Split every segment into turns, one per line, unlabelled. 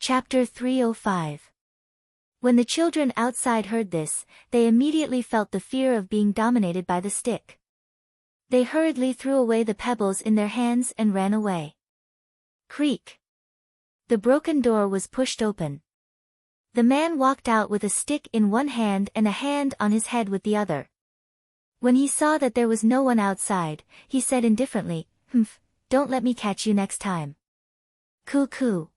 Chapter 305. When the children outside heard this, they immediately felt the fear of being dominated by the stick. They hurriedly threw away the pebbles in their hands and ran away. Creak. The broken door was pushed open. The man walked out with a stick in one hand and a hand on his head with the other. When he saw that there was no one outside, he said indifferently, "Humph, don't let me catch you next time." Coo-coo.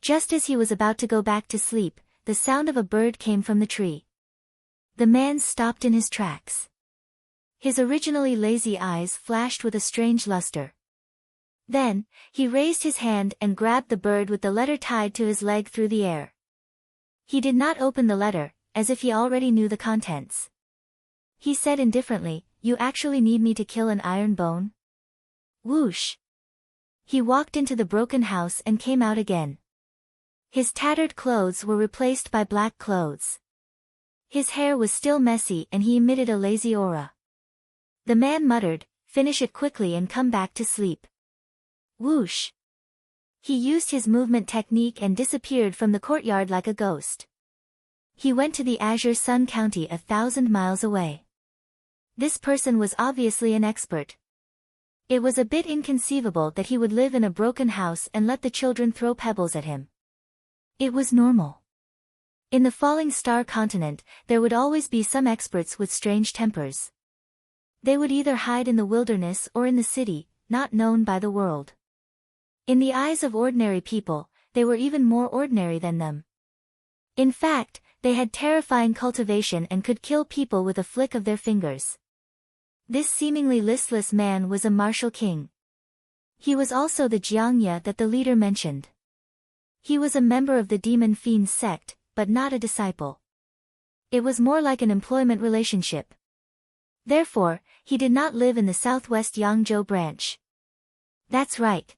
Just as he was about to go back to sleep, the sound of a bird came from the tree. The man stopped in his tracks. His originally lazy eyes flashed with a strange luster. Then, he raised his hand and grabbed the bird with the letter tied to his leg through the air. He did not open the letter, as if he already knew the contents. He said indifferently, "You actually need me to kill an iron bone?" Whoosh! He walked into the broken house and came out again. His tattered clothes were replaced by black clothes. His hair was still messy and he emitted a lazy aura. The man muttered, "Finish it quickly and come back to sleep." Whoosh! He used his movement technique and disappeared from the courtyard like a ghost. He went to the Azure Sun County 1,000 miles away. This person was obviously an expert. It was a bit inconceivable that he would live in a broken house and let the children throw pebbles at him. It was normal. In the Falling Star continent, there would always be some experts with strange tempers. They would either hide in the wilderness or in the city, not known by the world. In the eyes of ordinary people, they were even more ordinary than them. In fact, they had terrifying cultivation and could kill people with a flick of their fingers. This seemingly listless man was a martial king. He was also the Jiangya that the leader mentioned. He was a member of the demon fiend's sect, but not a disciple. It was more like an employment relationship. Therefore, he did not live in the southwest Yangzhou branch. That's right.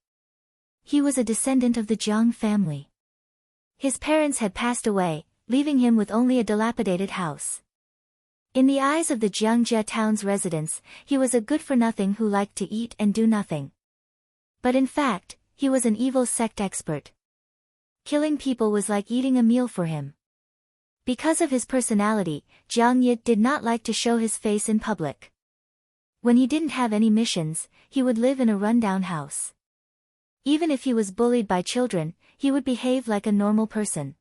He was a descendant of the Jiang family. His parents had passed away, leaving him with only a dilapidated house. In the eyes of the Jiangjia town's residents, he was a good-for-nothing who liked to eat and do nothing. But in fact, he was an evil sect expert. Killing people was like eating a meal for him. Because of his personality, Jiang Yi did not like to show his face in public. When he didn't have any missions, he would live in a rundown house. Even if he was bullied by children, he would behave like a normal person.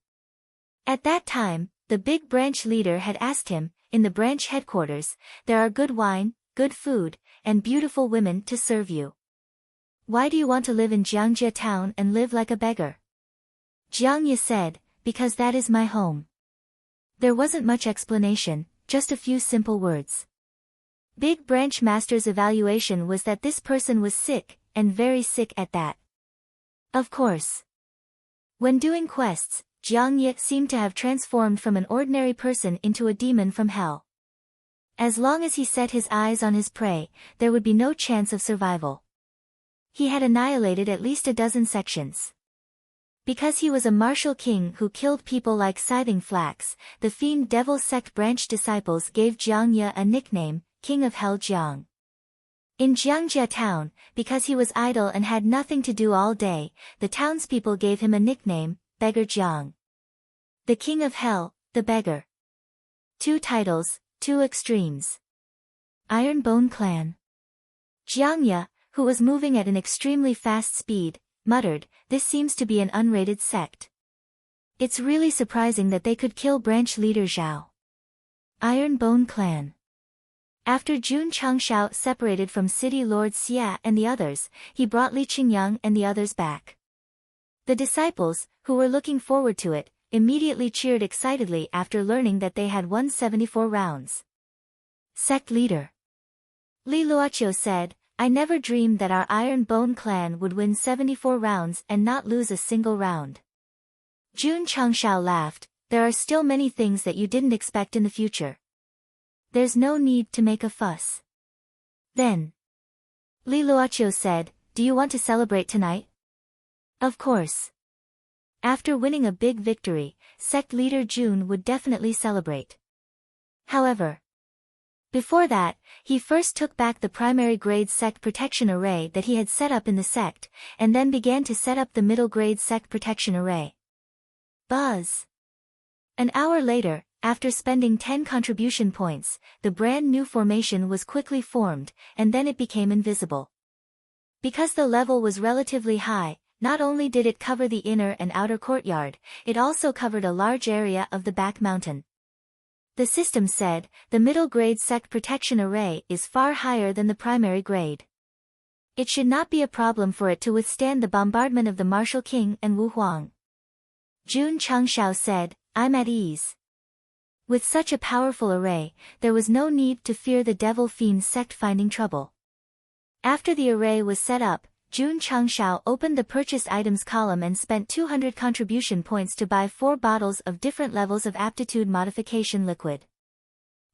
At that time, the big branch leader had asked him, "In the branch headquarters, there are good wine, good food, and beautiful women to serve you. Why do you want to live in Jiangjia town and live like a beggar?" Jiang Yi said, "Because that is my home." There wasn't much explanation, just a few simple words. Big Branch Master's evaluation was that this person was sick, and very sick at that. Of course. When doing quests, Jiang Yi seemed to have transformed from an ordinary person into a demon from hell. As long as he set his eyes on his prey, there would be no chance of survival. He had annihilated at least a dozen sections. Because he was a martial king who killed people like Scything Flax, the Fiend Devil Sect branch disciples gave Jiang Yi a nickname, King of Hell Jiang. In Jiangjia town, because he was idle and had nothing to do all day, the townspeople gave him a nickname, Beggar Jiang. The King of Hell, the Beggar. 2 titles, 2 extremes. Iron Bone Clan. Jiang Yi, who was moving at an extremely fast speed, muttered, "This seems to be an unrated sect. It's really surprising that they could kill branch leader Zhao." Iron Bone Clan. After Jun Changshao separated from City Lord Xia and the others, he brought Li Qingyang and the others back. The disciples, who were looking forward to it, immediately cheered excitedly after learning that they had won 74 rounds. Sect leader Li Luoqiu said, "I never dreamed that our Iron Bone clan would win 74 rounds and not lose a single round." Jun Changshao laughed, "There are still many things that you didn't expect in the future. There's no need to make a fuss." Then, Li Luoqiu said, "Do you want to celebrate tonight?" Of course. After winning a big victory, sect leader Jun would definitely celebrate. However, before that, he first took back the primary grade sect protection array that he had set up in the sect, and then began to set up the middle grade sect protection array. Buzz. An hour later, after spending 10 contribution points, the brand new formation was quickly formed, and then it became invisible. Because the level was relatively high, not only did it cover the inner and outer courtyard, it also covered a large area of the back mountain. The system said, the middle grade sect protection array is far higher than the primary grade. It should not be a problem for it to withstand the bombardment of the Martial King and Wu Huang. Jun Changshao said, I'm at ease. With such a powerful array, there was no need to fear the Devil Fiend sect finding trouble. After the array was set up, Jun Changshao opened the purchased items column and spent 200 contribution points to buy 4 bottles of different levels of aptitude modification liquid.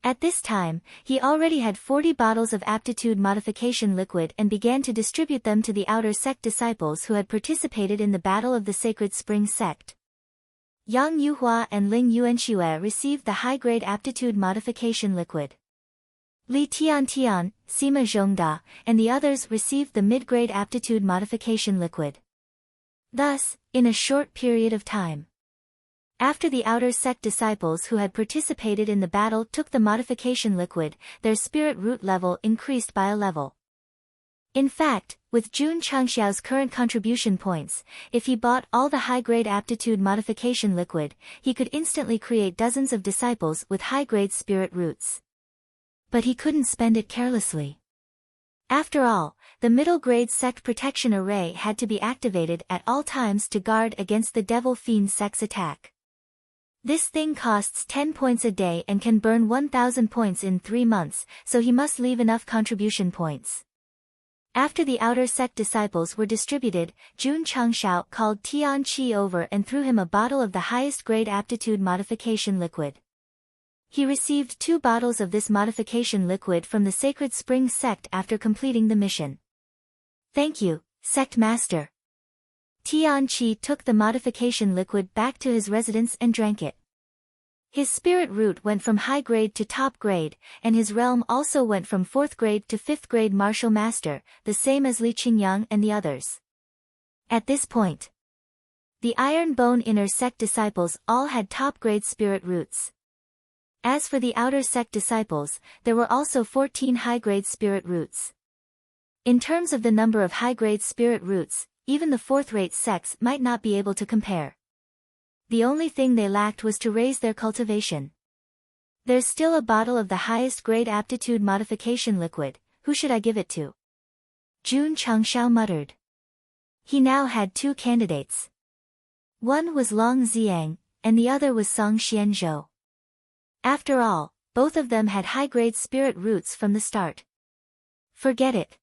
At this time, he already had 40 bottles of aptitude modification liquid and began to distribute them to the outer sect disciples who had participated in the Battle of the Sacred Spring Sect. Yang Yuhua and Ling Yuanxue received the high-grade aptitude modification liquid. Li Tiantian, Sima Zhongda, and the others received the mid-grade aptitude modification liquid. Thus, in a short period of time, after the outer sect disciples who had participated in the battle took the modification liquid, their spirit root level increased by a level. In fact, with Jun Changxiao's current contribution points, if he bought all the high-grade aptitude modification liquid, he could instantly create dozens of disciples with high-grade spirit roots. But he couldn't spend it carelessly. After all, the middle-grade sect protection array had to be activated at all times to guard against the Devil Fiend sect's attack. This thing costs 10 points a day and can burn 1,000 points in 3 months, so he must leave enough contribution points. After the outer sect disciples were distributed, Jun Changshao called Tian Qi over and threw him a bottle of the highest grade aptitude modification liquid. He received 2 bottles of this modification liquid from the Sacred Spring Sect after completing the mission. Thank you, Sect Master. Tian Qi took the modification liquid back to his residence and drank it. His spirit root went from high grade to top grade, and his realm also went from 4th grade to 5th grade martial master, the same as Li Qingyang and the others. At this point, the Iron Bone inner sect disciples all had top grade spirit roots. As for the outer sect disciples, there were also 14 high-grade spirit roots. In terms of the number of high-grade spirit roots, even the 4th-rate sects might not be able to compare. The only thing they lacked was to raise their cultivation. There's still a bottle of the highest grade aptitude modification liquid, who should I give it to? Jun Changshao muttered. He now had 2 candidates. One was Long Xiang, and the other was Song Xianzhou. After all, both of them had high-grade spirit roots from the start. Forget it.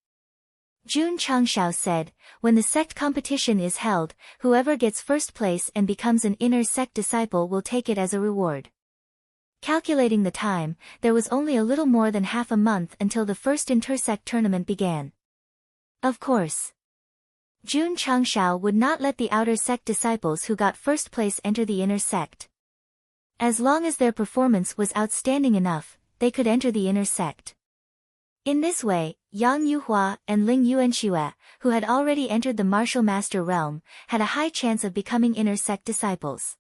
Jun Changshao said, when the sect competition is held, whoever gets first place and becomes an inner sect disciple will take it as a reward. Calculating the time, there was only a little more than half a month until the first intersect tournament began. Of course, Jun Changshao would not let the outer sect disciples who got first place enter the inner sect. As long as their performance was outstanding enough, they could enter the inner sect. In this way, Yang Yuhua and Ling Yuanxue, who had already entered the martial master realm, had a high chance of becoming inner sect disciples.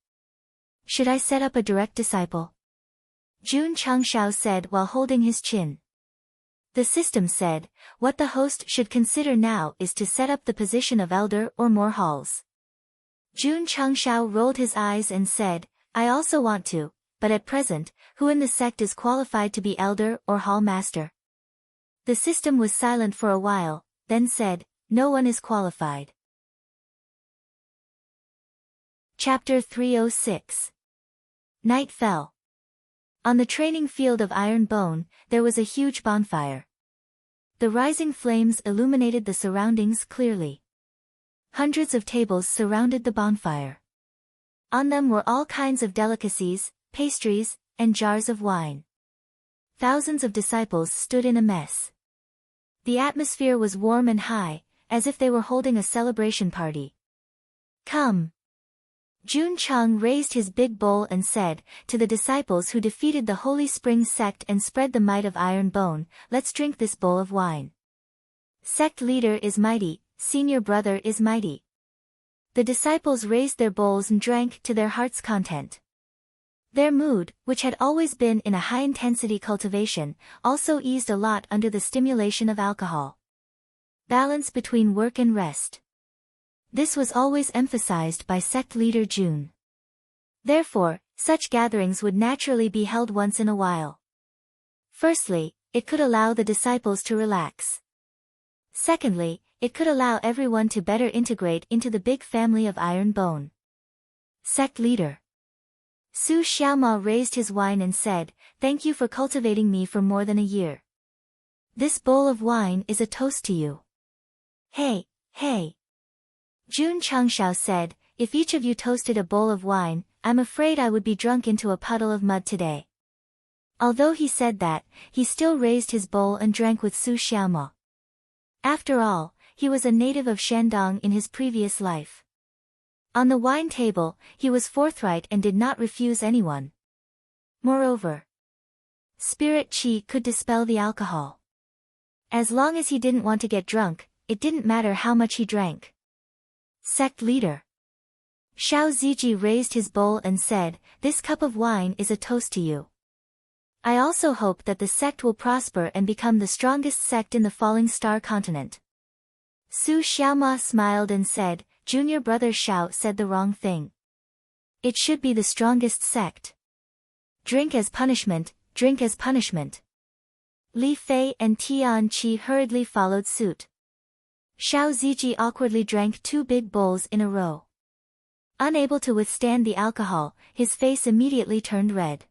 Should I set up a direct disciple? Jun Changshao said while holding his chin. The system said, what the host should consider now is to set up the position of elder or more halls. Jun Changshao rolled his eyes and said, I also want to, but at present, who in the sect is qualified to be elder or hall master? The system was silent for a while, then said, no one is qualified. Chapter 306. Night fell. On the training field of Iron Bone, there was a huge bonfire. The rising flames illuminated the surroundings clearly. Hundreds of tables surrounded the bonfire. On them were all kinds of delicacies, pastries, and jars of wine. Thousands of disciples stood in a mess. The atmosphere was warm and high, as if they were holding a celebration party. Come. Jun Chang raised his big bowl and said, to the disciples who defeated the Holy Spring Sect and spread the might of Iron Bone, let's drink this bowl of wine. Sect leader is mighty, senior brother is mighty. The disciples raised their bowls and drank to their heart's content. Their mood, which had always been in a high-intensity cultivation, also eased a lot under the stimulation of alcohol. Balance between work and rest. This was always emphasized by sect leader Jun. Therefore, such gatherings would naturally be held once in a while. Firstly, it could allow the disciples to relax. Secondly, it could allow everyone to better integrate into the big family of Iron Bone. Sect leader Su Xiaoma raised his wine and said, "Thank you for cultivating me for more than a year. This bowl of wine is a toast to you." "Hey, hey." Jun Changshao said, "If each of you toasted a bowl of wine, I'm afraid I would be drunk into a puddle of mud today." Although he said that, he still raised his bowl and drank with Su Xiaoma. After all, he was a native of Shandong in his previous life. On the wine table, he was forthright and did not refuse anyone. Moreover, spirit qi could dispel the alcohol. As long as he didn't want to get drunk, it didn't matter how much he drank. Sect leader Xiao Ziji raised his bowl and said, "This cup of wine is a toast to you. I also hope that the sect will prosper and become the strongest sect in the Falling Star continent." Su Xiaoma smiled and said, "Junior brother Xiao said the wrong thing. It should be the strongest sect. Drink as punishment, drink as punishment." Li Fei and Tian Qi hurriedly followed suit. Xiao Ziji awkwardly drank 2 big bowls in a row. Unable to withstand the alcohol, his face immediately turned red.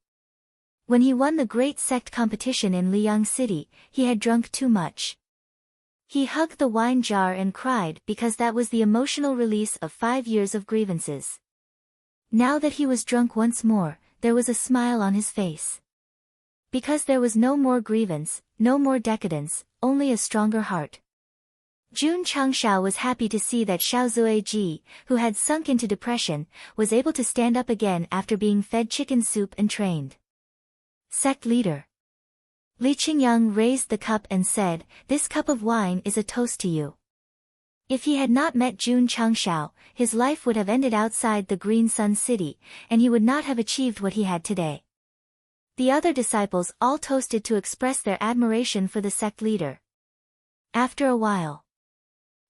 When he won the great sect competition in Liang City, he had drunk too much. He hugged the wine jar and cried because that was the emotional release of 5 years of grievances. Now that he was drunk once more, there was a smile on his face. Because there was no more grievance, no more decadence, only a stronger heart. Jun Changshao was happy to see that Xiao Zueji, who had sunk into depression, was able to stand up again after being fed chicken soup and trained. Sect leader Li Qingyang raised the cup and said, "This cup of wine is a toast to you." If he had not met Jun Changshao, his life would have ended outside the Green Sun City, and he would not have achieved what he had today. The other disciples all toasted to express their admiration for the sect leader. After a while,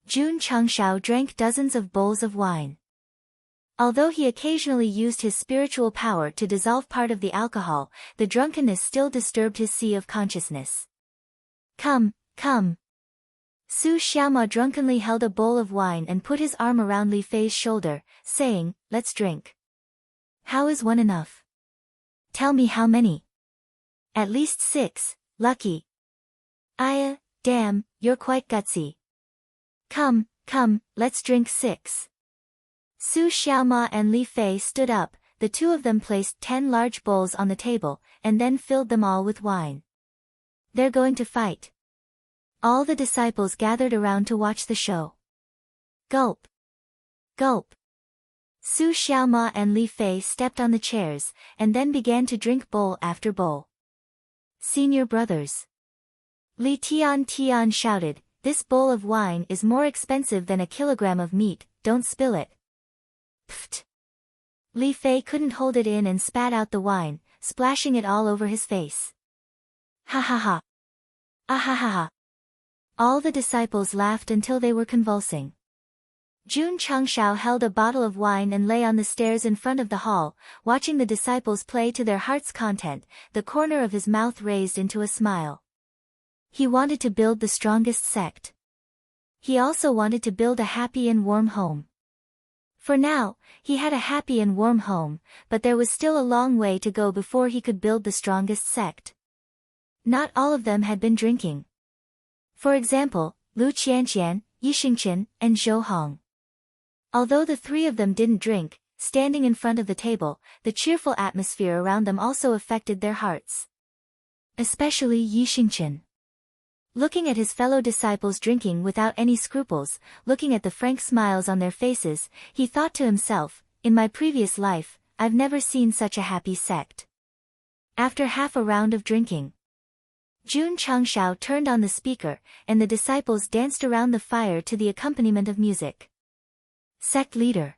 Jun Changshao drank dozens of bowls of wine. Although he occasionally used his spiritual power to dissolve part of the alcohol, the drunkenness still disturbed his sea of consciousness. "Come, come." Su Xiaoma drunkenly held a bowl of wine and put his arm around Li Fei's shoulder, saying, "Let's drink." "How is one enough? Tell me how many." "At least 6, lucky." "Aya, damn, you're quite gutsy." "Come, come, let's drink 6." Su Xiaoma and Li Fei stood up, the two of them placed 10 large bowls on the table, and then filled them all with wine. "They're going to fight." All the disciples gathered around to watch the show. Gulp. Gulp. Su Xiaoma and Li Fei stepped on the chairs, and then began to drink bowl after bowl. "Senior brothers." Li Tian shouted, "This bowl of wine is more expensive than a kilogram of meat, don't spill it." Pfft. Li Fei couldn't hold it in and spat out the wine, splashing it all over his face. "Ha ha ha. Ah ha ha ha." All the disciples laughed until they were convulsing. Jun Changshao held a bottle of wine and lay on the stairs in front of the hall, watching the disciples play to their heart's content, the corner of his mouth raised into a smile. He wanted to build the strongest sect. He also wanted to build a happy and warm home. For now, he had a happy and warm home, but there was still a long way to go before he could build the strongest sect. Not all of them had been drinking. For example, Lu Qianqian, Yi Xingqian, and Zhou Hong. Although the 3 of them didn't drink, standing in front of the table, the cheerful atmosphere around them also affected their hearts. Especially Yi Xingqian. Looking at his fellow disciples drinking without any scruples, looking at the frank smiles on their faces, he thought to himself, "In my previous life, I've never seen such a happy sect." After half a round of drinking, Jun Changshao turned on the speaker, and the disciples danced around the fire to the accompaniment of music. Sect leader.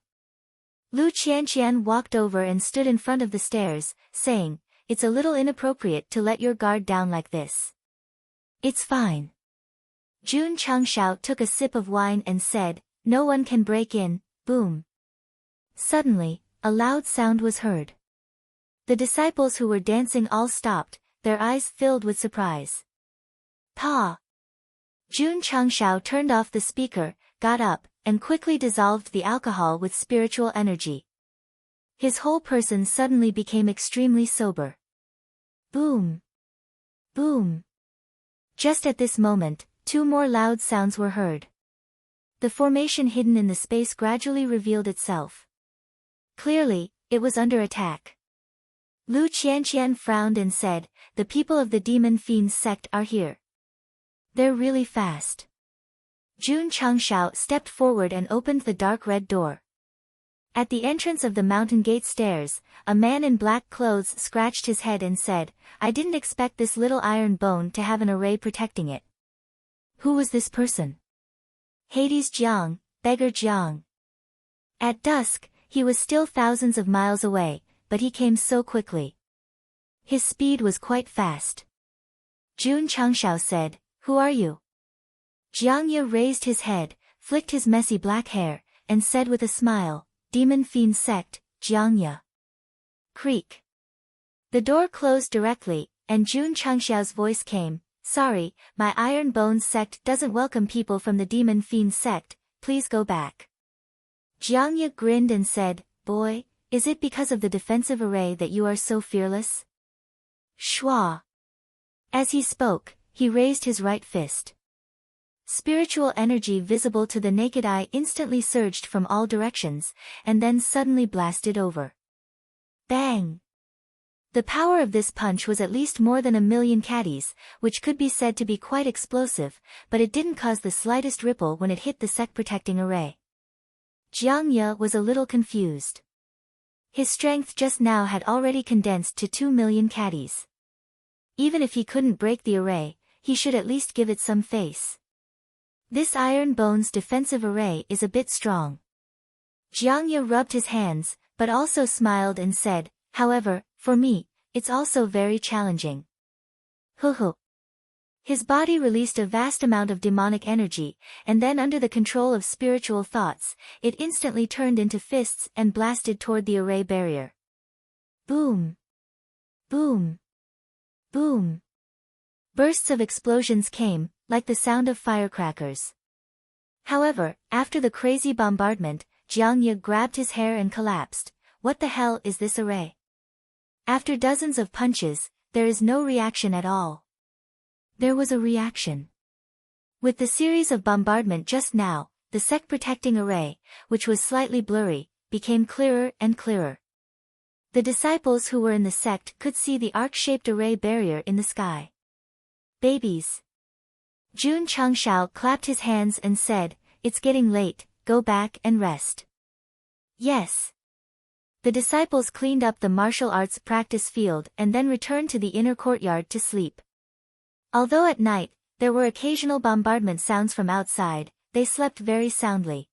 Lu Qianqian walked over and stood in front of the stairs, saying, "It's a little inappropriate to let your guard down like this." "It's fine." Jun Changshao took a sip of wine and said, "No one can break in." Boom. Suddenly, a loud sound was heard. The disciples who were dancing all stopped, their eyes filled with surprise. Pa! Jun Changshao turned off the speaker, got up, and quickly dissolved the alcohol with spiritual energy. His whole person suddenly became extremely sober. Boom! Boom! Just at this moment, two more loud sounds were heard. The formation hidden in the space gradually revealed itself. Clearly, it was under attack. Lu Qianqian frowned and said, "The people of the Demon Fiends sect are here. They're really fast." Jun Changshao stepped forward and opened the dark red door. At the entrance of the mountain gate stairs, a man in black clothes scratched his head and said, "I didn't expect this little iron bone to have an array protecting it." Who was this person? Hades Jiang, beggar Jiang. At dusk, he was still thousands of miles away, but he came so quickly. His speed was quite fast. Jun Changshao said, "Who are you?" Jiangya raised his head, flicked his messy black hair, and said with a smile, "Demon Fiend Sect, Jiangya." Creak. The door closed directly, and Jun Changshao's voice came, "Sorry, my Iron Bones sect doesn't welcome people from the Demon Fiend Sect, please go back." Jiangya grinned and said, "Boy, is it because of the defensive array that you are so fearless?" Shua. As he spoke, he raised his right fist. Spiritual energy visible to the naked eye instantly surged from all directions, and then suddenly blasted over. Bang! The power of this punch was at least more than 1,000,000 caddies, which could be said to be quite explosive, but it didn't cause the slightest ripple when it hit the sect protecting array. Jiang Ye was a little confused. His strength just now had already condensed to 2,000,000 caddies. Even if he couldn't break the array, he should at least give it some face. This Iron Bones defensive array is a bit strong. Jiang Ye rubbed his hands, but also smiled and said, "However, for me, it's also very challenging." Hoo. His body released a vast amount of demonic energy, and then under the control of spiritual thoughts, it instantly turned into fists and blasted toward the array barrier. Boom! Boom! Boom! Bursts of explosions came, like the sound of firecrackers. However, after the crazy bombardment, Jiang Ye grabbed his hair and collapsed. What the hell is this array? After dozens of punches, there is no reaction at all. There was a reaction. With the series of bombardment just now, the sect protecting array, which was slightly blurry, became clearer and clearer. The disciples who were in the sect could see the arc-shaped array barrier in the sky. Babies. Jun Changshao clapped his hands and said, "It's getting late, go back and rest." Yes. The disciples cleaned up the martial arts practice field and then returned to the inner courtyard to sleep. Although at night, there were occasional bombardment sounds from outside, they slept very soundly.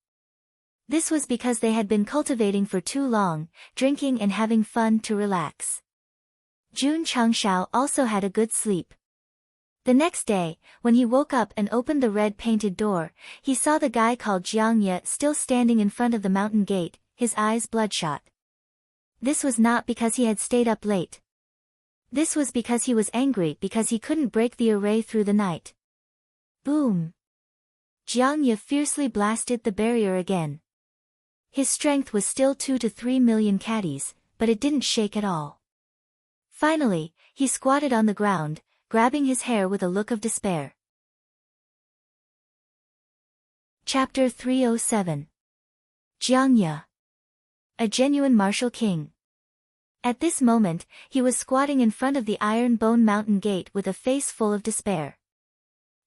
This was because they had been cultivating for too long, drinking and having fun to relax. Jun Changshao also had a good sleep. The next day, when he woke up and opened the red-painted door, he saw the guy called Jiang Ye still standing in front of the mountain gate, his eyes bloodshot. This was not because he had stayed up late. This was because he was angry because he couldn't break the array through the night. Boom! Jiang Ye fiercely blasted the barrier again. His strength was still 2 to 3 million caddies, but it didn't shake at all. Finally, he squatted on the ground, grabbing his hair with a look of despair. Chapter 307. Jiang Ye. A genuine martial king. At this moment, he was squatting in front of the Iron Bone Mountain Gate with a face full of despair.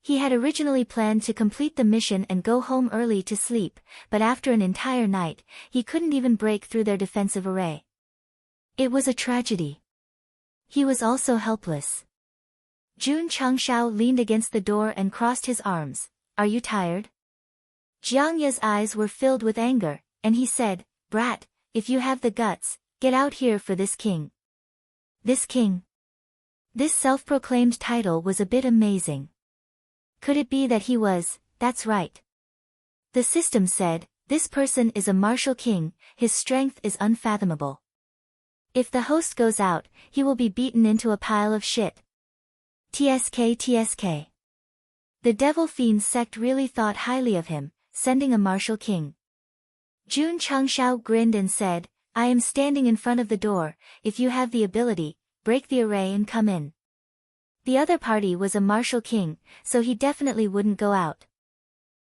He had originally planned to complete the mission and go home early to sleep, but after an entire night, he couldn't even break through their defensive array. It was a tragedy. He was also helpless. Jun Changshao leaned against the door and crossed his arms. "Are you tired?" Jiang Ye's eyes were filled with anger. and he said, "Brat, if you have the guts, get out here for this king." This king? This self-proclaimed title was a bit amazing. Could it be that he was? That's right. The system said, this person is a martial king, his strength is unfathomable. If the host goes out, he will be beaten into a pile of shit. TSK TSK. The devil fiend sect really thought highly of him, sending a martial king. Jun Changshao grinned and said, "I am standing in front of the door, if you have the ability, break the array and come in." The other party was a martial king, so he definitely wouldn't go out.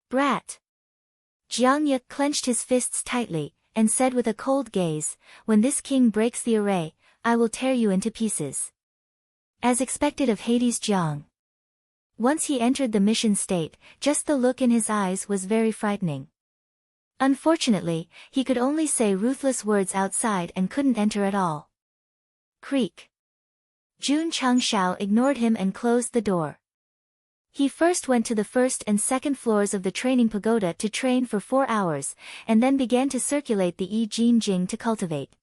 Brat. Jiang Ye clenched his fists tightly, and said with a cold gaze, "When this king breaks the array, I will tear you into pieces." As expected of Hades Jiang. Once he entered the mission state, just the look in his eyes was very frightening. Unfortunately, he could only say ruthless words outside and couldn't enter at all. Creak. Jun Changshao ignored him and closed the door. He first went to the first and second floors of the training pagoda to train for 4 hours, and then began to circulate the Yi Jin Jing to cultivate.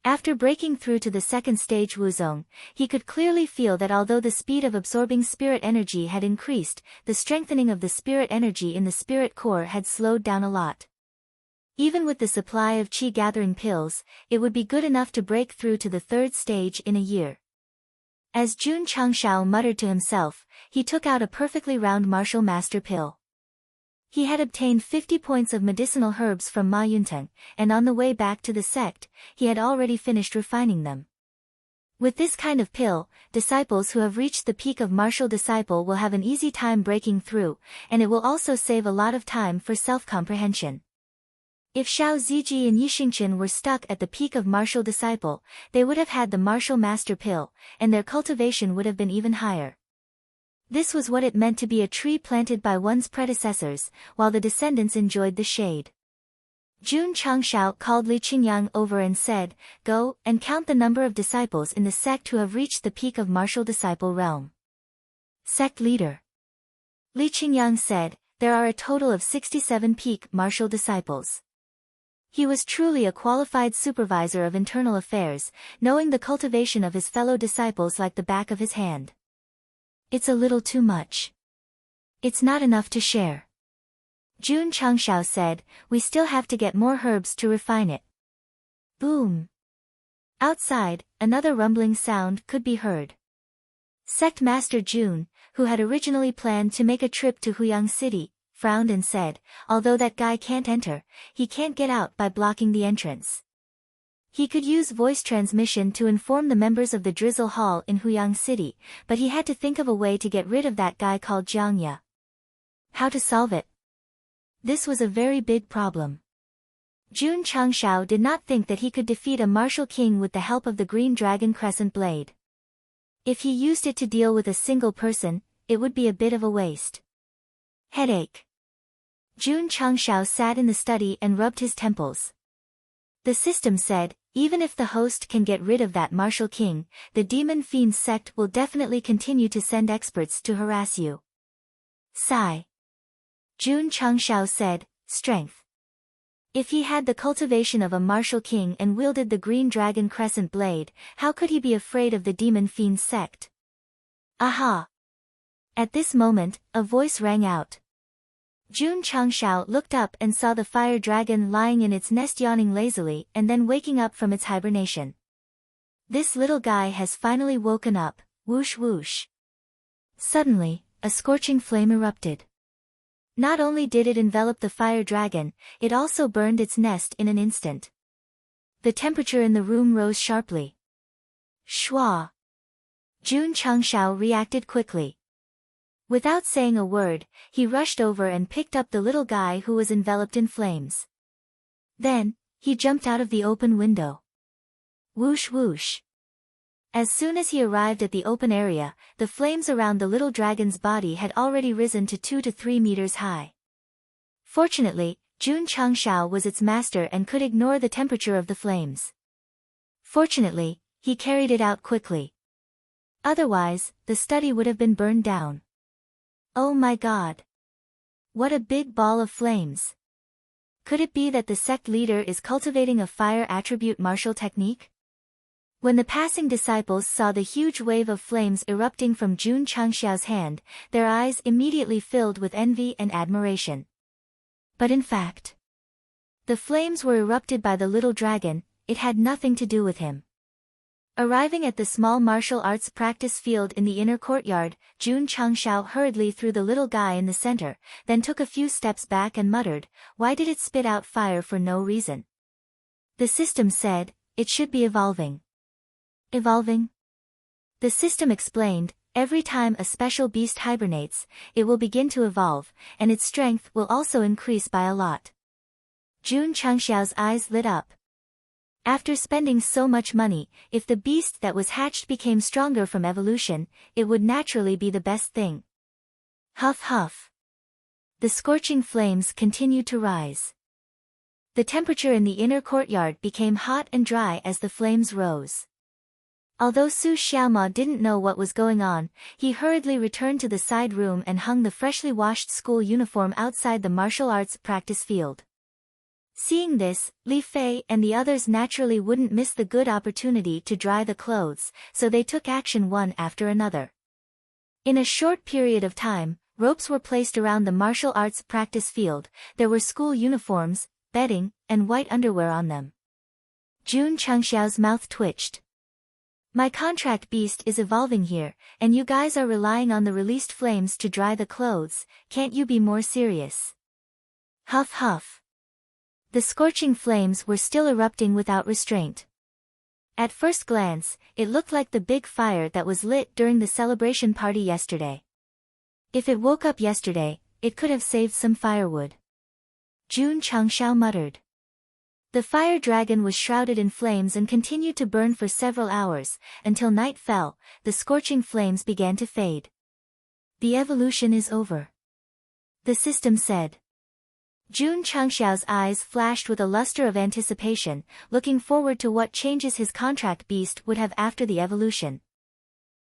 After breaking through to the second stage Wuzong, he could clearly feel that although the speed of absorbing spirit energy had increased, the strengthening of the spirit energy in the spirit core had slowed down a lot. Even with the supply of qi gathering pills, it would be good enough to break through to the third stage in a year. As Jun Changshao muttered to himself, he took out a perfectly round martial master pill. He had obtained 50 points of medicinal herbs from Ma Yunteng, and on the way back to the sect, he had already finished refining them. With this kind of pill, disciples who have reached the peak of martial disciple will have an easy time breaking through, and it will also save a lot of time for self-comprehension. If Xiao Ziji and Yixingchen were stuck at the peak of martial disciple, they would have had the martial master pill, and their cultivation would have been even higher. This was what it meant to be a tree planted by one's predecessors, while the descendants enjoyed the shade. Jun Changshao called Li Qingyang over and said, "Go and count the number of disciples in the sect who have reached the peak of martial disciple realm." Sect leader. Li Qingyang said, "There are a total of 67 peak martial disciples." He was truly a qualified supervisor of internal affairs, knowing the cultivation of his fellow disciples like the back of his hand. "It's a little too much. It's not enough to share." Jun Changshao said, "We still have to get more herbs to refine it." Boom. Outside, another rumbling sound could be heard. Sect Master Jun, who had originally planned to make a trip to Huyang City, frowned and said, "Although that guy can't enter, he can't get out by blocking the entrance." He could use voice transmission to inform the members of the Drizzle Hall in Huyang City, but he had to think of a way to get rid of that guy called Jiang Ye. How to solve it? This was a very big problem. Jun Changshao did not think that he could defeat a martial king with the help of the Green Dragon Crescent Blade. If he used it to deal with a single person, it would be a bit of a waste. Headache. Jun Changshao sat in the study and rubbed his temples. The system said, even if the host can get rid of that martial king, the demon fiend sect will definitely continue to send experts to harass you. Sigh. Jun Changshao said, strength. If he had the cultivation of a martial king and wielded the Green Dragon Crescent Blade, how could he be afraid of the demon fiend sect? Aha! At this moment, a voice rang out. Jun Changshao looked up and saw the fire dragon lying in its nest yawning lazily and then waking up from its hibernation. This little guy has finally woken up, whoosh whoosh. Suddenly, a scorching flame erupted. Not only did it envelop the fire dragon, it also burned its nest in an instant. The temperature in the room rose sharply. Shwa! Jun Changshao reacted quickly. Without saying a word, he rushed over and picked up the little guy who was enveloped in flames. Then, he jumped out of the open window. Whoosh whoosh. As soon as he arrived at the open area, the flames around the little dragon's body had already risen to 2 to 3 meters high. Fortunately, Jun Changshao was its master and could ignore the temperature of the flames. Fortunately, he carried it out quickly. Otherwise, the study would have been burned down. Oh my god! What a big ball of flames! Could it be that the sect leader is cultivating a fire attribute martial technique? When the passing disciples saw the huge wave of flames erupting from Jun Changxiao's hand, their eyes immediately filled with envy and admiration. But in fact, the flames were erupted by the little dragon. It had nothing to do with him. Arriving at the small martial arts practice field in the inner courtyard, Jun Changxiao hurriedly threw the little guy in the center, then took a few steps back and muttered, "Why did it spit out fire for no reason?" The system said, "It should be evolving." Evolving? The system explained, every time a special beast hibernates, it will begin to evolve, and its strength will also increase by a lot. Jun Changxiao's eyes lit up. After spending so much money, if the beast that was hatched became stronger from evolution, it would naturally be the best thing. Huff huff. The scorching flames continued to rise. The temperature in the inner courtyard became hot and dry as the flames rose. Although Su Xiaoma didn't know what was going on, he hurriedly returned to the side room and hung the freshly washed school uniform outside the martial arts practice field. Seeing this, Li Fei and the others naturally wouldn't miss the good opportunity to dry the clothes, so they took action one after another. In a short period of time, ropes were placed around the martial arts practice field. There were school uniforms, bedding, and white underwear on them. Jun Changxiao's mouth twitched. "My contract beast is evolving here, and you guys are relying on the released flames to dry the clothes. Can't you be more serious?" Huff huff. The scorching flames were still erupting without restraint. At first glance, it looked like the big fire that was lit during the celebration party yesterday. If it woke up yesterday, it could have saved some firewood. Jun Changxiao muttered. The fire dragon was shrouded in flames and continued to burn for several hours, until night fell. The scorching flames began to fade. "The evolution is over," the system said. Jun Changxiao's eyes flashed with a luster of anticipation, looking forward to what changes his contract beast would have after the evolution.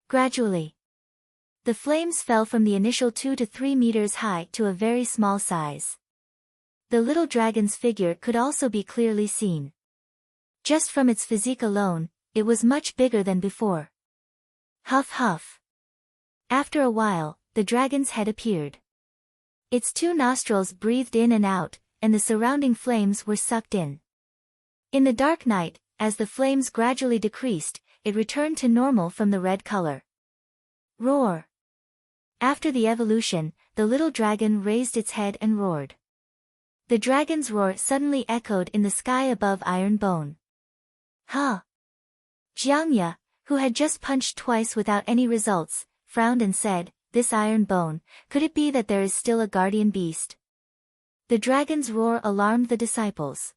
Gradually, the flames fell from the initial 2 to 3 meters high to a very small size. The little dragon's figure could also be clearly seen. Just from its physique alone, it was much bigger than before. Huff huff. After a while, the dragon's head appeared. Its 2 nostrils breathed in and out, and the surrounding flames were sucked in. In the dark night, as the flames gradually decreased, it returned to normal from the red color. Roar. After the evolution, the little dragon raised its head and roared. The dragon's roar suddenly echoed in the sky above Iron Bone. Huh! Jiangya, who had just punched twice without any results, frowned and said, "This Iron Bone, could it be that there is still a guardian beast?" The dragon's roar alarmed the disciples.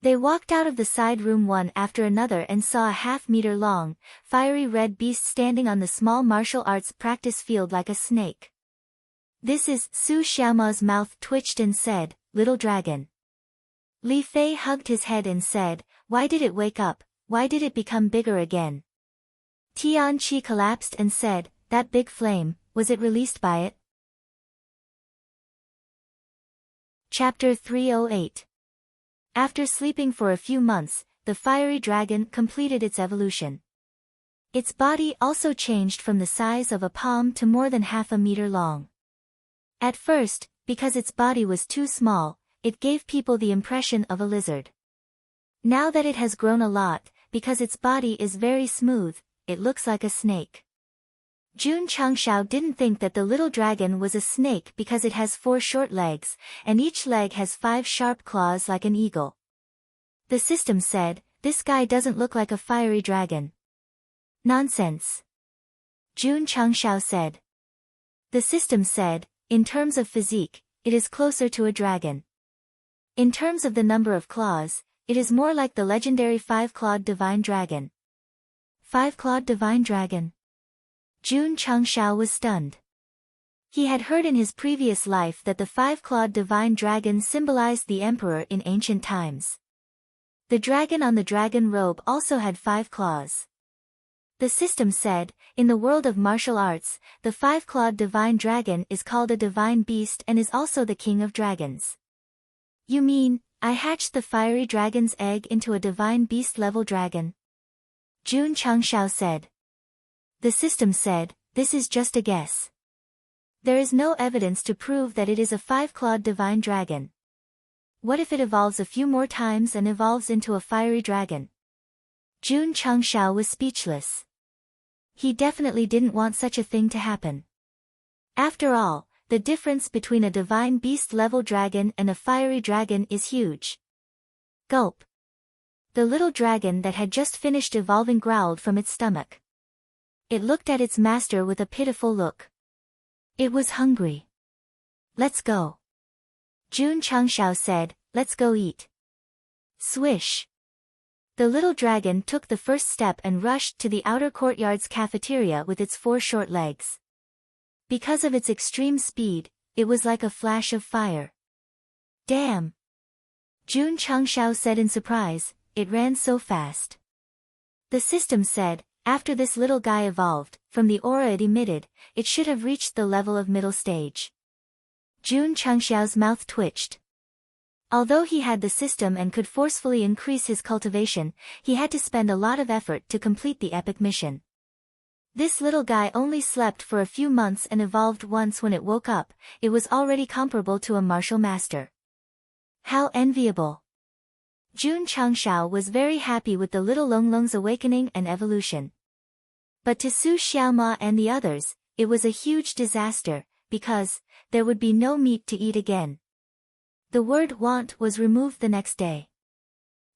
They walked out of the side room one after another and saw a half-meter-long, fiery red beast standing on the small martial arts practice field like a snake. "This is..." Su Xiaoma's mouth twitched and said, "Little dragon." Li Fei hugged his head and said, "Why did it wake up? Why did it become bigger again?" Tian Qi collapsed and said, "That big flame, was it released by it?" Chapter 308. After sleeping for a few months, the fiery dragon completed its evolution. Its body also changed from the size of a palm to more than half a meter long. At first, because its body was too small, it gave people the impression of a lizard. Now that it has grown a lot, because its body is very smooth, it looks like a snake. Jun Changxiao didn't think that the little dragon was a snake because it has 4 short legs, and each leg has 5 sharp claws like an eagle. The system said, "This guy doesn't look like a fiery dragon." "Nonsense," Jun Changxiao said. The system said, "In terms of physique, it is closer to a dragon. In terms of the number of claws, it is more like the legendary 5-clawed divine dragon." 5-clawed divine dragon? Jun Changxiao was stunned. He had heard in his previous life that the 5-clawed divine dragon symbolized the emperor in ancient times. The dragon on the dragon robe also had 5 claws. The system said, in the world of martial arts, the 5-clawed divine dragon is called a divine beast and is also the king of dragons. You mean, I hatched the fiery dragon's egg into a divine beast-level dragon? Jun Changshao said. The system said, this is just a guess. There is no evidence to prove that it is a five-clawed divine dragon. What if it evolves a few more times and evolves into a fiery dragon? Jun Changshao was speechless. He definitely didn't want such a thing to happen. After all, the difference between a divine beast-level dragon and a fiery dragon is huge. Gulp. The little dragon that had just finished evolving growled from its stomach. It looked at its master with a pitiful look. It was hungry. Let's go. Jun Changshao said, let's go eat. Swish. The little dragon took the first step and rushed to the outer courtyard's cafeteria with its 4 short legs. Because of its extreme speed, it was like a flash of fire. Damn! Jun Changshao said in surprise, it ran so fast. The system said, after this little guy evolved, from the aura it emitted, it should have reached the level of middle stage. Jun Changshao's mouth twitched. Although he had the system and could forcefully increase his cultivation, he had to spend a lot of effort to complete the epic mission. This little guy only slept for a few months and evolved once. When it woke up, it was already comparable to a martial master. How enviable! Jun Changshao was very happy with the little Longlong's awakening and evolution. But to Su Xiaoma and the others, it was a huge disaster, because there would be no meat to eat again. The word want was removed the next day.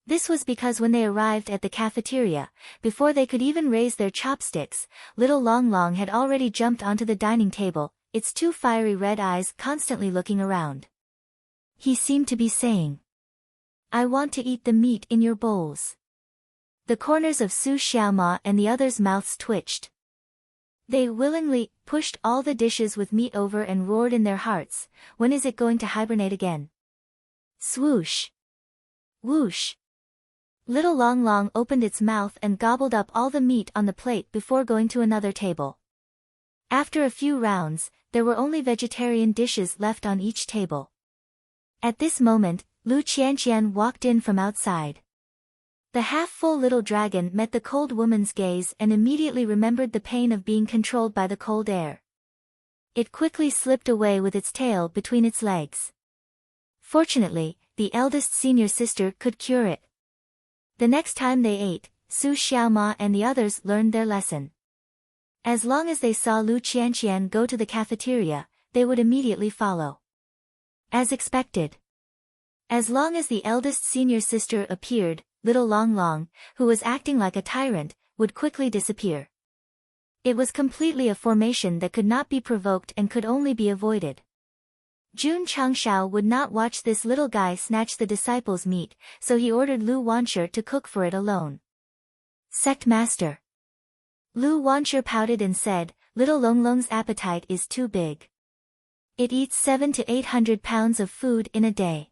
This was because when they arrived at the cafeteria, before they could even raise their chopsticks, little Longlong had already jumped onto the dining table, its 2 fiery red eyes constantly looking around. He seemed to be saying, I want to eat the meat in your bowls. The corners of Su Xiaoma and the others' mouths twitched. They willingly pushed all the dishes with meat over and roared in their hearts, when is it going to hibernate again? Swoosh! Whoosh! Little Longlong opened its mouth and gobbled up all the meat on the plate before going to another table. After a few rounds, there were only vegetarian dishes left on each table. At this moment, Lu Qianqian walked in from outside. The half-full little dragon met the cold woman's gaze and immediately remembered the pain of being controlled by the cold air. It quickly slipped away with its tail between its legs. Fortunately, the eldest senior sister could cure it. The next time they ate, Su Xiaoma and the others learned their lesson. As long as they saw Lu Qianqian go to the cafeteria, they would immediately follow. As expected. As long as the eldest senior sister appeared, little Longlong, who was acting like a tyrant, would quickly disappear. It was completely a formation that could not be provoked and could only be avoided. Jun Changshao would not watch this little guy snatch the disciples' meat, so he ordered Lu Wanshi to cook for it alone. Sect Master. Lu Wanshi pouted and said, little Longlong's appetite is too big. It eats 700 to 800 pounds of food in a day.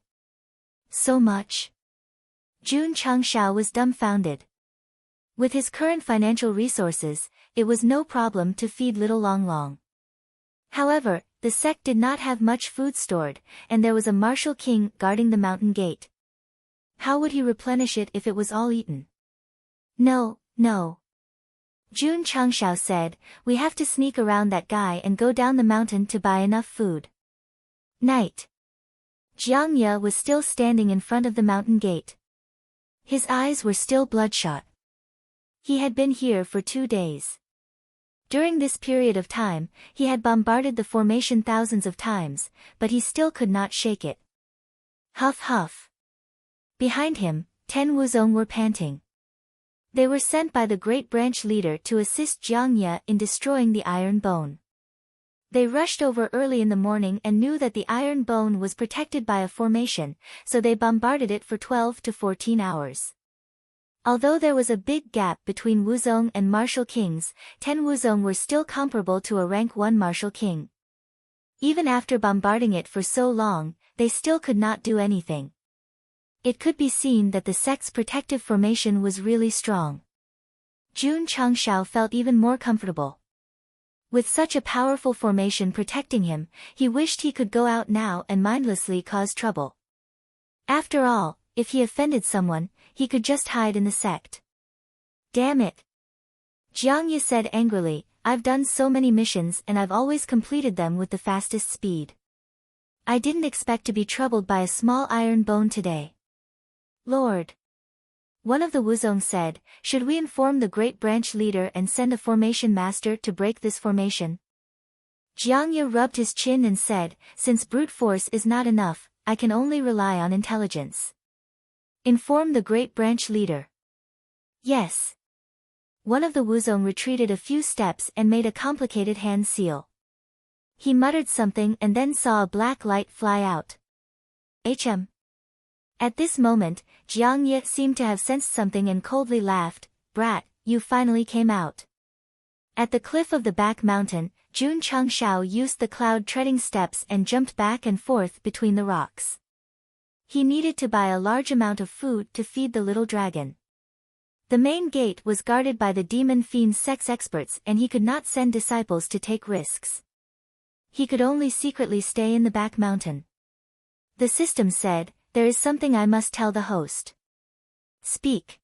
So much? Jun Changshao was dumbfounded. With his current financial resources, it was no problem to feed little Longlong. However, the sect did not have much food stored, and there was a martial king guarding the mountain gate. How would he replenish it if it was all eaten? No. Jun Changshao said, we have to sneak around that guy and go down the mountain to buy enough food. Night. Jiang Ye was still standing in front of the mountain gate. His eyes were still bloodshot. He had been here for 2 days. During this period of time, he had bombarded the formation thousands of times, but he still could not shake it. Huff huff. Behind him, 10 Wuzong were panting. They were sent by the great branch leader to assist Jiang Ye in destroying the iron bone. They rushed over early in the morning and knew that the iron bone was protected by a formation, so they bombarded it for 12 to 14 hours. Although there was a big gap between Wuzong and martial kings, 10 Wuzong were still comparable to a rank 1 martial king. Even after bombarding it for so long, they still could not do anything. It could be seen that the sect's protective formation was really strong. Jun Changshao felt even more comfortable. With such a powerful formation protecting him, he wished he could go out now and mindlessly cause trouble. After all, if he offended someone, he could just hide in the sect. Damn it! Jiangye said angrily, I've done so many missions and I've always completed them with the fastest speed. I didn't expect to be troubled by a small iron bone today. Lord. One of the Wuzong said, should we inform the great branch leader and send a formation master to break this formation? Jiangye rubbed his chin and said, since brute force is not enough, I can only rely on intelligence. Inform the great branch leader. Yes. One of the Wuzong retreated a few steps and made a complicated hand seal. He muttered something and then saw a black light fly out. HM. At this moment, Jiangye seemed to have sensed something and coldly laughed, Brat, you finally came out. At the cliff of the back mountain, Jun Changshao used the cloud-treading steps and jumped back and forth between the rocks. He needed to buy a large amount of food to feed the little dragon. The main gate was guarded by the demon fiend Sect's experts and he could not send disciples to take risks. He could only secretly stay in the back mountain. The system said, there is something I must tell the host. Speak.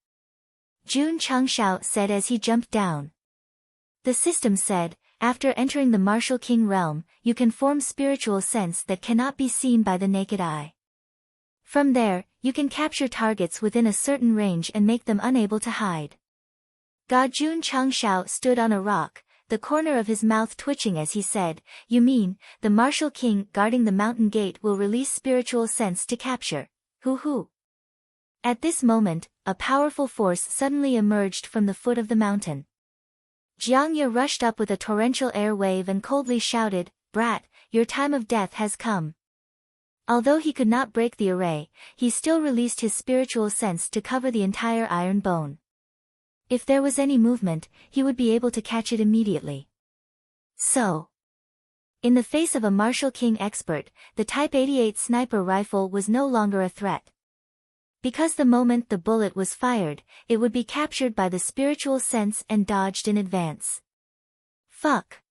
Jun Changshao said as he jumped down. The system said, after entering the martial king realm, you can form spiritual sense that cannot be seen by the naked eye. From there, you can capture targets within a certain range and make them unable to hide. Jun Changshao stood on a rock, the corner of his mouth twitching as he said, you mean, the martial king guarding the mountain gate will release spiritual sense to capture. Hoo. At this moment, a powerful force suddenly emerged from the foot of the mountain. Jiangye rushed up with a torrential air wave and coldly shouted, Brat, your time of death has come. Although he could not break the array, he still released his spiritual sense to cover the entire iron bone. If there was any movement, he would be able to catch it immediately. So, in the face of a martial king expert, the Type 88 sniper rifle was no longer a threat. Because the moment the bullet was fired, it would be captured by the spiritual sense and dodged in advance. Fuck.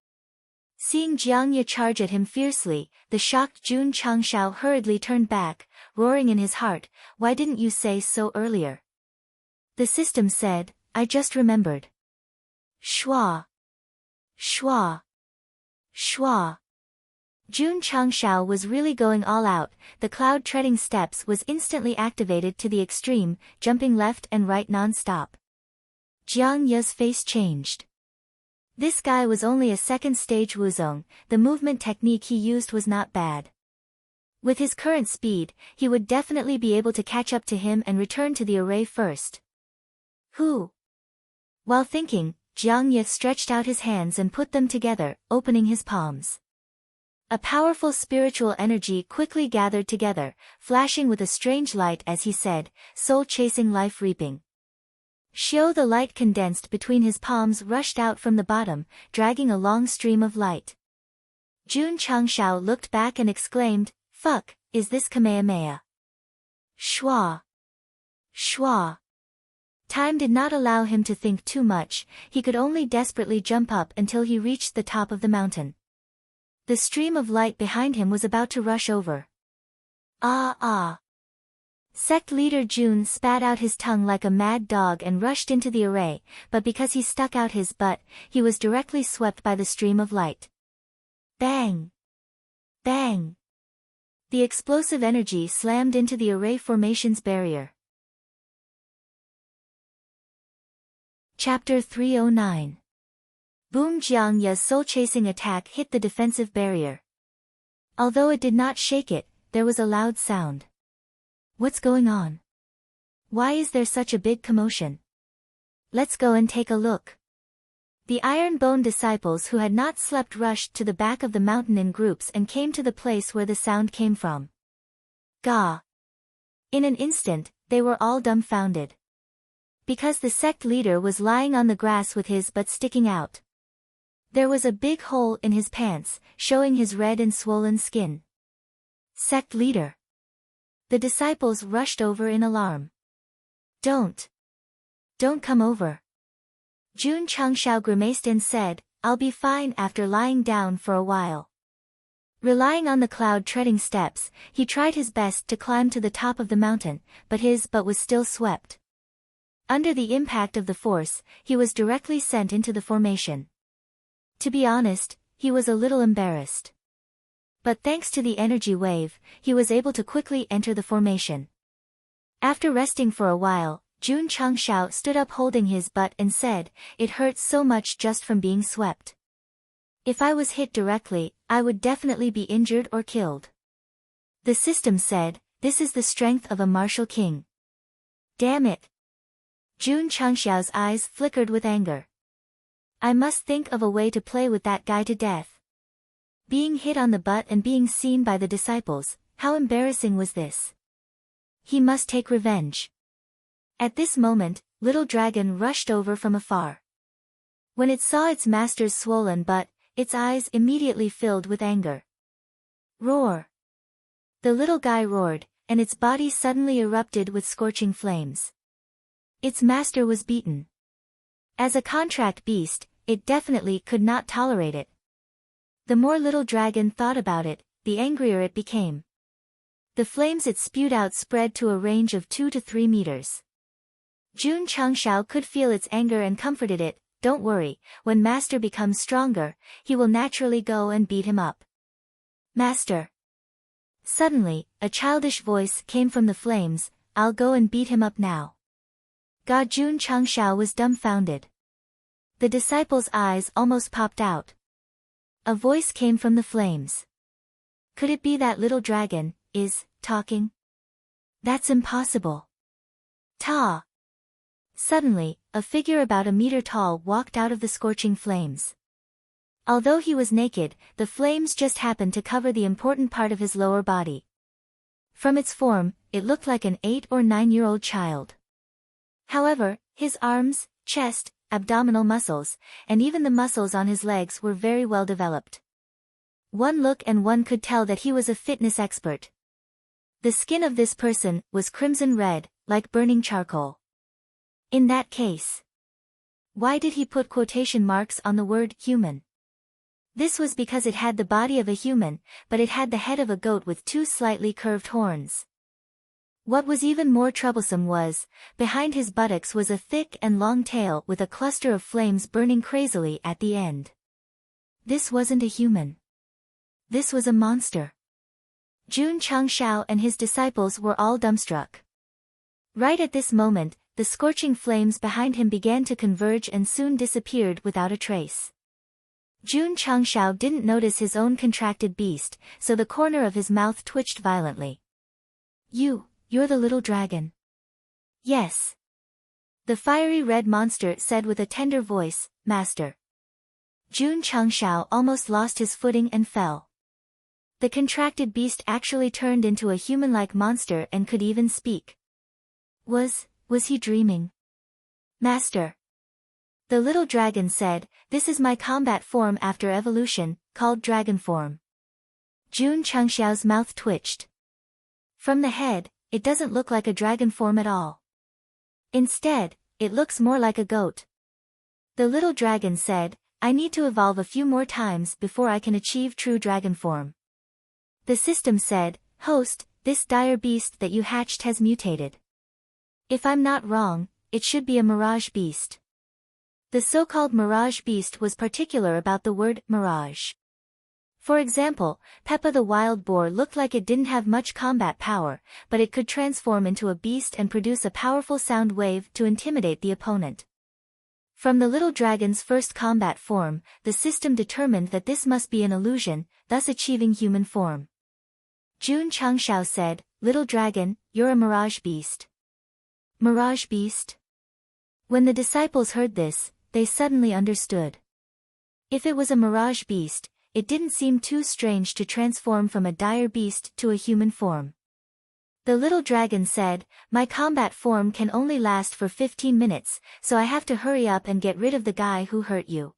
Seeing Jiangye charge at him fiercely, the shocked Jun Changshao hurriedly turned back, roaring in his heart, why didn't you say so earlier? The system said, I just remembered. Shua. Shua. Shua. Jun Changshao was really going all out, the cloud-treading steps was instantly activated to the extreme, jumping left and right non-stop. Jiangye's face changed. This guy was only a second-stage Wuzong, the movement technique he used was not bad. With his current speed, he would definitely be able to catch up to him and return to the array first. Who? While thinking, Jiangye stretched out his hands and put them together, opening his palms. A powerful spiritual energy quickly gathered together, flashing with a strange light as he said, soul chasing life reaping. Xiao the light condensed between his palms rushed out from the bottom, dragging a long stream of light. Jun Changshao looked back and exclaimed, fuck, is this Kamehameha? Shua. Shua. Time did not allow him to think too much, he could only desperately jump up until he reached the top of the mountain. The stream of light behind him was about to rush over. Ah. Sect leader Jun spat out his tongue like a mad dog and rushed into the array, but because he stuck out his butt, he was directly swept by the stream of light. Bang! Bang! The explosive energy slammed into the array formation's barrier. Chapter 309. Boom! Jiangye's soul-chasing attack hit the defensive barrier. Although it did not shake it, there was a loud sound. What's going on? Why is there such a big commotion? Let's go and take a look. The Iron Bone disciples who had not slept rushed to the back of the mountain in groups and came to the place where the sound came from. Gah! In an instant, they were all dumbfounded. Because the sect leader was lying on the grass with his butt sticking out. There was a big hole in his pants, showing his red and swollen skin. Sect leader. The disciples rushed over in alarm. Don't come over. Jun Changshao grimaced and said, I'll be fine after lying down for a while. Relying on the cloud-treading steps, he tried his best to climb to the top of the mountain, but his butt was still swept. Under the impact of the force, he was directly sent into the formation. To be honest, he was a little embarrassed. But thanks to the energy wave, he was able to quickly enter the formation. After resting for a while, Jun Changshao stood up holding his butt and said, "It hurts so much just from being swept. If I was hit directly, I would definitely be injured or killed." The system said, "This is the strength of a martial king." Damn it! Jun Changshao's eyes flickered with anger. I must think of a way to play with that guy to death. Being hit on the butt and being seen by the disciples, how embarrassing was this? He must take revenge. At this moment, Little Dragon rushed over from afar. When it saw its master's swollen butt, its eyes immediately filled with anger. Roar! The little guy roared, and its body suddenly erupted with scorching flames. Its master was beaten. As a contract beast, it definitely could not tolerate it. The more Little Dragon thought about it, the angrier it became. The flames it spewed out spread to a range of 2 to 3 meters. Jun Changshao could feel its anger and comforted it, "Don't worry, when Master becomes stronger, he will naturally go and beat him up." "Master." Suddenly, a childish voice came from the flames, "I'll go and beat him up now." God Jun Changshao was dumbfounded. The disciples' eyes almost popped out. A voice came from the flames. Could it be that Little Dragon is talking? That's impossible. Ta! Suddenly, a figure about a meter tall walked out of the scorching flames. Although he was naked, the flames just happened to cover the important part of his lower body. From its form, it looked like an 8 or 9-year-old child. However, his arms, chest, abdominal muscles, and even the muscles on his legs were very well developed. One look and one could tell that he was a fitness expert. The skin of this person was crimson red, like burning charcoal. In that case, why did he put quotation marks on the word human? This was because it had the body of a human, but it had the head of a goat with 2 slightly curved horns. What was even more troublesome was, behind his buttocks was a thick and long tail with a cluster of flames burning crazily at the end. This wasn't a human. This was a monster. Jun Changshao and his disciples were all dumbstruck. Right at this moment, the scorching flames behind him began to converge and soon disappeared without a trace. Jun Changshao didn't notice his own contracted beast, so the corner of his mouth twitched violently. You're the Little Dragon." "Yes." The fiery red monster said with a tender voice, "Master." Jun Changshao almost lost his footing and fell. The contracted beast actually turned into a human-like monster and could even speak. Was he dreaming? "Master." The Little Dragon said, "This is my combat form after evolution, called dragon form." Jun Changshao's mouth twitched. From the head, it doesn't look like a dragon form at all. Instead, it looks more like a goat. The Little Dragon said, "I need to evolve a few more times before I can achieve true dragon form." The system said, "Host, this dire beast that you hatched has mutated. If I'm not wrong, it should be a mirage beast." The so-called mirage beast was particular about the word mirage. For example, Peppa the wild boar looked like it didn't have much combat power, but it could transform into a beast and produce a powerful sound wave to intimidate the opponent. From the Little Dragon's first combat form, the system determined that this must be an illusion, thus achieving human form. Jun Changshao said, "Little Dragon, you're a mirage beast." Mirage beast? When the disciples heard this, they suddenly understood. If it was a mirage beast, it didn't seem too strange to transform from a dire beast to a human form. The Little Dragon said, "My combat form can only last for 15 minutes, so I have to hurry up and get rid of the guy who hurt you."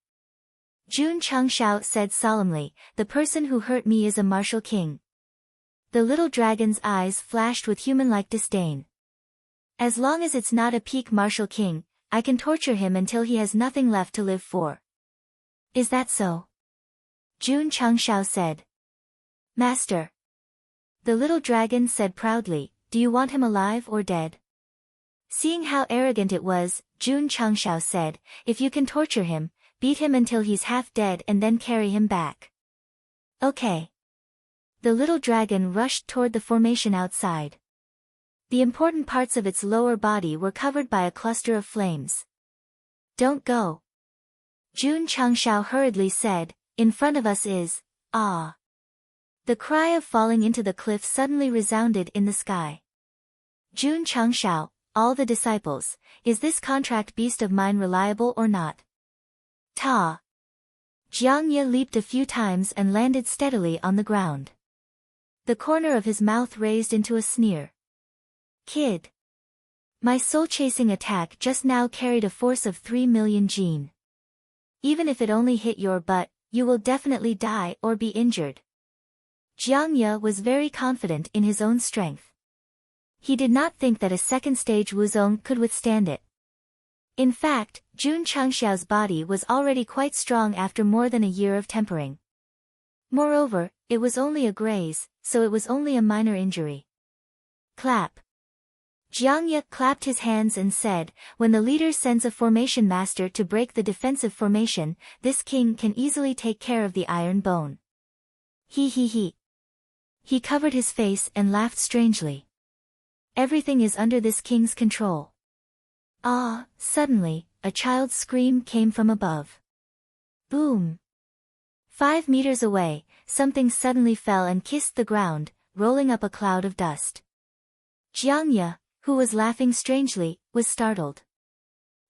Jun Changshao said solemnly, "The person who hurt me is a martial king." The Little Dragon's eyes flashed with human-like disdain. "As long as it's not a peak martial king, I can torture him until he has nothing left to live for." "Is that so?" Jun Changshao said. Master. The little dragon said proudly, do you want him alive or dead? Seeing how arrogant it was, Jun Changshao said, if you can torture him, beat him until he's half dead and then carry him back. Okay. The little dragon rushed toward the formation outside. The important parts of its lower body were covered by a cluster of flames. Don't go. Jun Changshao hurriedly said, in front of us is, ah. The cry of falling into the cliff suddenly resounded in the sky. Jun Changshao, all the disciples, is this contract beast of mine reliable or not? Ta. Jiang Ye leaped a few times and landed steadily on the ground. The corner of his mouth raised into a sneer. Kid. My soul-chasing attack just now carried a force of 3 million jin. Even if it only hit your butt, you will definitely die or be injured. Jiang Ye was very confident in his own strength. He did not think that a second-stage Wuzong could withstand it. In fact, Jun Changxiao's body was already quite strong after more than a year of tempering. Moreover, it was only a graze, so it was only a minor injury. Clap. Jiang Ye clapped his hands and said, when the leader sends a formation master to break the defensive formation, this king can easily take care of the iron bone. He. He covered his face and laughed strangely. Everything is under this king's control. Ah, suddenly, a child's scream came from above. Boom! 5 meters away, something suddenly fell and kissed the ground, rolling up a cloud of dust. Jiang Ye, who was laughing strangely, was startled.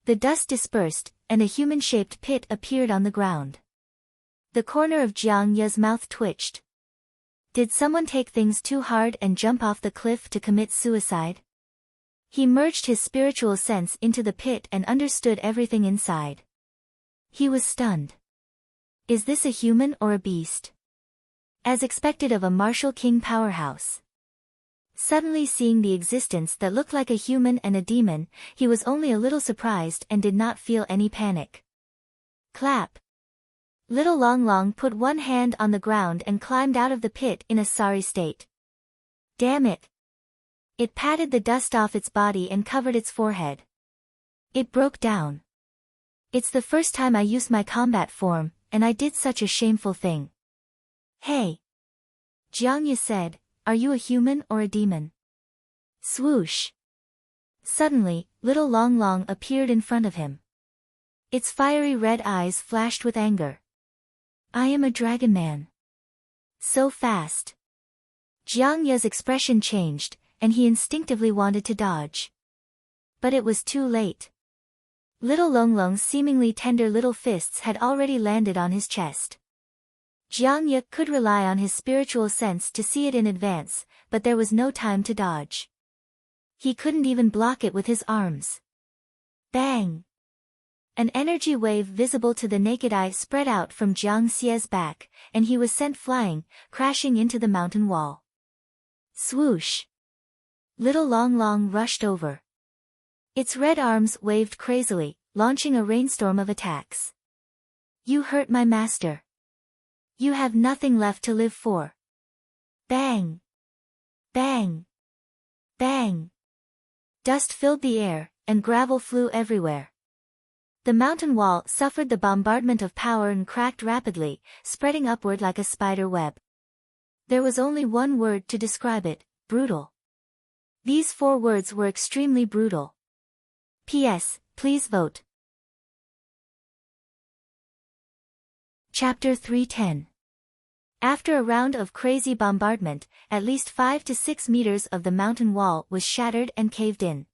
The dust dispersed, and a human-shaped pit appeared on the ground. The corner of Jiang Ye's mouth twitched. Did someone take things too hard and jump off the cliff to commit suicide? He merged his spiritual sense into the pit and understood everything inside. He was stunned. Is this a human or a beast? As expected of a martial king powerhouse. Suddenly seeing the existence that looked like a human and a demon, he was only a little surprised and did not feel any panic. Clap. Little Long Long put one hand on the ground and climbed out of the pit in a sorry state. Damn it. It patted the dust off its body and covered its forehead. It broke down. It's the first time I used my combat form, and I did such a shameful thing. Hey. Jiang Ye said, are you a human or a demon? Swoosh. Suddenly, Little Long Long appeared in front of him. Its fiery red eyes flashed with anger. I am a dragon man. So fast. Jiang Ye's expression changed, and he instinctively wanted to dodge. But it was too late. Little Long Long's seemingly tender little fists had already landed on his chest. Jiang Ye could rely on his spiritual sense to see it in advance, but there was no time to dodge. He couldn't even block it with his arms. Bang! An energy wave visible to the naked eye spread out from Jiang Xie's back, and he was sent flying, crashing into the mountain wall. Swoosh! Little Long Long rushed over. Its red arms waved crazily, launching a rainstorm of attacks. You hurt my master. You have nothing left to live for. Bang! Bang! Bang! Dust filled the air, and gravel flew everywhere. The mountain wall suffered the bombardment of power and cracked rapidly, spreading upward like a spider web. There was only one word to describe it, brutal. These 4 words were extremely brutal. P.S. Please vote. Chapter 310. After a round of crazy bombardment, at least 5 to 6 meters of the mountain wall was shattered and caved in.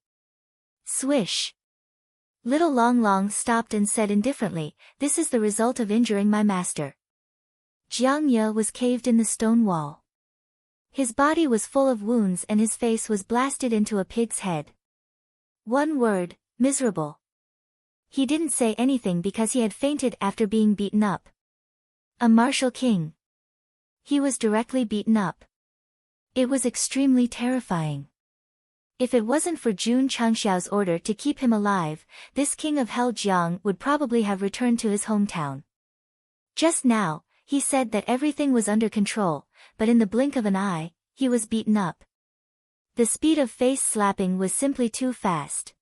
Swish! Little Long Long stopped and said indifferently, this is the result of injuring my master. Jiang Ye was caved in the stone wall. His body was full of wounds and his face was blasted into a pig's head. One word, miserable. He didn't say anything because he had fainted after being beaten up. A martial king. He was directly beaten up. It was extremely terrifying. If it wasn't for Jun Changxiao's order to keep him alive, this king of Hell Jiang would probably have returned to his hometown. Just now, He said that everything was under control, but in the blink of an eye, he was beaten up. The speed of face slapping was simply too fast.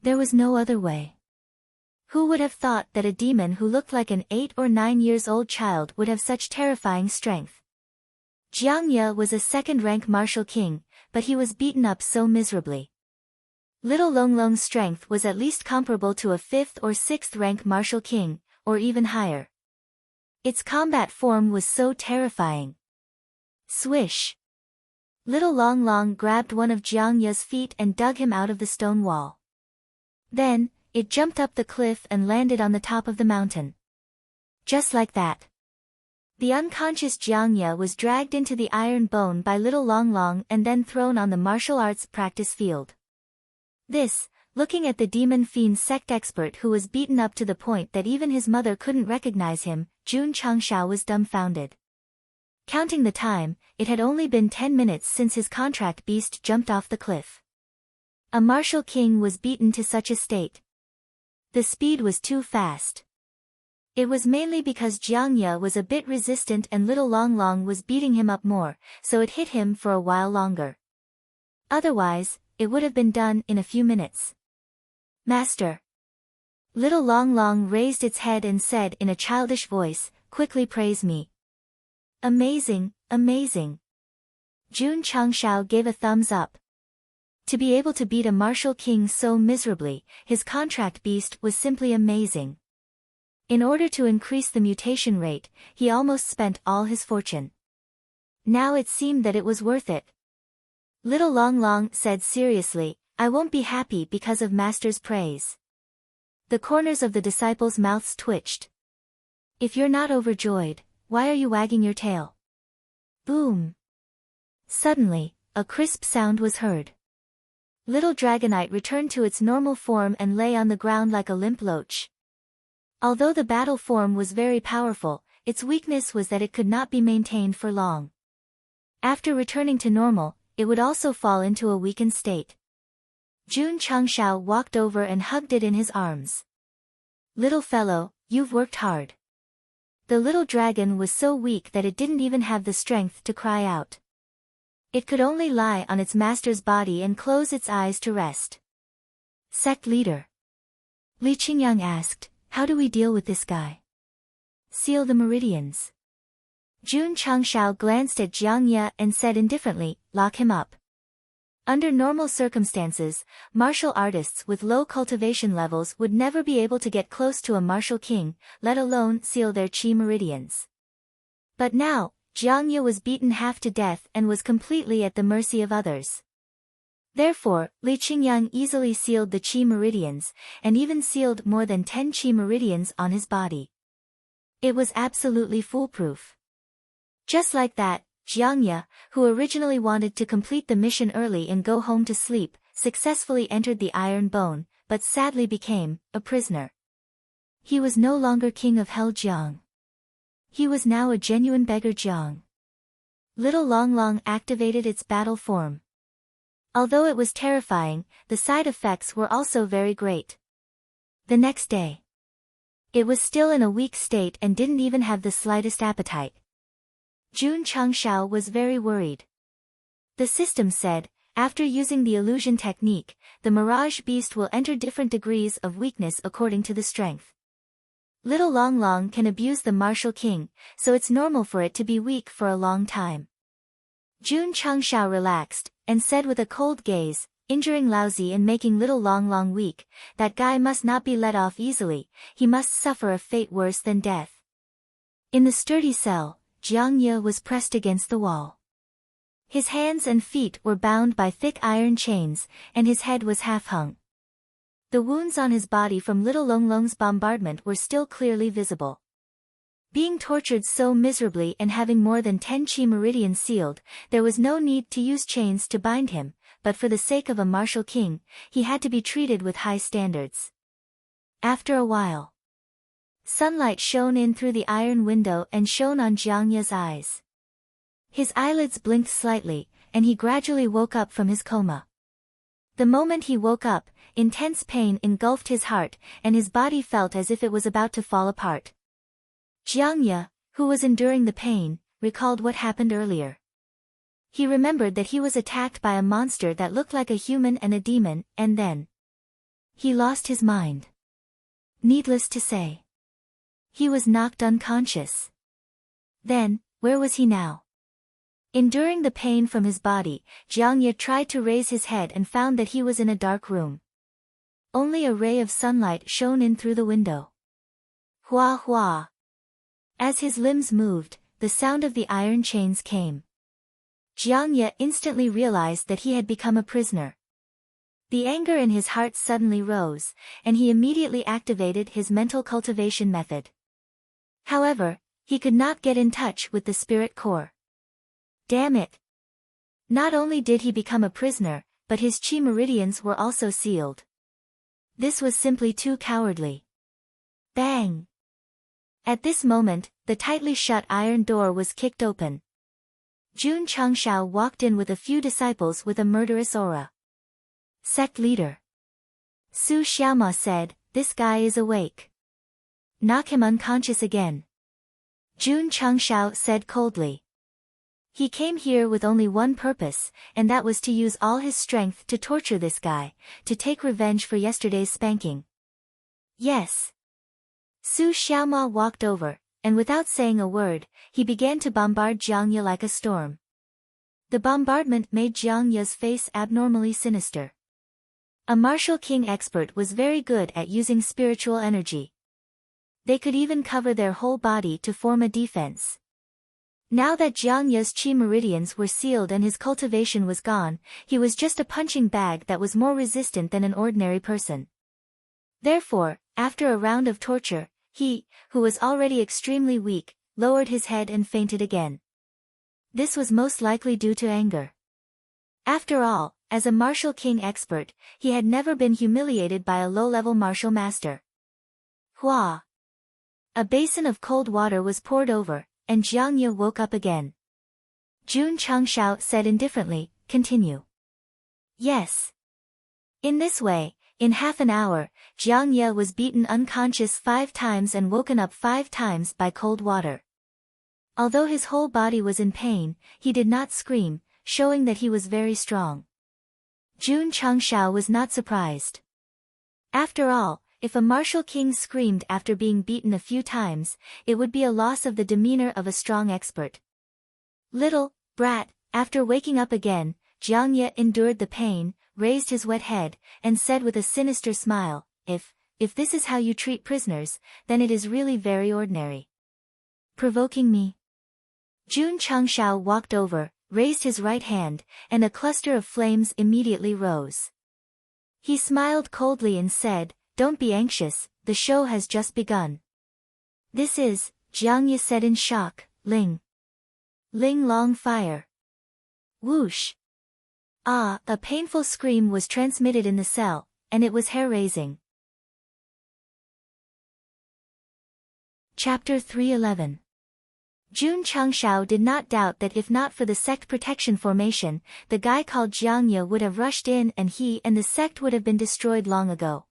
There was no other way. Who would have thought that a demon who looked like an 8 or 9 years old child would have such terrifying strength? Jiang Ye was a second-rank martial king, but he was beaten up so miserably. Little Long Long's strength was at least comparable to a 5th or 6th rank martial king, or even higher. Its combat form was so terrifying. Swish! Little Long Long grabbed one of Jiang Ye's feet and dug him out of the stone wall. Then, it jumped up the cliff and landed on the top of the mountain. Just like that. The unconscious Jiang Ye was dragged into the iron bone by Little Long Long and then thrown on the martial arts practice field. This, looking at the demon fiend sect expert who was beaten up to the point that even his mother couldn't recognize him, Jun Changshao was dumbfounded. Counting the time, it had only been 10 minutes since his contract beast jumped off the cliff. A martial king was beaten to such a state. The speed was too fast. It was mainly because Jiang Ye was a bit resistant and Little Long Long was beating him up more, so it hit him for a while longer. Otherwise, it would have been done in a few minutes. Master. Little Long Long raised its head and said in a childish voice, "Quickly praise me." Amazing, amazing. Jun Changshao gave a thumbs up. To be able to beat a martial king so miserably, his contract beast was simply amazing. In order to increase the mutation rate, he almost spent all his fortune. Now it seemed that it was worth it. Little Long Long said seriously, "I won't be happy because of Master's praise." The corners of the disciples' mouths twitched. "If you're not overjoyed, why are you wagging your tail?" Boom! Suddenly, a crisp sound was heard. Little Dragonite returned to its normal form and lay on the ground like a limp loach. Although the battle form was very powerful, its weakness was that it could not be maintained for long. After returning to normal, it would also fall into a weakened state. Jun Changshao walked over and hugged it in his arms. "Little fellow, you've worked hard." The little dragon was so weak that it didn't even have the strength to cry out. It could only lie on its master's body and close its eyes to rest. "Sect leader." Li Qingyang asked, "How do we deal with this guy?" "Seal the meridians." Jun Changshao glanced at Jiang Ye and said indifferently, "Lock him up." Under normal circumstances, martial artists with low cultivation levels would never be able to get close to a martial king, let alone seal their chi meridians. But now, Jiang Ye was beaten half to death and was completely at the mercy of others. Therefore, Li Qingyang easily sealed the chi meridians, and even sealed more than 10 chi meridians on his body. It was absolutely foolproof. Just like that, Jiang Ye, who originally wanted to complete the mission early and go home to sleep, successfully entered the iron bone, but sadly became a prisoner. He was no longer king of Hell Jiang. He was now a genuine beggar Jiang. Little Long Long activated its battle form. Although it was terrifying, the side effects were also very great. The next day, it was still in a weak state and didn't even have the slightest appetite. Jun Changshao was very worried. The system said, after using the illusion technique, the Mirage Beast will enter different degrees of weakness according to the strength. Little Long Long can abuse the martial king, so it's normal for it to be weak for a long time. Jun Changshao relaxed, and said with a cold gaze, injuring Laozi and making Little Long Long weak, that guy must not be let off easily, he must suffer a fate worse than death. In the sturdy cell, Jiang Ye was pressed against the wall. His hands and feet were bound by thick iron chains, and his head was half-hung. The wounds on his body from Little Long Long's bombardment were still clearly visible. Being tortured so miserably and having more than 10 chi meridians sealed, there was no need to use chains to bind him, but for the sake of a martial king, he had to be treated with high standards. After a while, sunlight shone in through the iron window and shone on Jiang Ye's eyes. His eyelids blinked slightly, and he gradually woke up from his coma. The moment he woke up, intense pain engulfed his heart, and his body felt as if it was about to fall apart. Jiang Ye, who was enduring the pain, recalled what happened earlier. He remembered that he was attacked by a monster that looked like a human and a demon, and then he lost his mind. Needless to say, he was knocked unconscious. Then, where was he now? Enduring the pain from his body, Jiangye tried to raise his head and found that he was in a dark room. Only a ray of sunlight shone in through the window. Hua hua. As his limbs moved, the sound of the iron chains came. Jiangye instantly realized that he had become a prisoner. The anger in his heart suddenly rose, and he immediately activated his mental cultivation method. However, he could not get in touch with the spirit core. Damn it! Not only did he become a prisoner, but his chi meridians were also sealed. This was simply too cowardly. Bang! At this moment, the tightly shut iron door was kicked open. Jun Changshao walked in with a few disciples with a murderous aura. Sect leader. Su Xiaoma said, "This guy is awake. Knock him unconscious again." Jun Changshao said coldly. He came here with only one purpose, and that was to use all his strength to torture this guy, to take revenge for yesterday's spanking. Yes. Su Xiaoma walked over, and without saying a word, he began to bombard Jiangye like a storm. The bombardment made Jiangye's face abnormally sinister. A martial king expert was very good at using spiritual energy. They could even cover their whole body to form a defense. Now that Jiangye's chi meridians were sealed and his cultivation was gone, he was just a punching bag that was more resistant than an ordinary person. Therefore, after a round of torture, he, who was already extremely weak, lowered his head and fainted again. This was most likely due to anger. After all, as a martial king expert, he had never been humiliated by a low-level martial master. Hua! A basin of cold water was poured over, and Jiangye woke up again. Jun Changshao said indifferently, "Continue." Yes. In this way, in half an hour, Jiangye was beaten unconscious 5 times and woken up 5 times by cold water. Although his whole body was in pain, he did not scream, showing that he was very strong. Jun Changshao was not surprised. After all, if a martial king screamed after being beaten a few times, it would be a loss of the demeanor of a strong expert. Little brat, after waking up again, Jiangye endured the pain, raised his wet head, and said with a sinister smile, If this is how you treat prisoners, then it is really very ordinary. Provoking me?" Jun Changshao walked over, raised his right hand, and a cluster of flames immediately rose. He smiled coldly and said, "Don't be anxious, the show has just begun." "This is," Jiangye said in shock, Ling Long fire." Whoosh! Ah! A painful scream was transmitted in the cell, and it was hair-raising. Chapter 311. Jun Changshao did not doubt that if not for the sect protection formation, the guy called Jiangye would have rushed in and he and the sect would have been destroyed long ago.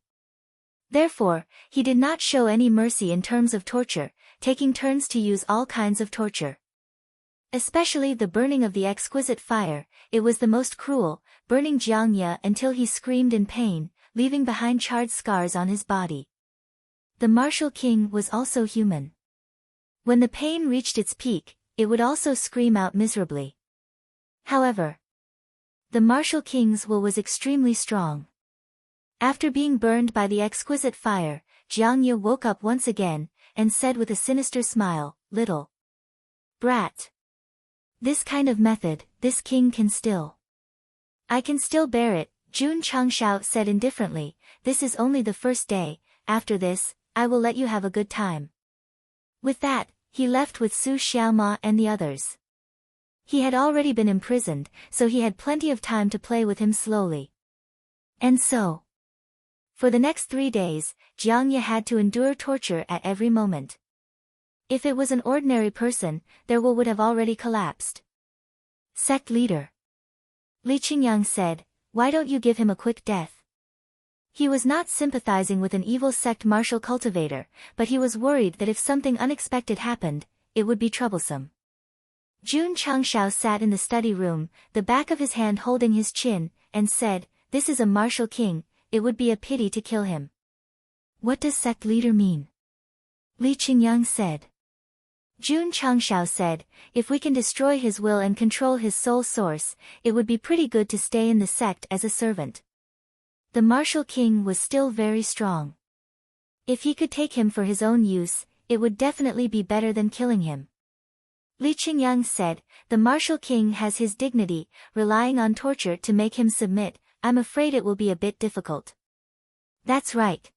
Therefore, he did not show any mercy in terms of torture, taking turns to use all kinds of torture. Especially the burning of the exquisite fire, it was the most cruel, burning Jiangye until he screamed in pain, leaving behind charred scars on his body. The martial king was also human. When the pain reached its peak, it would also scream out miserably. However, the martial king's will was extremely strong. After being burned by the exquisite fire, Jiangye woke up once again, and said with a sinister smile, "Little brat. This kind of method, this king can still. I can still bear it," Jun Changshao said indifferently. "This is only the first day, after this, I will let you have a good time." With that, he left with Su Xiaoma and the others. He had already been imprisoned, so he had plenty of time to play with him slowly. And so, for the next 3 days, Jiangye had to endure torture at every moment. If it was an ordinary person, their will would have already collapsed. Sect leader Li Qingyang said, "Why don't you give him a quick death?" He was not sympathizing with an evil sect martial cultivator, but he was worried that if something unexpected happened, it would be troublesome. Jun Changshao sat in the study room, the back of his hand holding his chin, and said, "This is a martial king, it would be a pity to kill him." "What does sect leader mean?" Li Qingyang said. Jun Changshao said, "If we can destroy his will and control his soul source, it would be pretty good to stay in the sect as a servant." The martial king was still very strong. If he could take him for his own use, it would definitely be better than killing him. Li Qingyang said, "The martial king has his dignity, relying on torture to make him submit, I'm afraid it will be a bit difficult." "That's right."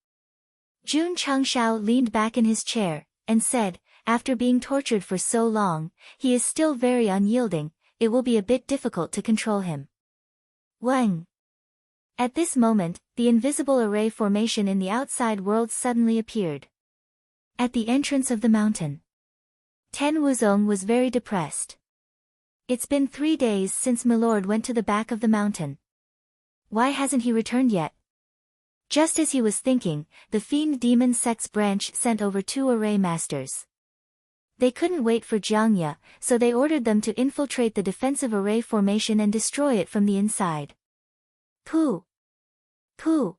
Jun Changshao leaned back in his chair, and said, "After being tortured for so long, he is still very unyielding, it will be a bit difficult to control him." Wang. At this moment, the invisible array formation in the outside world suddenly appeared. At the entrance of the mountain, Ten Wuzong was very depressed. "It's been 3 days since Milord went to the back of the mountain. Why hasn't he returned yet?" Just as he was thinking, the Fiend Demon Sect's branch sent over 2 array masters. They couldn't wait for Jiangya, so they ordered them to infiltrate the defensive array formation and destroy it from the inside. Pooh! Pooh!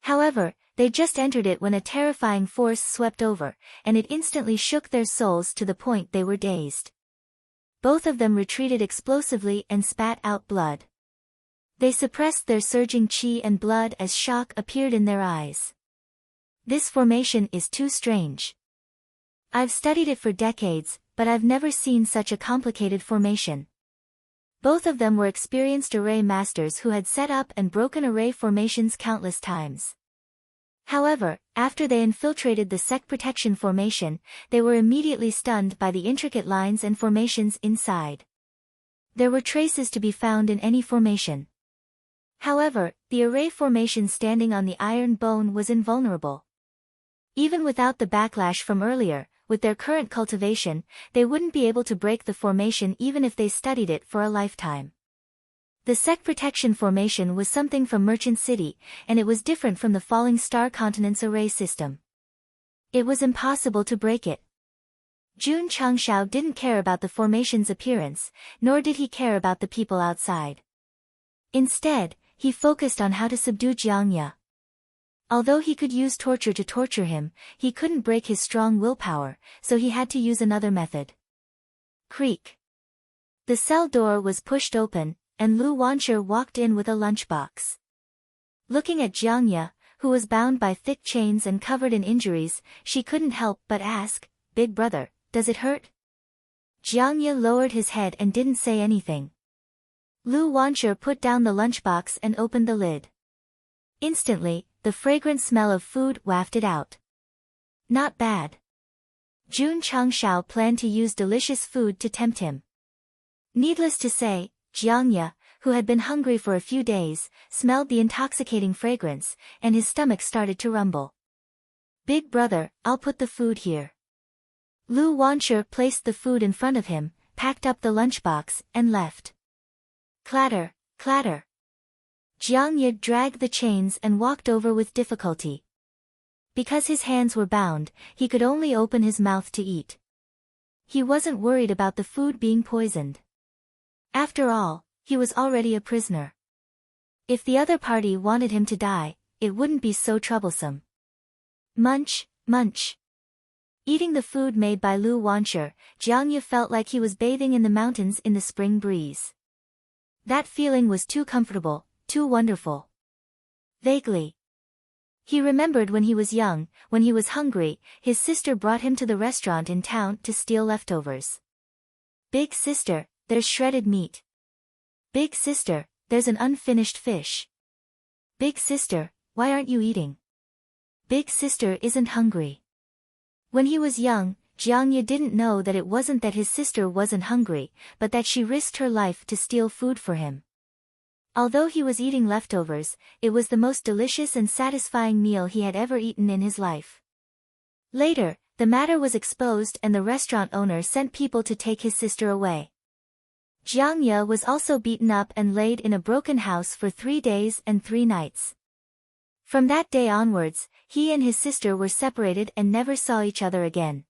However, they just entered it when a terrifying force swept over, and it instantly shook their souls to the point they were dazed. Both of them retreated explosively and spat out blood. They suppressed their surging chi and blood as shock appeared in their eyes. "This formation is too strange. I've studied it for decades, but I've never seen such a complicated formation." Both of them were experienced array masters who had set up and broken array formations countless times. However, after they infiltrated the sect protection formation, they were immediately stunned by the intricate lines and formations inside. There were traces to be found in any formation. However, the array formation standing on the iron bone was invulnerable. Even without the backlash from earlier, with their current cultivation, they wouldn't be able to break the formation even if they studied it for a lifetime. The sect protection formation was something from Merchant City, and it was different from the Falling Star Continent's array system. It was impossible to break it. Jun Changshao didn't care about the formation's appearance, nor did he care about the people outside. Instead, he focused on how to subdue Jiangya. Although he could use torture to torture him, he couldn't break his strong willpower, so he had to use another method. Creak. The cell door was pushed open, and Lu Wancher walked in with a lunchbox. Looking at Jiangya, who was bound by thick chains and covered in injuries, she couldn't help but ask, "Big brother, does it hurt?" Jiangya lowered his head and didn't say anything. Lu Wancher put down the lunchbox and opened the lid. Instantly, the fragrant smell of food wafted out. Not bad. Jun Changshao planned to use delicious food to tempt him. Needless to say, Jiangya, who had been hungry for a few days, smelled the intoxicating fragrance, and his stomach started to rumble. "Big brother, I'll put the food here." Lu Wancher placed the food in front of him, packed up the lunchbox, and left. Clatter, clatter. Jiangya dragged the chains and walked over with difficulty. Because his hands were bound, he could only open his mouth to eat. He wasn't worried about the food being poisoned. After all, he was already a prisoner. If the other party wanted him to die, it wouldn't be so troublesome. Munch, munch. Eating the food made by Lu Wancher, Jiangya felt like he was bathing in the mountains in the spring breeze. That feeling was too comfortable, too wonderful. Vaguely, he remembered when he was young, when he was hungry, his sister brought him to the restaurant in town to steal leftovers. "Big sister, there's shredded meat." "Big sister, there's an unfinished fish." "Big sister, why aren't you eating?" "Big sister isn't hungry." When he was young, Jiangya didn't know that it wasn't that his sister wasn't hungry, but that she risked her life to steal food for him. Although he was eating leftovers, it was the most delicious and satisfying meal he had ever eaten in his life. Later, the matter was exposed and the restaurant owner sent people to take his sister away. Jiangya was also beaten up and laid in a broken house for 3 days and 3 nights. From that day onwards, he and his sister were separated and never saw each other again.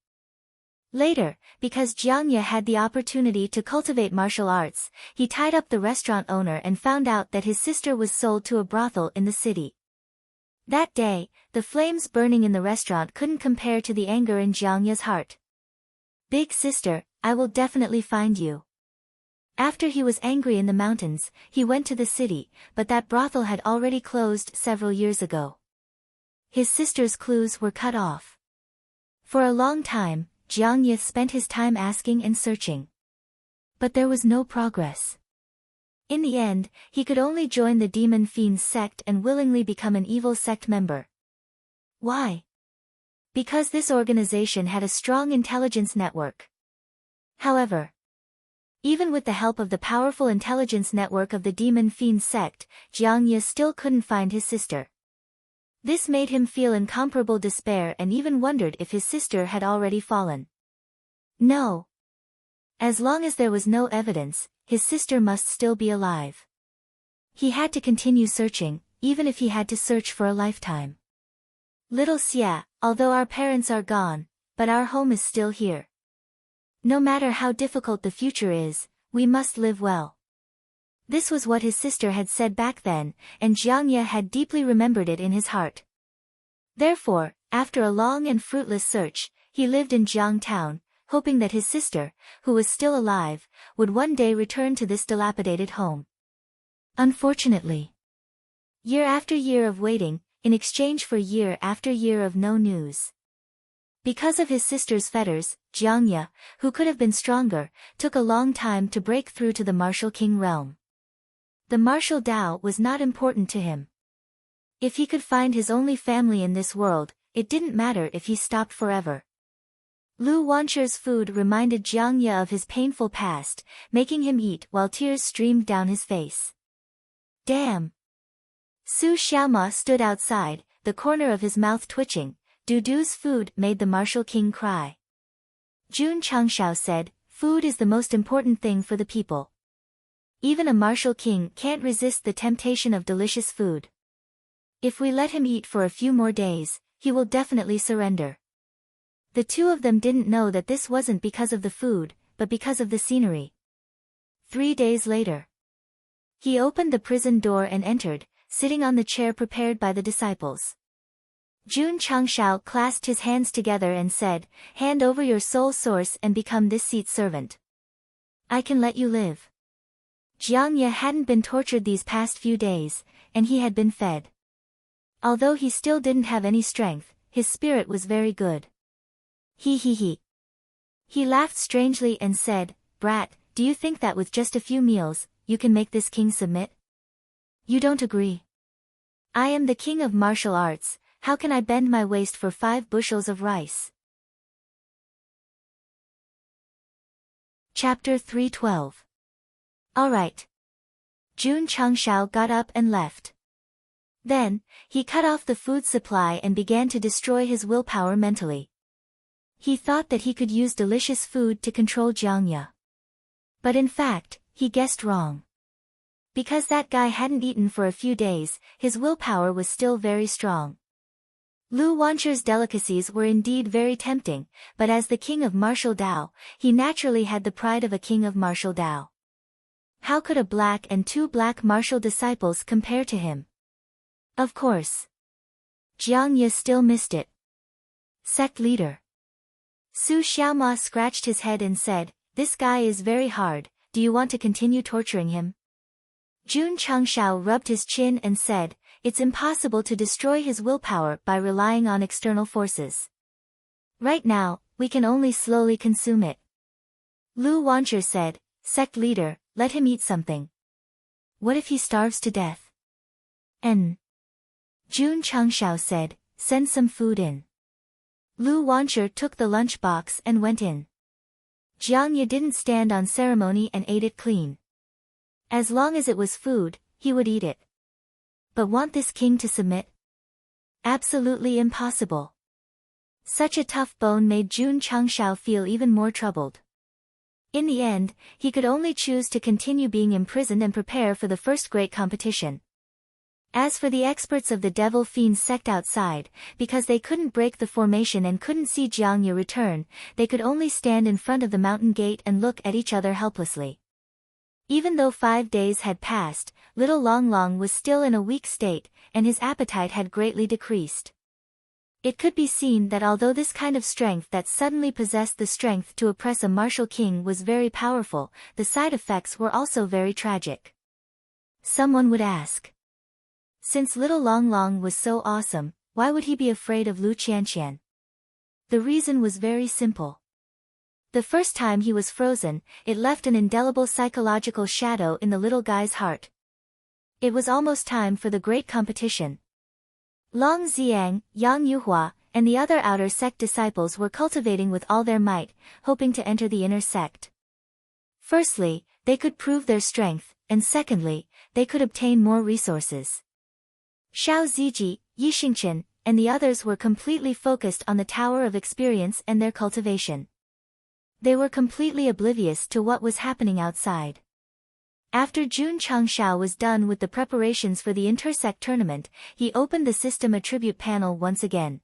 Later, because Jiang Ye had the opportunity to cultivate martial arts, he tied up the restaurant owner and found out that his sister was sold to a brothel in the city. That day, the flames burning in the restaurant couldn't compare to the anger in Jiang Ye's heart. "Big sister, I will definitely find you." After he was angry in the mountains, he went to the city, but that brothel had already closed several years ago. His sister's clues were cut off. For a long time, Jiang Ye spent his time asking and searching. But there was no progress. In the end, he could only join the demon fiend's sect and willingly become an evil sect member. Why? Because this organization had a strong intelligence network. However, even with the help of the powerful intelligence network of the demon fiend sect, Jiang Ye still couldn't find his sister. This made him feel incomparable despair and even wondered if his sister had already fallen. No. As long as there was no evidence, his sister must still be alive. He had to continue searching, even if he had to search for a lifetime. "Little Xia, although our parents are gone, but our home is still here. No matter how difficult the future is, we must live well." This was what his sister had said back then, and Jiang Ye had deeply remembered it in his heart. Therefore, after a long and fruitless search, he lived in Jiang Town, hoping that his sister, who was still alive, would one day return to this dilapidated home. Unfortunately, year after year of waiting, in exchange for year after year of no news. Because of his sister's fetters, Jiang Ye, who could have been stronger, took a long time to break through to the martial king realm. The martial Dao was not important to him. If he could find his only family in this world, it didn't matter if he stopped forever. Lu Wancher's food reminded Jiang Ye of his painful past, making him eat while tears streamed down his face. Damn! Su Xiaoma stood outside, the corner of his mouth twitching. Dudu's food made the martial king cry. Jun Changshao said, "Food is the most important thing for the people. Even a martial king can't resist the temptation of delicious food. If we let him eat for a few more days, he will definitely surrender." The two of them didn't know that this wasn't because of the food, but because of the scenery. 3 days later, he opened the prison door and entered, sitting on the chair prepared by the disciples. Jun Changshao clasped his hands together and said, "Hand over your soul source and become this seat's servant. I can let you live." Jiang Ye hadn't been tortured these past few days, and he had been fed. Although he still didn't have any strength, his spirit was very good. He. He laughed strangely and said, "Brat, do you think that with just a few meals, you can make this king submit? You don't agree? I am the king of martial arts, how can I bend my waist for 5 bushels of rice?" Chapter 312. Alright. Jun Changshao got up and left. Then, he cut off the food supply and began to destroy his willpower mentally. He thought that he could use delicious food to control Jiang Ye. But in fact, he guessed wrong. Because that guy hadn't eaten for a few days, his willpower was still very strong. Lu Wancher's delicacies were indeed very tempting, but as the king of martial Dao, he naturally had the pride of a king of martial Dao. How could a black and 2 black martial disciples compare to him? Of course. Jiang Ye still missed it. Sect leader. Su Xiaoma scratched his head and said, "This guy is very hard, do you want to continue torturing him?" Jun Changshao rubbed his chin and said, "It's impossible to destroy his willpower by relying on external forces. Right now, we can only slowly consume it." Lu Wancher said, "Sect leader, let him eat something. What if he starves to death?" Jun Changshao said, "Send some food in." Lu Wancher took the lunch box and went in. Jiang Ye didn't stand on ceremony and ate it clean. As long as it was food, he would eat it. But want this king to submit? Absolutely impossible. Such a tough bone made Jun Changshao feel even more troubled. In the end, he could only choose to continue being imprisoned and prepare for the first great competition. As for the experts of the Devil Fiends sect outside, because they couldn't break the formation and couldn't see Jiangya return, they could only stand in front of the mountain gate and look at each other helplessly. Even though 5 days had passed, little Long Long was still in a weak state, and his appetite had greatly decreased. It could be seen that although this kind of strength that suddenly possessed the strength to oppress a martial king was very powerful, the side effects were also very tragic. Someone would ask. Since little Long Long was so awesome, why would he be afraid of Lu Qianqian? The reason was very simple. The first time he was frozen, it left an indelible psychological shadow in the little guy's heart. It was almost time for the great competition. Long Xiang, Yang Yuhua, and the other outer sect disciples were cultivating with all their might, hoping to enter the inner sect. Firstly, they could prove their strength, and secondly, they could obtain more resources. Xiao Ziji, Yi Xingchen, and the others were completely focused on the Tower of Experience and their cultivation. They were completely oblivious to what was happening outside. After Jun Changshao was done with the preparations for the intersect tournament, he opened the system attribute panel once again.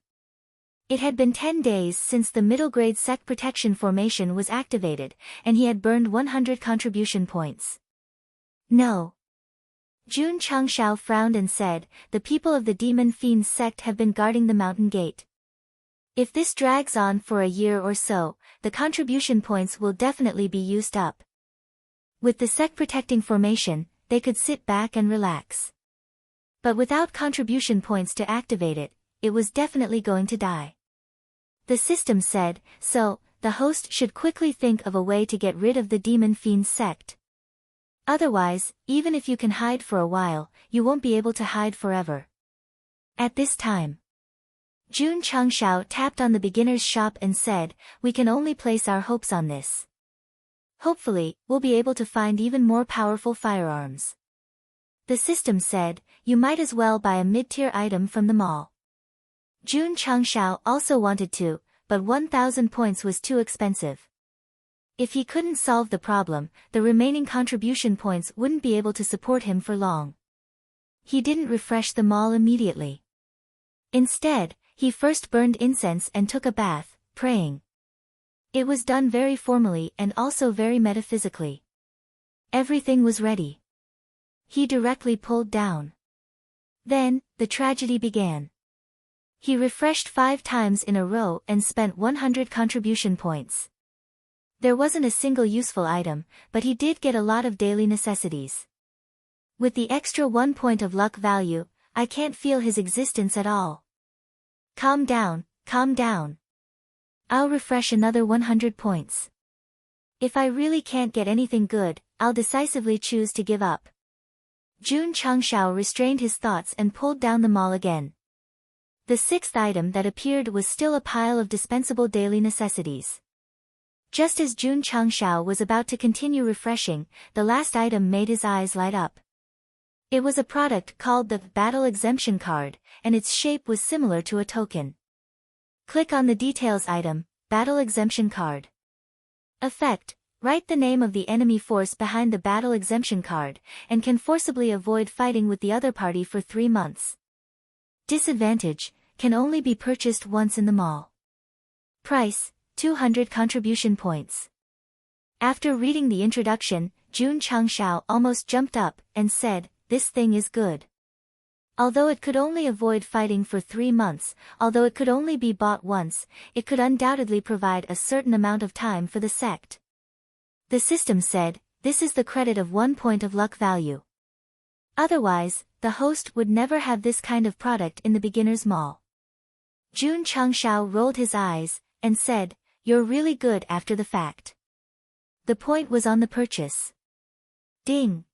It had been 10 days since the middle grade sect protection formation was activated, and he had burned 100 contribution points. No. Jun Changshao frowned and said, the people of the Demon Fiends sect have been guarding the mountain gate. If this drags on for a year or so, the contribution points will definitely be used up. With the sect protecting formation, they could sit back and relax. But without contribution points to activate it, it was definitely going to die. The system said, so, the host should quickly think of a way to get rid of the Demon Fiends sect. Otherwise, even if you can hide for a while, you won't be able to hide forever. At this time, Jun Changshao tapped on the beginner's shop and said, we can only place our hopes on this. Hopefully, we'll be able to find even more powerful firearms. The system said, you might as well buy a mid-tier item from the mall. Jun Changshao also wanted to, but 1,000 points was too expensive. If he couldn't solve the problem, the remaining contribution points wouldn't be able to support him for long. He didn't refresh the mall immediately. Instead, he first burned incense and took a bath, praying. It was done very formally and also very metaphysically. Everything was ready. He directly pulled down. Then, the tragedy began. He refreshed 5 times in a row and spent 100 contribution points. There wasn't a single useful item, but he did get a lot of daily necessities. With the extra 1 point of luck value, I can't feel his existence at all. Calm down, calm down. I'll refresh another 100 points. If I really can't get anything good, I'll decisively choose to give up. Jun Changshao restrained his thoughts and pulled down the mall again. The 6th item that appeared was still a pile of dispensable daily necessities. Just as Jun Changshao was about to continue refreshing, the last item made his eyes light up. It was a product called the Battle Exemption Card, and its shape was similar to a token. Click on the Details item, Battle Exemption Card. Effect: write the name of the enemy force behind the Battle Exemption Card, and can forcibly avoid fighting with the other party for 3 months. Disadvantage: can only be purchased once in the mall. Price: 200 contribution points. After reading the introduction, Jun Changshao almost jumped up and said, this thing is good. Although it could only avoid fighting for 3 months, although it could only be bought once, it could undoubtedly provide a certain amount of time for the sect. The system said, this is the credit of 1 point of luck value. Otherwise, the host would never have this kind of product in the beginner's mall. Jun Changshao rolled his eyes, and said, you're really good after the fact. The point was on the purchase. Ding!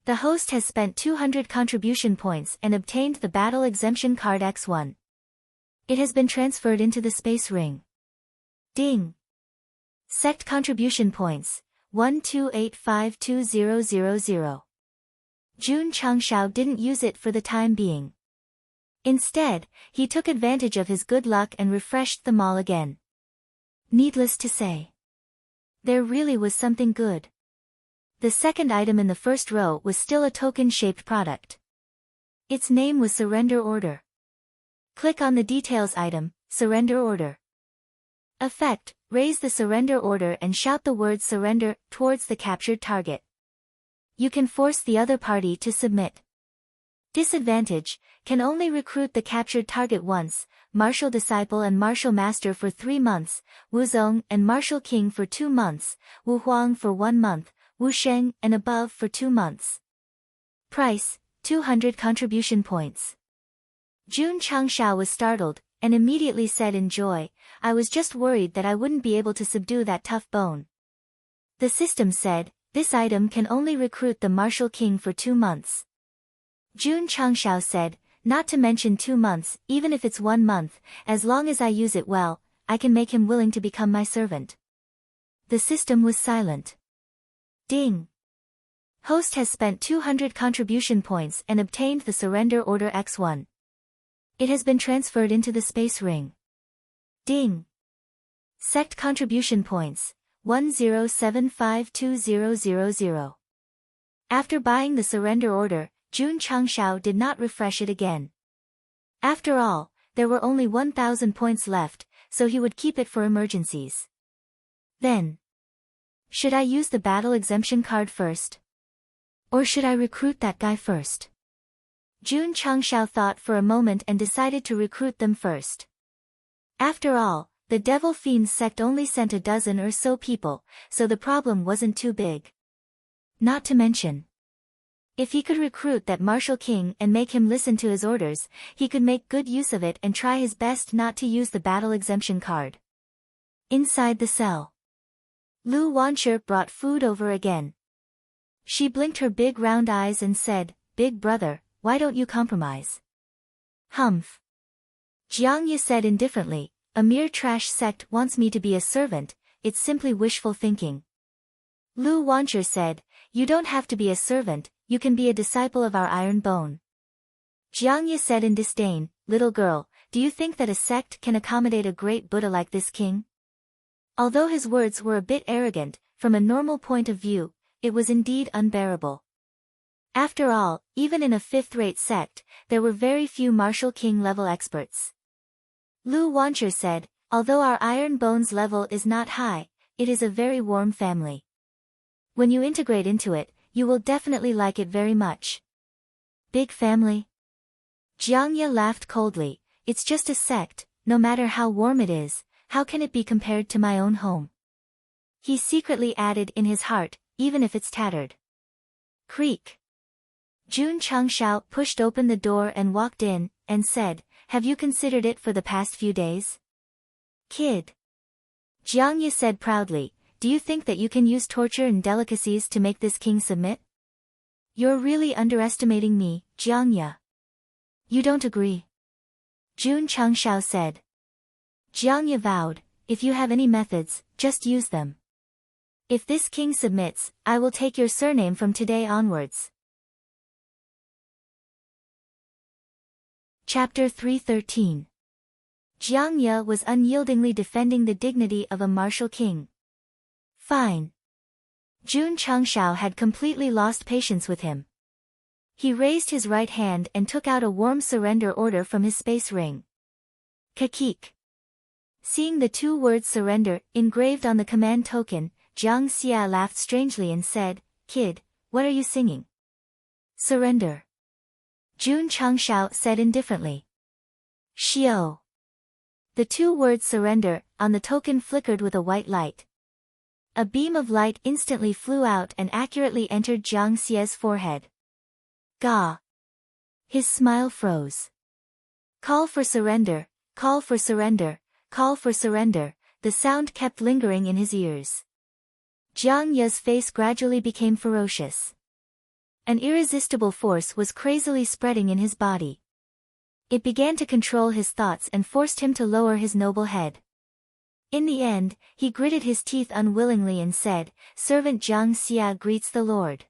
The host has spent 200 contribution points and obtained the Battle Exemption Card X1. It has been transferred into the space ring. Ding! Sect contribution points, 1285200. Jun Changshao didn't use it for the time being. Instead, he took advantage of his good luck and refreshed the mall again. Needless to say, there really was something good. The second item in the first row was still a token-shaped product. Its name was Surrender Order. Click on the Details item, Surrender Order. Effect, raise the surrender order and shout the word surrender towards the captured target. You can force the other party to submit. Disadvantage, can only recruit the captured target once, Martial Disciple and Martial Master for 3 months, Wu Zong and Martial King for 2 months, Wu Huang for 1 month, Wu Sheng and above for 2 months. Price, 200 contribution points. Jun Changshao was startled, and immediately said in joy, I was just worried that I wouldn't be able to subdue that tough bone. The system said, this item can only recruit the Martial King for 2 months. Jun Changshao said, not to mention 2 months, even if it's 1 month, as long as I use it well, I can make him willing to become my servant. The system was silent. Ding! Host has spent 200 contribution points and obtained the Surrender Order X1. It has been transferred into the space ring. Ding! Sect contribution points, 107520000. After buying the surrender order, Jun Changshao did not refresh it again. After all, there were only 1,000 points left, so he would keep it for emergencies. Then, should I use the battle exemption card first? Or should I recruit that guy first? Jun Changshao thought for a moment and decided to recruit them first. After all, the Devil Fiends sect only sent a dozen or so people, so the problem wasn't too big. Not to mention, if he could recruit that Martial King and make him listen to his orders, he could make good use of it and try his best not to use the battle exemption card. Inside the cell, Lu Wancher brought food over again. She blinked her big round eyes and said, Big brother, why don't you compromise? Humph. Jiang Ye said indifferently, a mere trash sect wants me to be a servant, it's simply wishful thinking. Lu Wancher said, you don't have to be a servant, you can be a disciple of our iron bone. Jiang Ye said in disdain, little girl, do you think that a sect can accommodate a great Buddha like this king? Although his words were a bit arrogant, from a normal point of view, it was indeed unbearable. After all, even in a 5th-rate sect, there were very few Martial King level experts. Lu Wancher said, although our iron bones level is not high, it is a very warm family. When you integrate into it, you will definitely like it very much. Big family? Jiang Ye laughed coldly, it's just a sect, no matter how warm it is, how can it be compared to my own home? He secretly added in his heart, even if it's tattered. Creak. Jun Changshao pushed open the door and walked in, and said, have you considered it for the past few days? Kid. Jiang Ye said proudly, do you think that you can use torture and delicacies to make this king submit? You're really underestimating me, Jiang Ye. You don't agree? Jun Changshao said. Jiang Ye vowed, if you have any methods, just use them. If this king submits, I will take your surname from today onwards. Chapter 313. Jiang Ye was unyieldingly defending the dignity of a martial king. Fine. Jun Changshao had completely lost patience with him. He raised his right hand and took out a warm surrender order from his space ring. Kakik. Seeing the 2 words surrender engraved on the command token, Jiang Xia laughed strangely and said, Kid, what are you singing? Surrender. Jun Changshao said indifferently. Xiao. The 2 words surrender on the token flickered with a white light. A beam of light instantly flew out and accurately entered Jiang Xia's forehead. Gah! His smile froze. Call for surrender, call for surrender, call for surrender, the sound kept lingering in his ears. Jiang Ye's face gradually became ferocious. An irresistible force was crazily spreading in his body. It began to control his thoughts and forced him to lower his noble head. In the end, he gritted his teeth unwillingly and said, Servant Jiang Xia greets the Lord.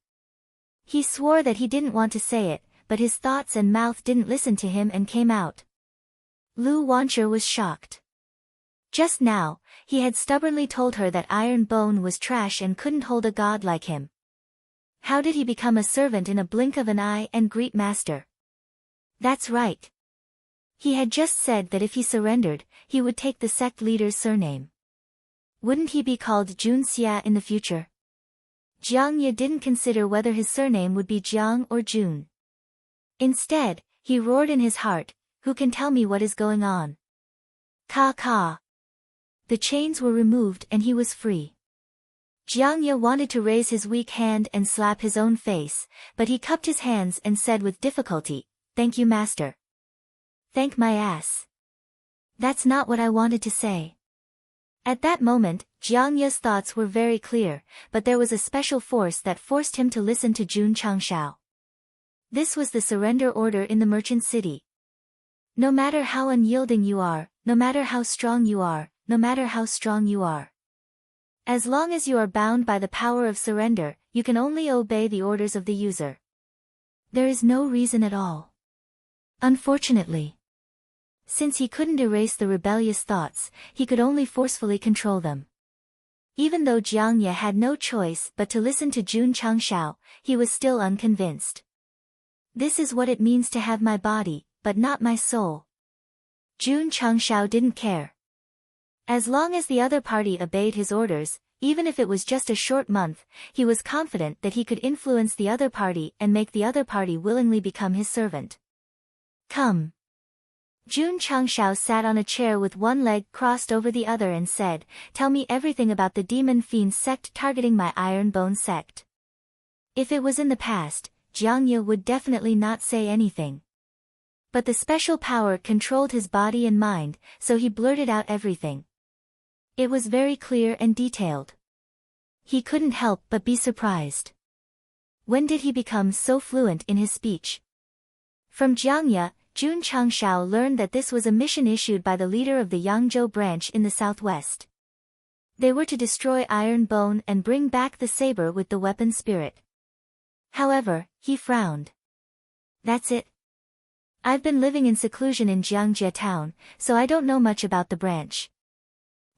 He swore that he didn't want to say it, but his thoughts and mouth didn't listen to him and came out. Lu Wancher was shocked. Just now, he had stubbornly told her that iron bone was trash and couldn't hold a god like him. How did he become a servant in a blink of an eye and greet master? That's right. He had just said that if he surrendered, he would take the sect leader's surname. Wouldn't he be called Jun Xia in the future? Jiang Ye didn't consider whether his surname would be Jiang or Jun. Instead, he roared in his heart, "Who can tell me what is going on?" Ka ka. The chains were removed and he was free. Jiang Ye wanted to raise his weak hand and slap his own face, but he cupped his hands and said with difficulty, "Thank you, master." "Thank my ass. That's not what I wanted to say." At that moment, Jiang Ye's thoughts were very clear, but there was a special force that forced him to listen to Jun Changshao. This was the surrender order in the merchant city. No matter how unyielding you are, no matter how strong you are, no matter how strong you are. As long as you are bound by the power of surrender, you can only obey the orders of the user. There is no reason at all. Unfortunately. Since he couldn't erase the rebellious thoughts, he could only forcefully control them. Even though Jiang Ye had no choice but to listen to Jun Changshao, he was still unconvinced. This is what it means to have my body, but not my soul. Jun Changshao didn't care. As long as the other party obeyed his orders, even if it was just a short month, he was confident that he could influence the other party and make the other party willingly become his servant. Come. Jun Changshao sat on a chair with one leg crossed over the other and said, "Tell me everything about the demon fiend sect targeting my Iron Bone sect." If it was in the past, Jiang Ye would definitely not say anything. But the special power controlled his body and mind, so he blurted out everything. It was very clear and detailed. He couldn't help but be surprised. When did he become so fluent in his speech? From Jiang Ye, Jun Changshao learned that this was a mission issued by the leader of the Yangzhou branch in the southwest. They were to destroy Iron Bone and bring back the saber with the weapon spirit. However, he frowned. "That's it. I've been living in seclusion in Jiangjie town, so I don't know much about the branch."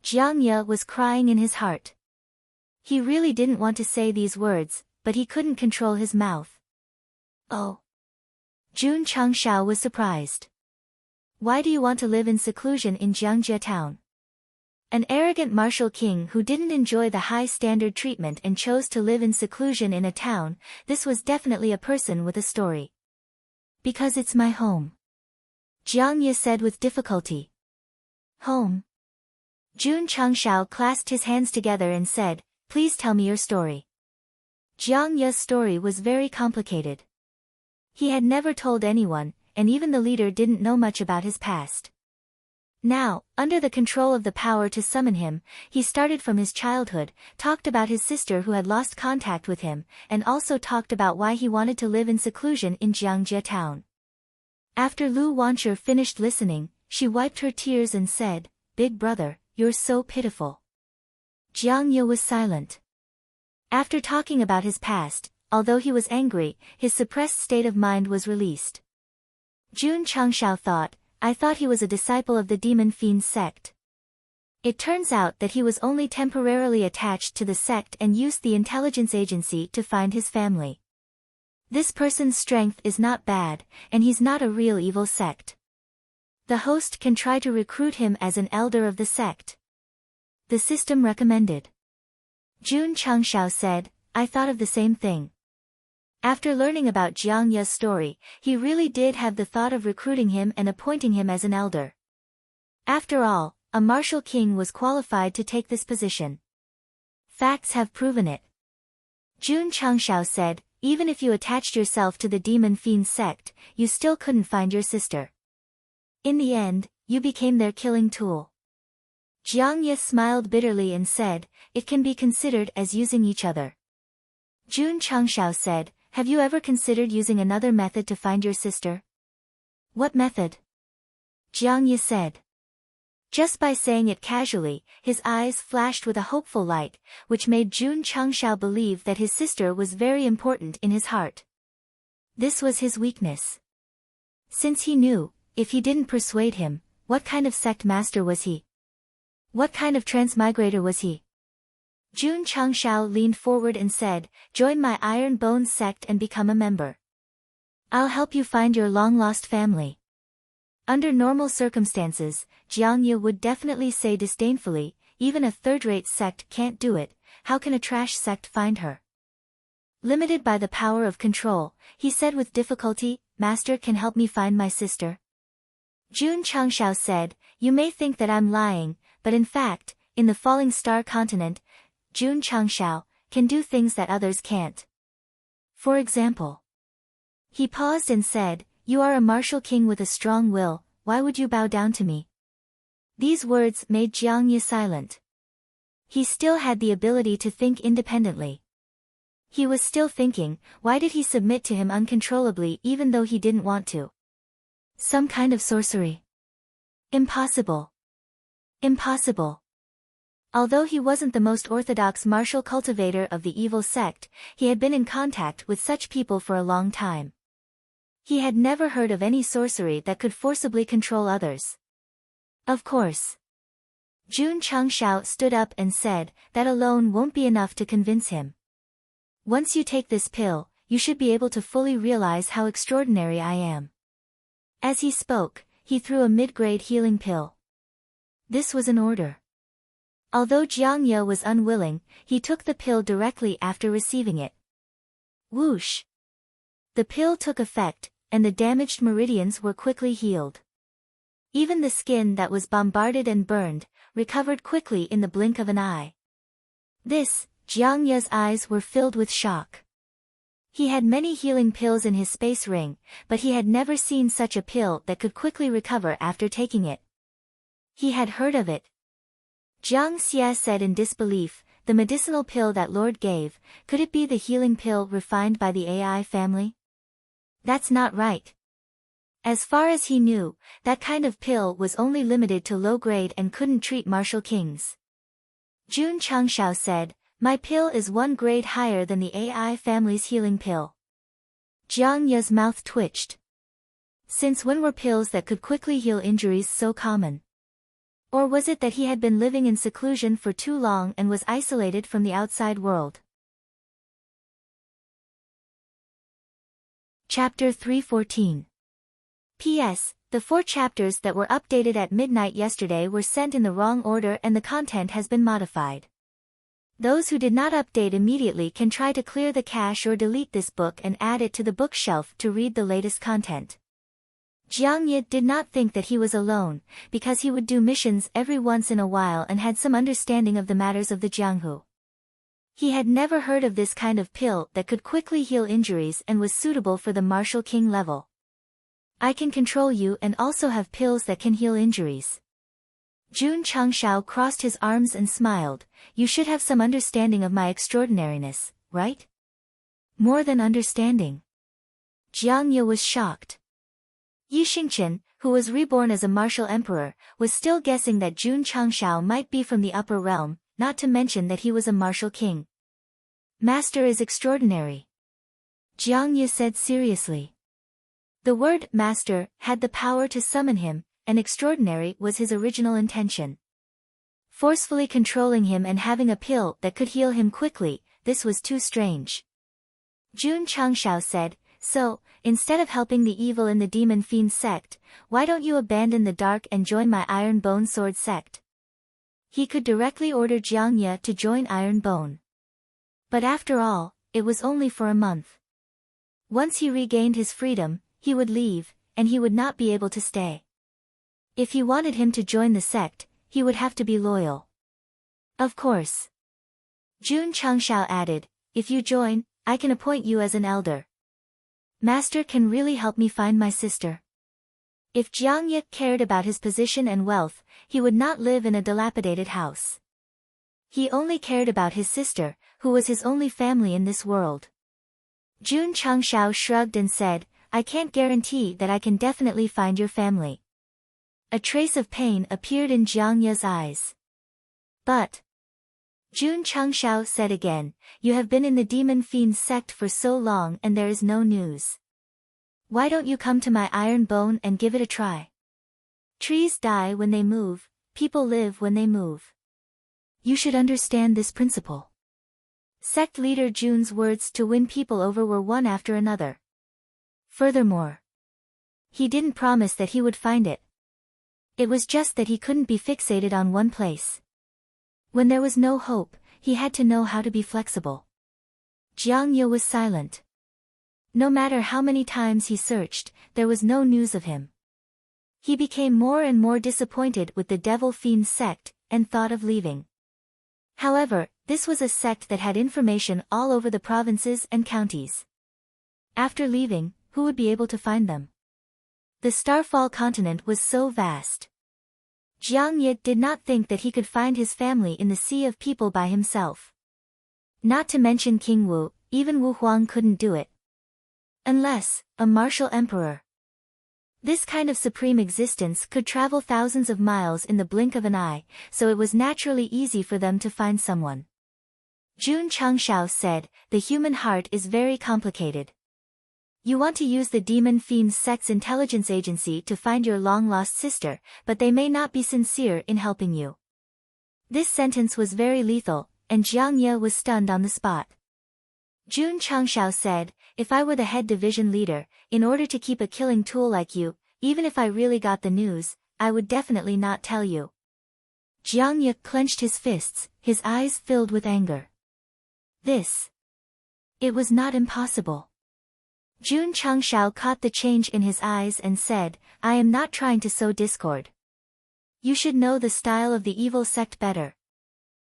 Jiang Ye was crying in his heart. He really didn't want to say these words, but he couldn't control his mouth. "Oh." Jun Changshao was surprised. "Why do you want to live in seclusion in Jiangjie town?" An arrogant martial king who didn't enjoy the high standard treatment and chose to live in seclusion in a town, this was definitely a person with a story. "Because it's my home," Jiang Ye said with difficulty. "Home?" Jun Changshao clasped his hands together and said, "Please tell me your story." Jiang Ye's story was very complicated. He had never told anyone, and even the leader didn't know much about his past. Now, under the control of the power to summon him, he started from his childhood, talked about his sister who had lost contact with him, and also talked about why he wanted to live in seclusion in Jiangjie town. After Lu Wancher finished listening, she wiped her tears and said, "Big brother, you're so pitiful." Jiang Ye was silent. After talking about his past, although he was angry, his suppressed state of mind was released. Jun Changshao thought, "I thought he was a disciple of the demon fiend sect." It turns out that he was only temporarily attached to the sect and used the intelligence agency to find his family. This person's strength is not bad, and he's not a real evil sect. The host can try to recruit him as an elder of the sect. The system recommended. Jun Changshao said, "I thought of the same thing." After learning about Jiang Ye's story, he really did have the thought of recruiting him and appointing him as an elder. After all, a martial king was qualified to take this position. Facts have proven it. Jun Changshao said, "Even if you attached yourself to the demon fiend sect, you still couldn't find your sister. In the end, you became their killing tool." Jiang Ye smiled bitterly and said, "It can be considered as using each other." Jun Changshao said, "Have you ever considered using another method to find your sister?" "What method?" Jiang Ye said. Just by saying it casually, his eyes flashed with a hopeful light, which made Jun Changshao believe that his sister was very important in his heart. This was his weakness. Since he knew, if he didn't persuade him, what kind of sect master was he? What kind of transmigrator was he? Jun Changshao leaned forward and said, "Join my Iron Bone sect and become a member." I'll help you find your long-lost family. Under normal circumstances, Jiang Ye would definitely say disdainfully, even a third-rate sect can't do it, how can a trash sect find her? Limited by the power of control, he said with difficulty, Master can help me find my sister. Jun Changshao said, you may think that I'm lying, but in fact, in the Falling Star continent, Jun Changshao can do things that others can't. For example. He paused and said, you are a martial king with a strong will, why would you bow down to me? These words made Jiang Ye silent. He still had the ability to think independently. He was still thinking, why did he submit to him uncontrollably even though he didn't want to? Some kind of sorcery. Impossible. Impossible. Although he wasn't the most orthodox martial cultivator of the evil sect, he had been in contact with such people for a long time. He had never heard of any sorcery that could forcibly control others. Of course. Jun Changshao stood up and said, that alone won't be enough to convince him. Once you take this pill, you should be able to fully realize how extraordinary I am. As he spoke, he threw a mid-grade healing pill. This was an order. Although Jiang Ye was unwilling, he took the pill directly after receiving it. Whoosh! The pill took effect, and the damaged meridians were quickly healed. Even the skin that was bombarded and burned, recovered quickly in the blink of an eye. Jiang Ye's eyes were filled with shock. He had many healing pills in his space ring, but he had never seen such a pill that could quickly recover after taking it. He had heard of it. Jiang Xie said in disbelief, the medicinal pill that Lord gave, could it be the healing pill refined by the AI family? That's not right. As far as he knew, that kind of pill was only limited to low grade and couldn't treat martial kings. Jun Changshao said, my pill is 1 grade higher than the AI family's healing pill. Jiang Ye's mouth twitched. Since when were pills that could quickly heal injuries so common? Or was it that he had been living in seclusion for too long and was isolated from the outside world? Chapter 314. P.S. The 4 chapters that were updated at midnight yesterday were sent in the wrong order and the content has been modified. Those who did not update immediately can try to clear the cache or delete this book and add it to the bookshelf to read the latest content. Jiang Ye did not think that he was alone, because he would do missions every once in a while and had some understanding of the matters of the Jianghu. He had never heard of this kind of pill that could quickly heal injuries and was suitable for the martial king level. I can control you and also have pills that can heal injuries. Jun Changshao crossed his arms and smiled, you should have some understanding of my extraordinariness, right? More than understanding. Jiang Ye was shocked. Yi Xingqian, who was reborn as a martial emperor, was still guessing that Jun Changshao might be from the upper realm, not to mention that he was a martial king. Master is extraordinary. Jiang Ye said seriously. The word master had the power to summon him, and extraordinary was his original intention. Forcefully controlling him and having a pill that could heal him quickly, this was too strange. Jun Changshao said, so, instead of helping the evil in the demon fiend sect, why don't you abandon the dark and join my Iron Bone Sword sect? He could directly order Jiang Ye to join Iron Bone. But after all, it was only for a month. Once he regained his freedom, he would leave, and he would not be able to stay. If he wanted him to join the sect, he would have to be loyal. Of course. Jun Changshao added, if you join, I can appoint you as an elder. Master can really help me find my sister. If Jiang Ye cared about his position and wealth, he would not live in a dilapidated house. He only cared about his sister, who was his only family in this world. Jun Changshao shrugged and said, I can't guarantee that I can definitely find your family. A trace of pain appeared in Jiang Ye's eyes. But, Jun Changshao said again, you have been in the demon fiend sect for so long and there is no news. Why don't you come to my Iron Bone and give it a try? Trees die when they move, people live when they move. You should understand this principle. Sect leader Jun's words to win people over were one after another. Furthermore, he didn't promise that he would find it. It was just that he couldn't be fixated on one place. When there was no hope, he had to know how to be flexible. Jiang Ye was silent. No matter how many times he searched, there was no news of him. He became more and more disappointed with the Devil Fiend sect, and thought of leaving. However, this was a sect that had information all over the provinces and counties. After leaving, who would be able to find them? The Starfall continent was so vast. Jiang Ye did not think that he could find his family in the sea of people by himself. Not to mention King Wu, even Wu Huang couldn't do it. Unless, a martial emperor. This kind of supreme existence could travel thousands of miles in the blink of an eye, so it was naturally easy for them to find someone. Jun Changshao said, "The human heart is very complicated. You want to use the Demon Fiend Sect's intelligence agency to find your long-lost sister, but they may not be sincere in helping you." This sentence was very lethal, and Jiang Ye was stunned on the spot. Jun Changshao said, "If I were the head division leader, in order to keep a killing tool like you, even if I really got the news, I would definitely not tell you." Jiang Ye clenched his fists, his eyes filled with anger. It was not impossible. Jun Changshao caught the change in his eyes and said, "I am not trying to sow discord. You should know the style of the evil sect better."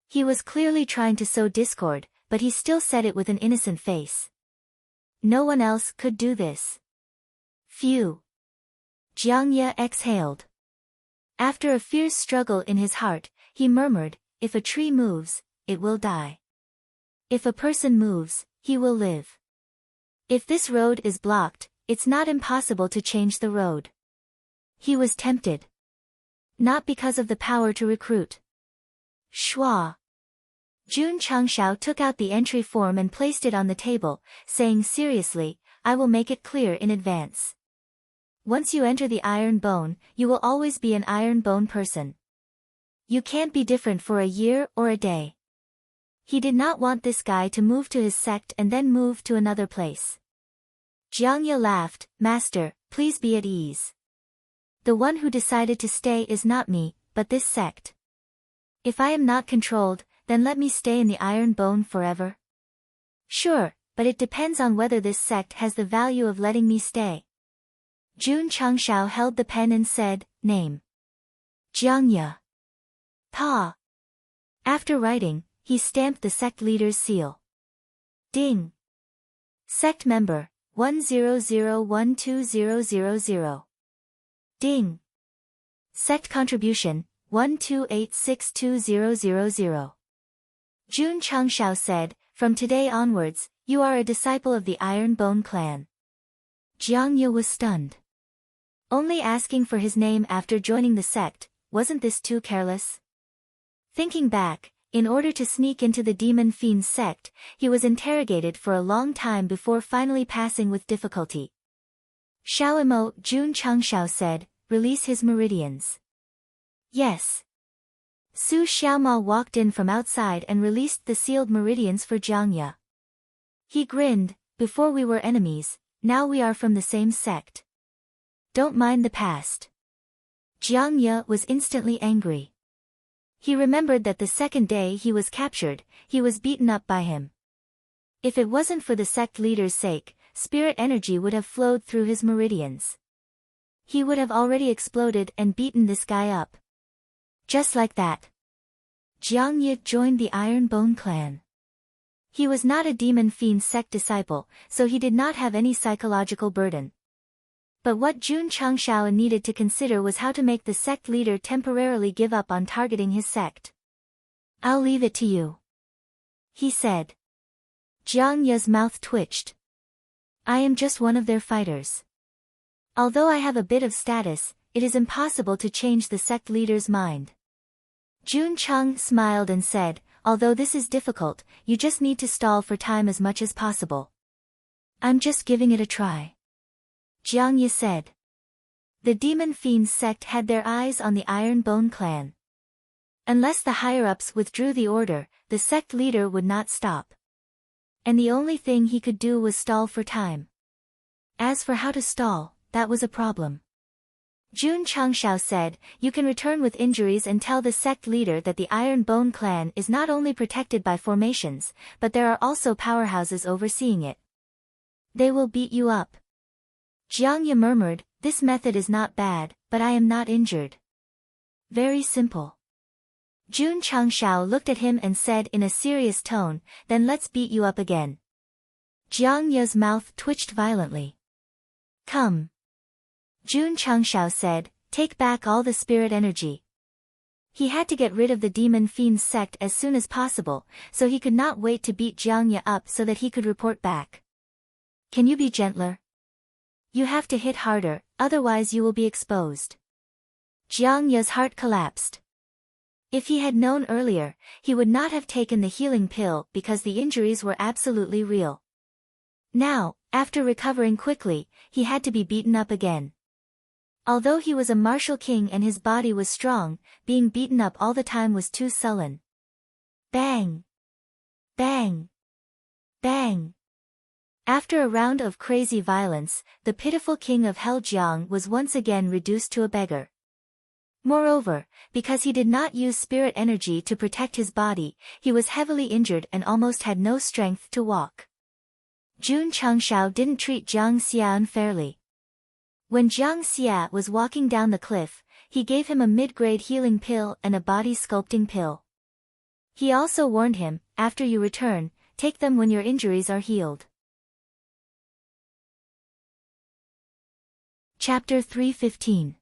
He was clearly trying to sow discord, but he still said it with an innocent face. No one else could do this. Phew. Jiang Ye exhaled. After a fierce struggle in his heart, he murmured, "If a tree moves, it will die. If a person moves, he will live. If this road is blocked, it's not impossible to change the road." He was tempted. Not because of the power to recruit. Schwa. Jun Changshao took out the entry form and placed it on the table, saying seriously, "I will make it clear in advance. Once you enter the Iron Bone, you will always be an Iron Bone person. You can't be different for a year or a day." He did not want this guy to move to his sect and then move to another place. Jiang Ye laughed, "Master, please be at ease. The one who decided to stay is not me, but this sect. If I am not controlled, then let me stay in the Iron Bone forever." "Sure, but it depends on whether this sect has the value of letting me stay." Jun Changshao held the pen and said, "Name." Jiang Ye. Ta. After writing, he stamped the sect leader's seal. Ding. Sect member, 100120000. Ding. Sect contribution, 128620000. Jun Changshao said, "From today onwards, you are a disciple of the Iron Bone clan." Jiang Ye was stunned. Only asking for his name after joining the sect, wasn't this too careless? Thinking back, in order to sneak into the Demon Fiend sect, he was interrogated for a long time before finally passing with difficulty. "Xiaoimo," Jun Changshao said, "release his meridians." "Yes." Su Xiaoma walked in from outside and released the sealed meridians for Jiang Ye. He grinned, "Before we were enemies, now we are from the same sect. Don't mind the past." Jiang Ye was instantly angry. He remembered that the second day he was captured, he was beaten up by him. If it wasn't for the sect leader's sake, spirit energy would have flowed through his meridians. He would have already exploded and beaten this guy up. Just like that. Jiang Ye joined the Iron Bone clan. He was not a Demon Fiend sect disciple, so he did not have any psychological burden. But what Jun Changshao needed to consider was how to make the sect leader temporarily give up on targeting his sect. "I'll leave it to you," he said. Jiang Ye's mouth twitched. "I am just one of their fighters. Although I have a bit of status, it is impossible to change the sect leader's mind." Jun Chang smiled and said, "Although this is difficult, you just need to stall for time as much as possible." "I'm just giving it a try," Jiang Ye said. The Demon Fiend sect had their eyes on the Iron Bone clan. Unless the higher-ups withdrew the order, the sect leader would not stop. And the only thing he could do was stall for time. As for how to stall, that was a problem. Jun Changshao said, "You can return with injuries and tell the sect leader that the Iron Bone clan is not only protected by formations, but there are also powerhouses overseeing it. They will beat you up." Jiang Ye murmured, "This method is not bad, but I am not injured." Very simple. Jun Changshao looked at him and said in a serious tone, "Then let's beat you up again." Jiang Ye's mouth twitched violently. "Come." Jun Changshao said, "Take back all the spirit energy." He had to get rid of the demon fiend's sect as soon as possible, so he could not wait to beat Jiang Ye up so that he could report back. "Can you be gentler? You have to hit harder, otherwise you will be exposed." Jiang Ye's heart collapsed. If he had known earlier, he would not have taken the healing pill because the injuries were absolutely real. Now, after recovering quickly, he had to be beaten up again. Although he was a martial king and his body was strong, being beaten up all the time was too sullen. Bang! Bang! Bang! After a round of crazy violence, the pitiful king of Heljiang was once again reduced to a beggar. Moreover, because he did not use spirit energy to protect his body, he was heavily injured and almost had no strength to walk. Jun Changshao didn't treat Jiang Xia unfairly. When Jiang Xia was walking down the cliff, he gave him a mid-grade healing pill and a body sculpting pill. He also warned him, "After you return, take them when your injuries are healed." Chapter 315.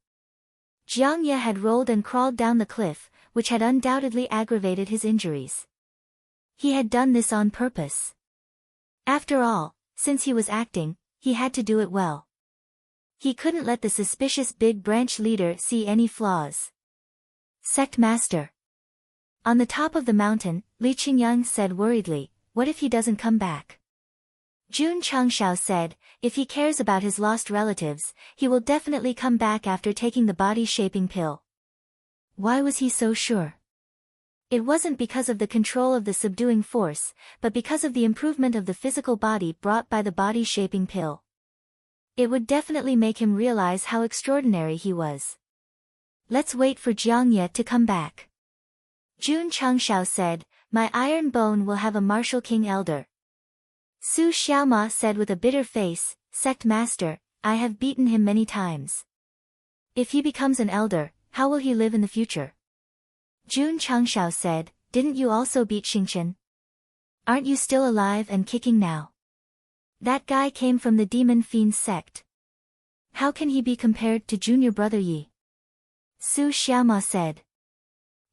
Jiang Ye had rolled and crawled down the cliff, which had undoubtedly aggravated his injuries. He had done this on purpose. After all, since he was acting, he had to do it well. He couldn't let the suspicious big branch leader see any flaws. "Sect Master." On the top of the mountain, Li Qingyang said worriedly, "What if he doesn't come back?" Jun Changshao said, "If he cares about his lost relatives, he will definitely come back after taking the body-shaping pill." Why was he so sure? It wasn't because of the control of the subduing force, but because of the improvement of the physical body brought by the body-shaping pill. It would definitely make him realize how extraordinary he was. "Let's wait for Jiang Ye to come back." Jun Changshao said, "My iron bone will have a martial king elder." Su Xiaoma said with a bitter face, "Sect Master, I have beaten him many times. If he becomes an elder, how will he live in the future?" Jun Changshao said, "Didn't you also beat Xingqian? Aren't you still alive and kicking now? That guy came from the demon fiend sect. How can he be compared to junior brother Yi?" Su Xiaoma said.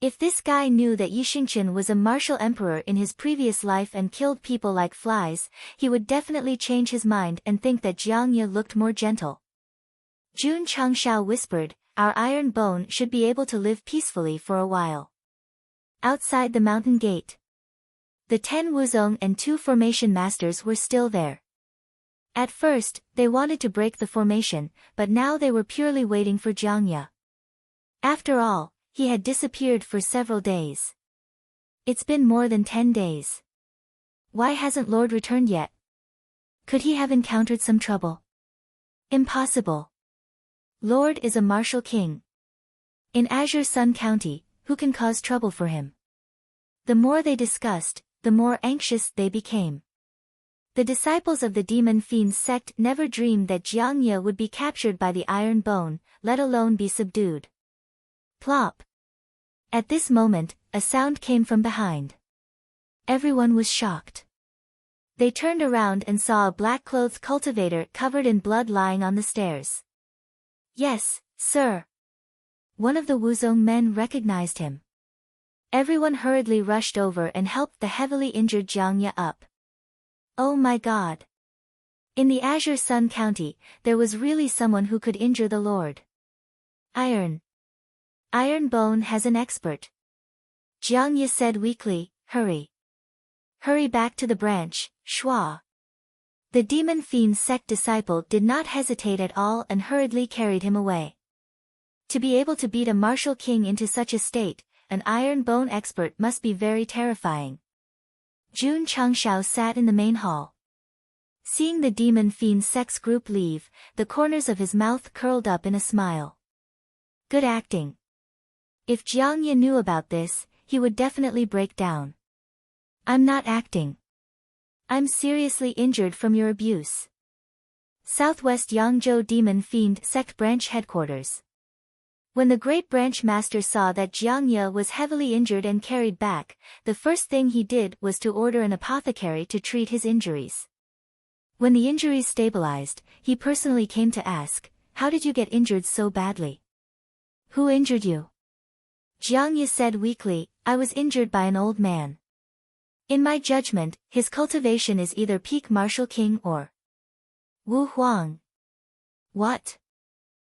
If this guy knew that Yi Xingqian was a martial emperor in his previous life and killed people like flies, he would definitely change his mind and think that Jiang Ye looked more gentle. Jun Changshao whispered, "Our iron bone should be able to live peacefully for a while." Outside the mountain gate, the 10 Wuzong and 2 formation masters were still there. At first, they wanted to break the formation, but now they were purely waiting for Jiang Ye. After all, he had disappeared for several days. It's been more than 10 days. Why hasn't Lord returned yet? Could he have encountered some trouble? Impossible. Lord is a martial king. In Azure Sun County, who can cause trouble for him? The more they discussed, the more anxious they became. The disciples of the demon fiend sect never dreamed that Jiang Ye would be captured by the iron bone, let alone be subdued. Plop. At this moment, a sound came from behind. Everyone was shocked. They turned around and saw a black-clothed cultivator covered in blood lying on the stairs. "Yes, sir." One of the Wuzong men recognized him. Everyone hurriedly rushed over and helped the heavily injured Jiang Ye up. Oh my God! In the Azure Sun County, there was really someone who could injure the Lord. Iron Bone has an expert. Jiang Ye said weakly, "Hurry. Hurry back to the branch, Shua." The demon fiend sect disciple did not hesitate at all and hurriedly carried him away. To be able to beat a martial king into such a state, an iron bone expert must be very terrifying. Jun Changshao sat in the main hall. Seeing the demon fiend Sect's group leave, the corners of his mouth curled up in a smile. Good acting. If Jiang Ye knew about this, he would definitely break down. I'm not acting. I'm seriously injured from your abuse. Southwest Yangzhou Demon Fiend Sect Branch Headquarters. When the Great Branch Master saw that Jiang Ye was heavily injured and carried back, the first thing he did was to order an apothecary to treat his injuries. When the injuries stabilized, he personally came to ask, "How did you get injured so badly? Who injured you?" Jiang Ye said weakly, "I was injured by an old man. In my judgment, his cultivation is either peak martial king or Wu Huang." What?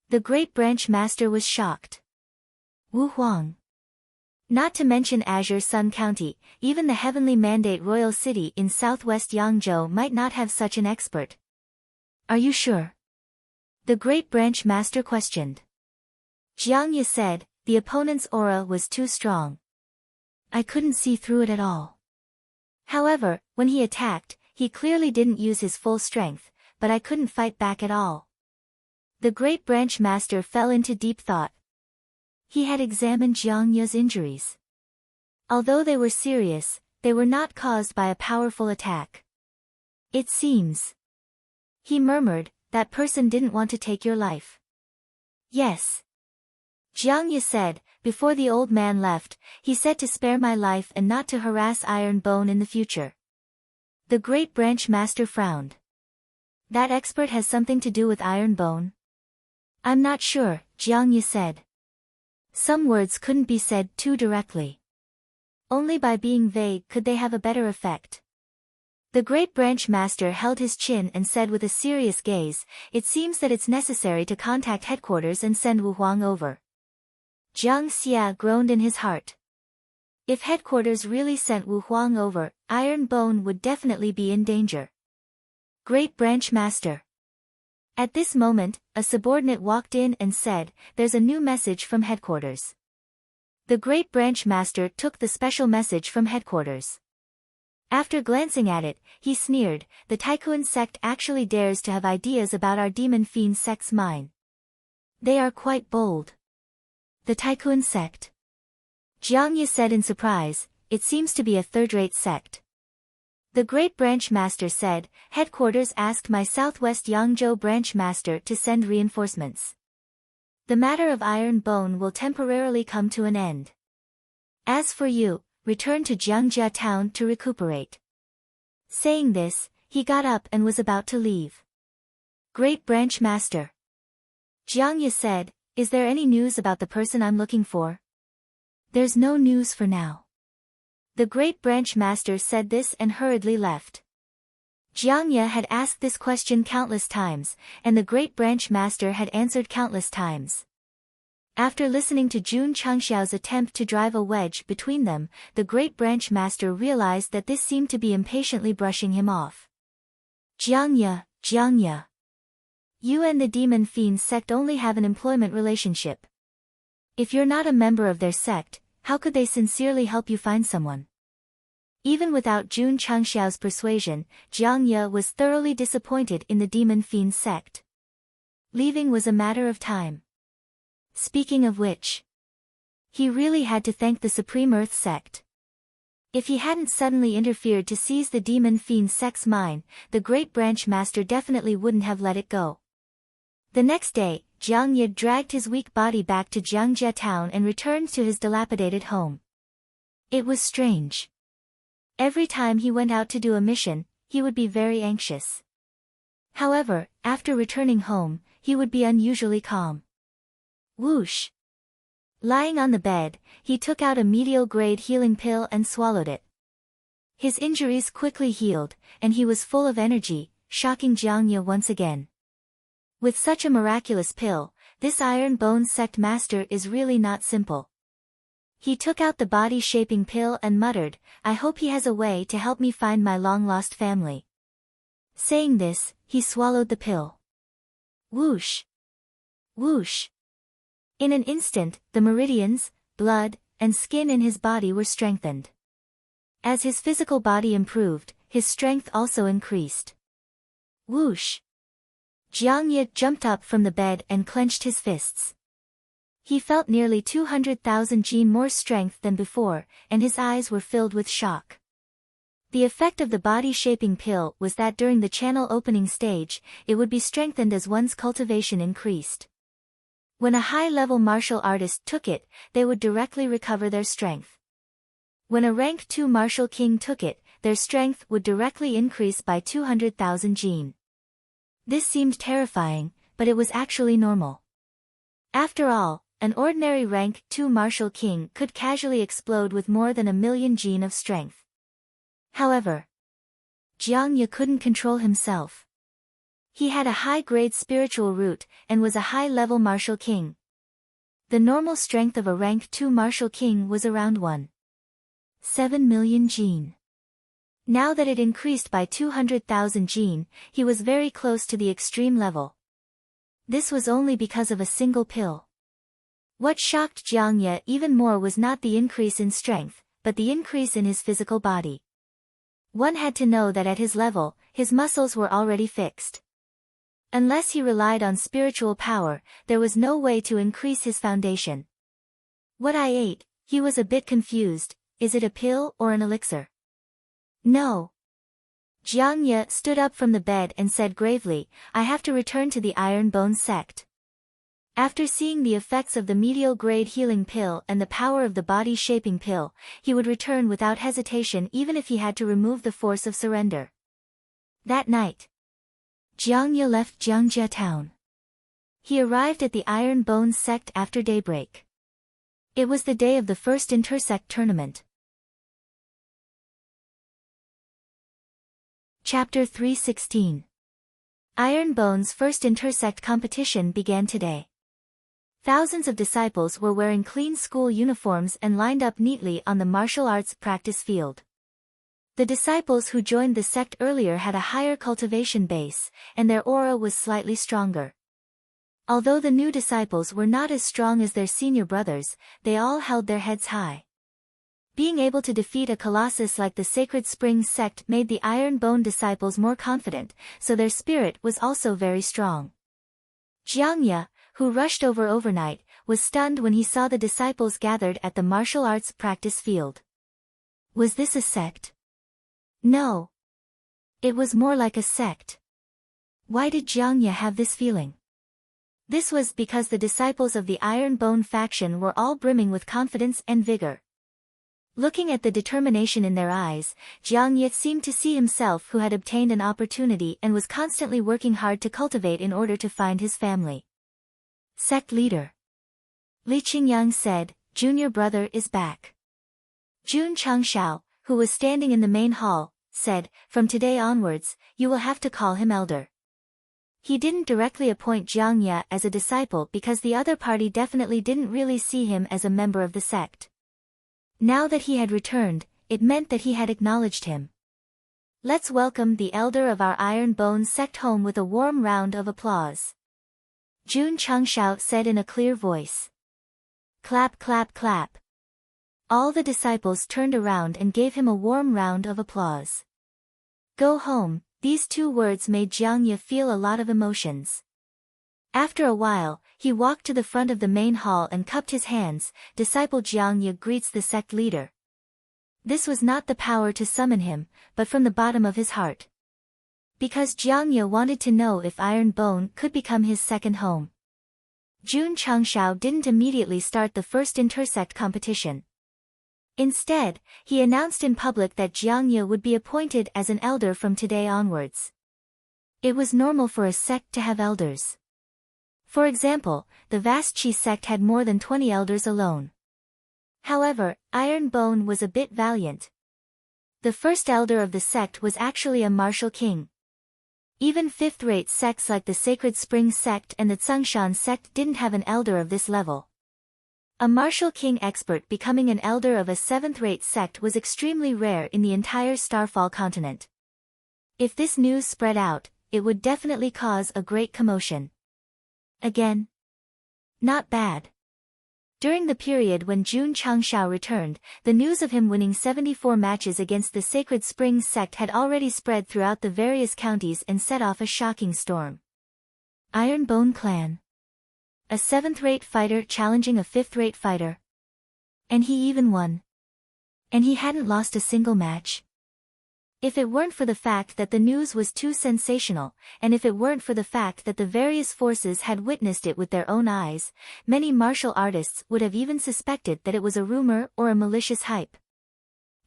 The Great Branch Master was shocked. Wu Huang. Not to mention Azure Sun County, even the Heavenly Mandate Royal City in southwest Yangzhou might not have such an expert. Are you sure? The Great Branch Master questioned. Jiang Ye said, the opponent's aura was too strong. I couldn't see through it at all. However, when he attacked, he clearly didn't use his full strength, but I couldn't fight back at all. The Great Branch Master fell into deep thought. He had examined Jiang Ye's injuries. Although they were serious, they were not caused by a powerful attack. It seems. He murmured, that person didn't want to take your life. Yes. Jiang Ye said, before the old man left, he said to spare my life and not to harass Iron Bone in the future. The Great Branch Master frowned. That expert has something to do with Iron Bone? I'm not sure, Jiang Ye said. Some words couldn't be said too directly. Only by being vague could they have a better effect. The Great Branch Master held his chin and said with a serious gaze, it seems that it's necessary to contact headquarters and send Wu Huang over. Jiang Xia groaned in his heart. If headquarters really sent Wu Huang over, Iron Bone would definitely be in danger. Great Branch Master. At this moment, a subordinate walked in and said, there's a new message from headquarters. The Great Branch Master took the special message from headquarters. After glancing at it, he sneered, the Tycoon Sect actually dares to have ideas about our Demon Fiend Sect's mind. They are quite bold. The Tycoon Sect. Jiang Ye said in surprise, it seems to be a third-rate sect. The Great Branch Master said, headquarters asked my Southwest Yangzhou Branch Master to send reinforcements. The matter of Iron Bone will temporarily come to an end. As for you, return to Jiangjia town to recuperate. Saying this, he got up and was about to leave. Great Branch Master. Jiang Ye said, is there any news about the person I'm looking for? There's no news for now. The Great Branch Master said this and hurriedly left. Jiang Ye had asked this question countless times, and the Great Branch Master had answered countless times. After listening to Jun Changxiao's attempt to drive a wedge between them, the Great Branch Master realized that this seemed to be impatiently brushing him off. Jiang Ye. You and the Demon Fiend Sect only have an employment relationship. If you're not a member of their sect, how could they sincerely help you find someone? Even without Jun Changxiao's persuasion, Jiang Ye was thoroughly disappointed in the Demon Fiend Sect. Leaving was a matter of time. Speaking of which, he really had to thank the Supreme Earth Sect. If he hadn't suddenly interfered to seize the Demon Fiend Sect's mine, the Great Branch Master definitely wouldn't have let it go. The next day, Jiang Ye dragged his weak body back to Jiangjia town and returned to his dilapidated home. It was strange. Every time he went out to do a mission, he would be very anxious. However, after returning home, he would be unusually calm. Whoosh! Lying on the bed, he took out a medial-grade healing pill and swallowed it. His injuries quickly healed, and he was full of energy, shocking Jiang Ye once again. With such a miraculous pill, this Iron Bone Sect Master is really not simple. He took out the body-shaping pill and muttered, I hope he has a way to help me find my long-lost family. Saying this, he swallowed the pill. Whoosh! Whoosh! In an instant, the meridians, blood, and skin in his body were strengthened. As his physical body improved, his strength also increased. Whoosh! Jiang Ye jumped up from the bed and clenched his fists. He felt nearly 200,000 jin more strength than before, and his eyes were filled with shock. The effect of the body-shaping pill was that during the channel opening stage, it would be strengthened as one's cultivation increased. When a high-level martial artist took it, they would directly recover their strength. When a rank 2 martial king took it, their strength would directly increase by 200,000 jin. This seemed terrifying, but it was actually normal. After all, an ordinary rank 2 martial king could casually explode with more than 1,000,000 jin of strength. However, Jiang Ye couldn't control himself. He had a high-grade spiritual root, and was a high-level martial king. The normal strength of a rank 2 martial king was around 1.7 million jin. Now that it increased by 200,000 jin, he was very close to the extreme level. This was only because of a single pill. What shocked Jiang Ye even more was not the increase in strength, but the increase in his physical body. One had to know that at his level, his muscles were already fixed. Unless he relied on spiritual power, there was no way to increase his foundation. What I ate, he was a bit confused. Is it a pill or an elixir? No. Jiang Ye stood up from the bed and said gravely, I have to return to the Iron Bone sect. After seeing the effects of the medial-grade healing pill and the power of the body-shaping pill, he would return without hesitation even if he had to remove the force of surrender. That night, Jiang Ye left Jiangjia town. He arrived at the Iron Bone sect after daybreak. It was the day of the first intersect tournament. Chapter 316. Iron Bone's first intersect competition began today. Thousands of disciples were wearing clean school uniforms and lined up neatly on the martial arts practice field. The disciples who joined the sect earlier had a higher cultivation base, and their aura was slightly stronger. Although the new disciples were not as strong as their senior brothers, they all held their heads high. Being able to defeat a colossus like the Sacred Springs sect made the Iron Bone disciples more confident, so their spirit was also very strong. Jiang Ye, who rushed over overnight, was stunned when he saw the disciples gathered at the martial arts practice field. Was this a sect? No. It was more like a sect. Why did Jiang Ye have this feeling? This was because the disciples of the Iron Bone faction were all brimming with confidence and vigor. Looking at the determination in their eyes, Jiang Ye seemed to see himself who had obtained an opportunity and was constantly working hard to cultivate in order to find his family. Sect leader Li Qingyang said, Junior brother is back. Jun Changshao, who was standing in the main hall, said, From today onwards, you will have to call him elder. He didn't directly appoint Jiang Ye as a disciple because the other party definitely didn't really see him as a member of the sect. Now that he had returned, it meant that he had acknowledged him. Let's welcome the elder of our Iron Bone sect home with a warm round of applause. Jun Changshao said in a clear voice. Clap clap clap. All the disciples turned around and gave him a warm round of applause. Go home, these two words made Jiang Ye feel a lot of emotions. After a while, he walked to the front of the main hall and cupped his hands. Disciple Jiang Ye greets the sect leader. This was not the power to summon him, but from the bottom of his heart. Because Jiang Ye wanted to know if Iron Bone could become his second home. Jun Changshao didn't immediately start the first intersect competition. Instead, he announced in public that Jiang Ye would be appointed as an elder from today onwards. It was normal for a sect to have elders. For example, the vast Qi sect had more than 20 elders alone. However, Iron Bone was a bit valiant. The first elder of the sect was actually a martial king. Even fifth-rate sects like the Sacred Springs sect and the Tsongshan sect didn't have an elder of this level. A martial king expert becoming an elder of a seventh-rate sect was extremely rare in the entire Starfall continent. If this news spread out, it would definitely cause a great commotion. Again? Not bad. During the period when Jun Changshao returned, the news of him winning 74 matches against the Sacred Springs sect had already spread throughout the various counties and set off a shocking storm. Iron Bone Clan. A 7th-rate fighter challenging a 5th-rate fighter. And he even won. And he hadn't lost a single match. If it weren't for the fact that the news was too sensational, and if it weren't for the fact that the various forces had witnessed it with their own eyes, many martial artists would have even suspected that it was a rumor or a malicious hype.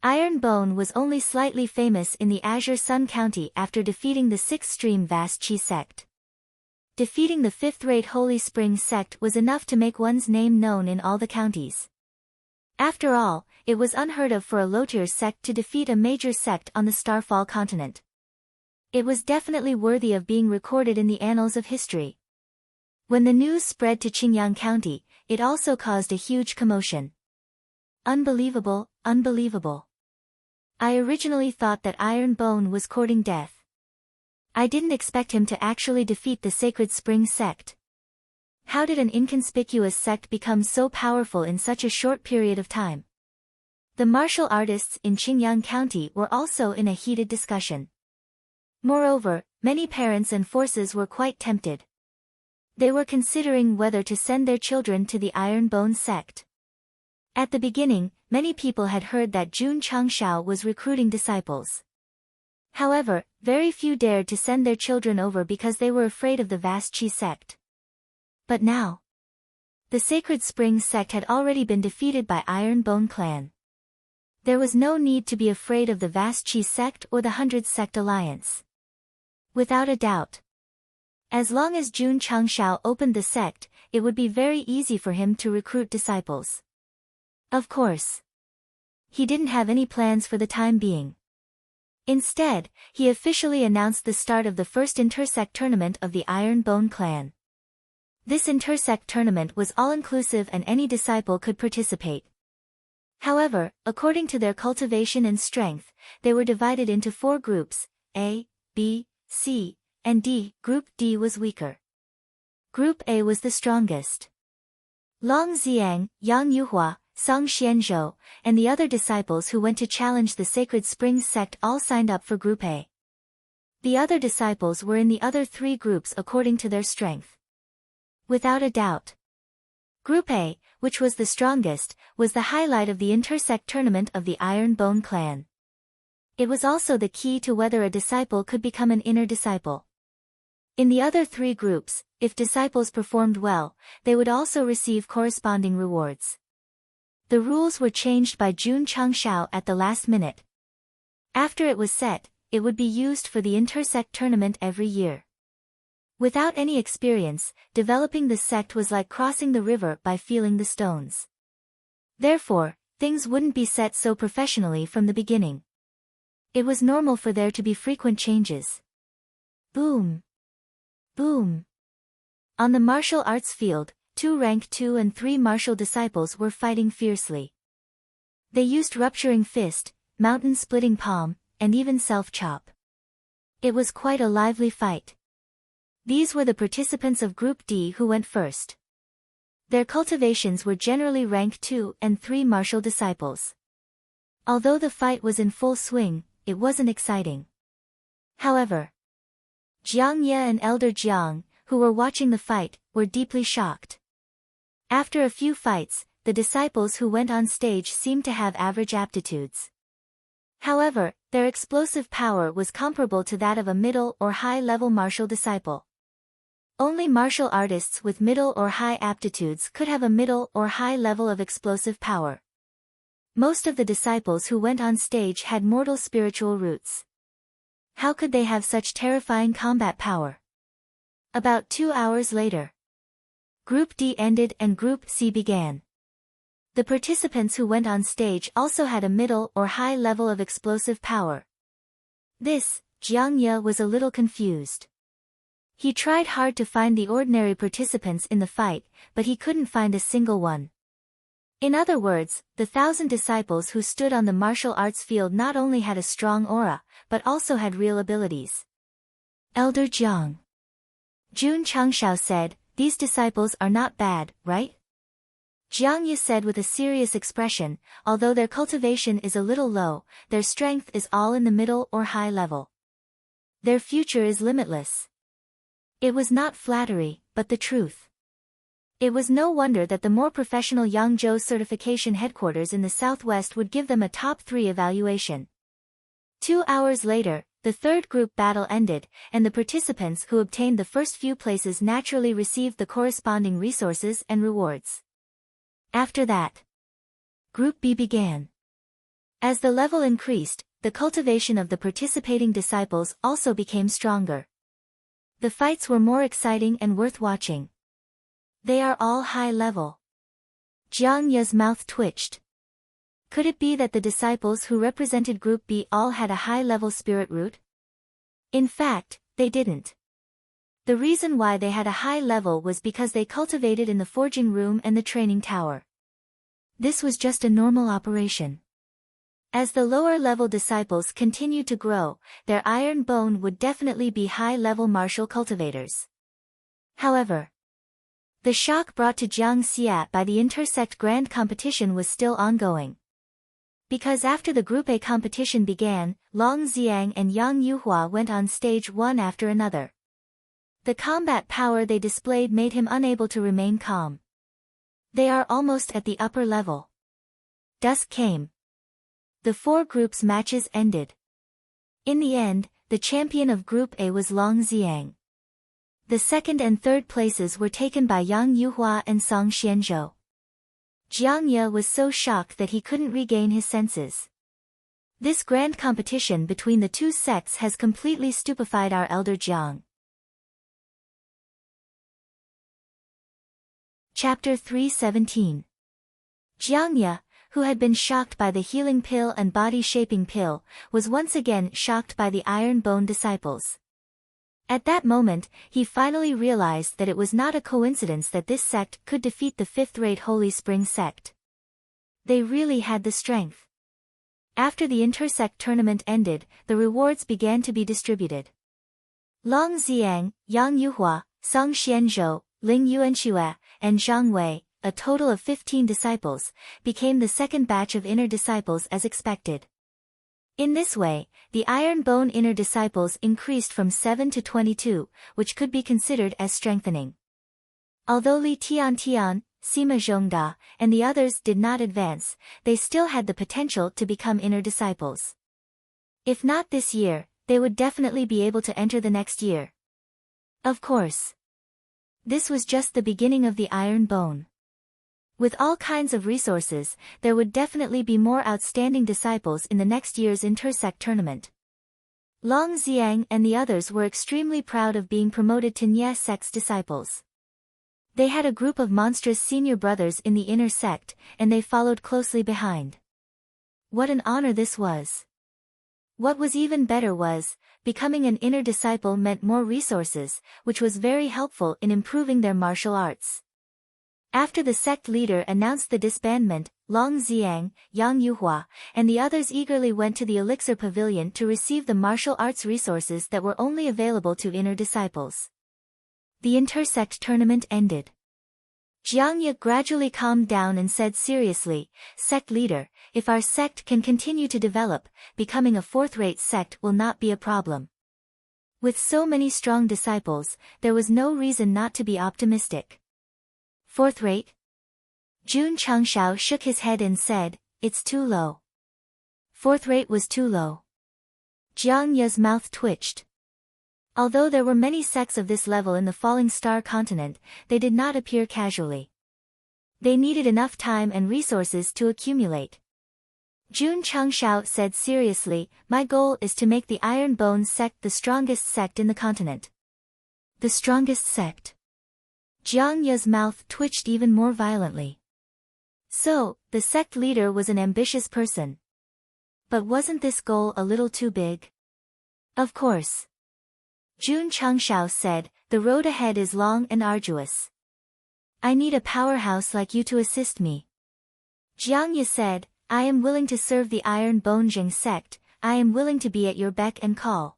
Iron Bone was only slightly famous in the Azure Sun County after defeating the 6th-stream Vast Chi sect. Defeating the 5th-rate Holy Springs sect was enough to make one's name known in all the counties. After all, it was unheard of for a low-tier sect to defeat a major sect on the Starfall continent. It was definitely worthy of being recorded in the annals of history. When the news spread to Qingyang County, it also caused a huge commotion. Unbelievable, unbelievable. I originally thought that Iron Bone was courting death. I didn't expect him to actually defeat the Sacred Springs sect. How did an inconspicuous sect become so powerful in such a short period of time? The martial artists in Qingyang County were also in a heated discussion. Moreover, many parents and forces were quite tempted. They were considering whether to send their children to the Iron Bone sect. At the beginning, many people had heard that Jun Changshao was recruiting disciples. However, very few dared to send their children over because they were afraid of the Vast Chi sect. But now, the Sacred Springs sect had already been defeated by Iron Bone Clan. There was no need to be afraid of the Vast Chi sect or the 100 Sect Alliance. Without a doubt. As long as Jun Changshao opened the sect, it would be very easy for him to recruit disciples. Of course. He didn't have any plans for the time being. Instead, he officially announced the start of the first intersect tournament of the Iron Bone Clan. This intersect tournament was all-inclusive and any disciple could participate. However, according to their cultivation and strength, they were divided into 4 groups, A, B, C, and D. Group D was weaker. Group A was the strongest. Long Xiang, Yang Yuhua, Song Xianzhou, and the other disciples who went to challenge the Sacred Springs sect all signed up for Group A. The other disciples were in the other 3 groups according to their strength. Without a doubt. Group A, which was the strongest, was the highlight of the intersect tournament of the Iron Bone Clan. It was also the key to whether a disciple could become an inner disciple. In the other 3 groups, if disciples performed well, they would also receive corresponding rewards. The rules were changed by Jun Changshao at the last minute. After it was set, it would be used for the intersect tournament every year. Without any experience, developing the sect was like crossing the river by feeling the stones. Therefore, things wouldn't be set so professionally from the beginning. It was normal for there to be frequent changes. Boom. Boom. On the martial arts field, 2 rank 2 and 3 martial disciples were fighting fiercely. They used rupturing fist, mountain-splitting palm, and even self-chop. It was quite a lively fight. These were the participants of Group D who went first. Their cultivations were generally rank 2 and 3 martial disciples. Although the fight was in full swing, it wasn't exciting. However, Jiang Ye and Elder Jiang, who were watching the fight, were deeply shocked. After a few fights, the disciples who went on stage seemed to have average aptitudes. However, their explosive power was comparable to that of a middle or high-level martial disciple. Only martial artists with middle or high aptitudes could have a middle or high level of explosive power. Most of the disciples who went on stage had mortal spiritual roots. How could they have such terrifying combat power? About 2 hours later, Group D ended and Group C began. The participants who went on stage also had a middle or high level of explosive power. Jiang Ye was a little confused. He tried hard to find the ordinary participants in the fight, but he couldn't find a single one. In other words, the 1,000 disciples who stood on the martial arts field not only had a strong aura, but also had real abilities. Elder Jiang. Jun Changshao said, "These disciples are not bad, right?" Jiang Ye said with a serious expression, although their cultivation is a little low, their strength is all in the middle or high level. Their future is limitless. It was not flattery, but the truth. It was no wonder that the more professional Yangzhou certification headquarters in the southwest would give them a top 3 evaluation. 2 hours later, the third group battle ended, and the participants who obtained the first few places naturally received the corresponding resources and rewards. After that, Group B began. As the level increased, the cultivation of the participating disciples also became stronger. The fights were more exciting and worth watching. They are all high level. Jiang Ye's mouth twitched. Could it be that the disciples who represented Group B all had a high-level spirit root? In fact, they didn't. The reason why they had a high level was because they cultivated in the forging room and the training tower. This was just a normal operation. As the lower-level disciples continued to grow, their iron bone would definitely be high-level martial cultivators. However, the shock brought to Jiang Xia by the Intersect Grand Competition was still ongoing. Because after the Group A competition began, Long Xiang and Yang Yuhua went on stage one after another. The combat power they displayed made him unable to remain calm. They are almost at the upper level. Dusk came. The 4 groups matches ended. In the end, the champion of Group A was Long Xiang. The second and third places were taken by Yang Yuhua and Song Xianzhou. Jiang Ye was so shocked that he couldn't regain his senses. This grand competition between the 2 sects has completely stupefied our elder Jiang. Chapter 317. Jiang Ye, who had been shocked by the healing pill and body-shaping pill, was once again shocked by the Iron Bone disciples. At that moment, he finally realized that it was not a coincidence that this sect could defeat the 5th-rate Holy Spring sect. They really had the strength. After the Intersect tournament ended, the rewards began to be distributed. Long Xiang, Yang Yuhua, Song Xianzhou, Ling Yuanxue, and Zhang Wei, a total of 15 disciples, became the second batch of inner disciples as expected. In this way, the Iron Bone inner disciples increased from 7 to 22, which could be considered as strengthening. Although Li Tiantian, Sima Zhongda, and the others did not advance, they still had the potential to become inner disciples. If not this year, they would definitely be able to enter the next year. Of course. This was just the beginning of the Iron Bone. With all kinds of resources, there would definitely be more outstanding disciples in the next year's Intersect tournament. Long Xiang and the others were extremely proud of being promoted to Nye Sect's disciples. They had a group of monstrous senior brothers in the inner sect, and they followed closely behind. What an honor this was! What was even better was, becoming an inner disciple meant more resources, which was very helpful in improving their martial arts. After the sect leader announced the disbandment, Long Xiang, Yang Yuhua, and the others eagerly went to the Elixir Pavilion to receive the martial arts resources that were only available to inner disciples. The Intersect tournament ended. Jiang Ye gradually calmed down and said seriously, "Sect leader, if our sect can continue to develop, becoming a 4th-rate sect will not be a problem. With so many strong disciples, there was no reason not to be optimistic." 4th rate? Jun Changshao shook his head and said, "It's too low." 4th rate was too low. Jiang Ye's mouth twitched. Although there were many sects of this level in the Falling Star continent, they did not appear casually. They needed enough time and resources to accumulate. Jun Changshao said seriously, "My goal is to make the Iron Bone sect the strongest sect in the continent." The strongest sect? Jiang Ye's mouth twitched even more violently. So, the sect leader was an ambitious person. But wasn't this goal a little too big? Of course. Jun Changshao said, "The road ahead is long and arduous. I need a powerhouse like you to assist me." Jiang Ye said, "I am willing to serve the Iron Bone Jing sect, I am willing to be at your beck and call."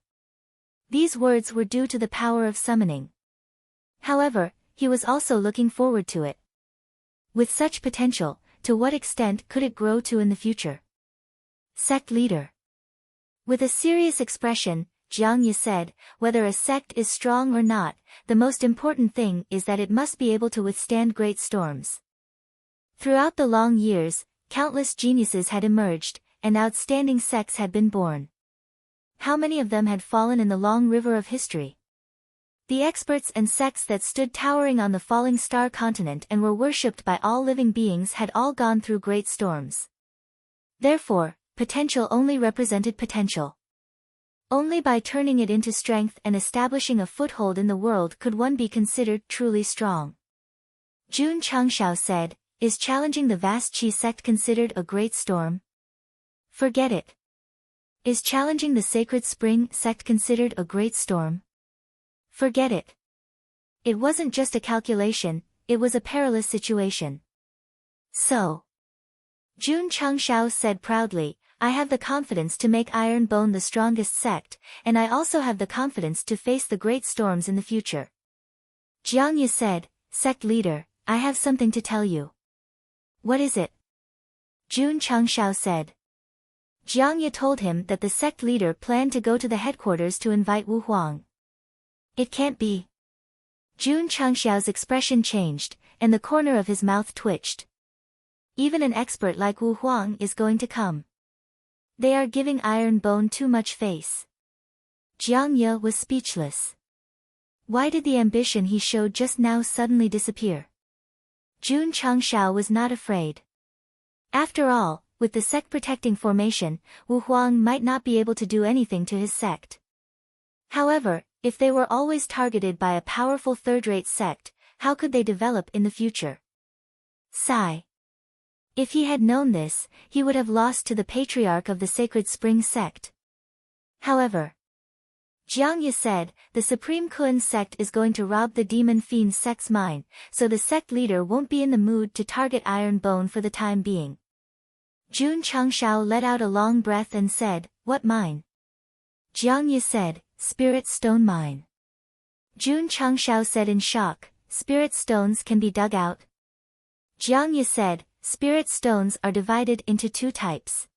These words were due to the power of summoning. However, he was also looking forward to it. With such potential, to what extent could it grow to in the future? Sect leader. With a serious expression, Jiang Ye said, whether a sect is strong or not, the most important thing is that it must be able to withstand great storms. Throughout the long years, countless geniuses had emerged, and outstanding sects had been born. How many of them had fallen in the long river of history? The experts and sects that stood towering on the falling star continent and were worshipped by all living beings had all gone through great storms. Therefore, potential only represented potential. Only by turning it into strength and establishing a foothold in the world could one be considered truly strong. Jun Changshao said, "Is challenging the vast Qi sect considered a great storm? Forget it. Is challenging the sacred spring sect considered a great storm? Forget it. It wasn't just a calculation, it was a perilous situation." So, Jun Changshao said proudly, "I have the confidence to make Iron Bone the strongest sect, and I also have the confidence to face the great storms in the future." Jiang Ye said, "Sect leader, I have something to tell you." "What is it?" Jun Changshao said. Jiang Ye told him that the sect leader planned to go to the headquarters to invite Wu Huang. "It can't be." Jun Changshao's expression changed, and the corner of his mouth twitched. Even an expert like Wu Huang is going to come. They are giving Iron Bone too much face. Jiang Ye was speechless. Why did the ambition he showed just now suddenly disappear? Jun Changshao was not afraid. After all, with the sect protecting formation, Wu Huang might not be able to do anything to his sect. However, if they were always targeted by a powerful third-rate sect, how could they develop in the future? Sigh. If he had known this, he would have lost to the patriarch of the Sacred Spring sect. However, Jiang Ye said, the Supreme Kun sect is going to rob the Demon Fiend sect's mine, so the sect leader won't be in the mood to target Iron Bone for the time being. Jun Changshao let out a long breath and said, "What mine?" Jiang Ye said, "Spirit Stone Mine." Jun Changshao said in shock, "Spirit stones can be dug out?" Jiang Ye said, "Spirit stones are divided into two types.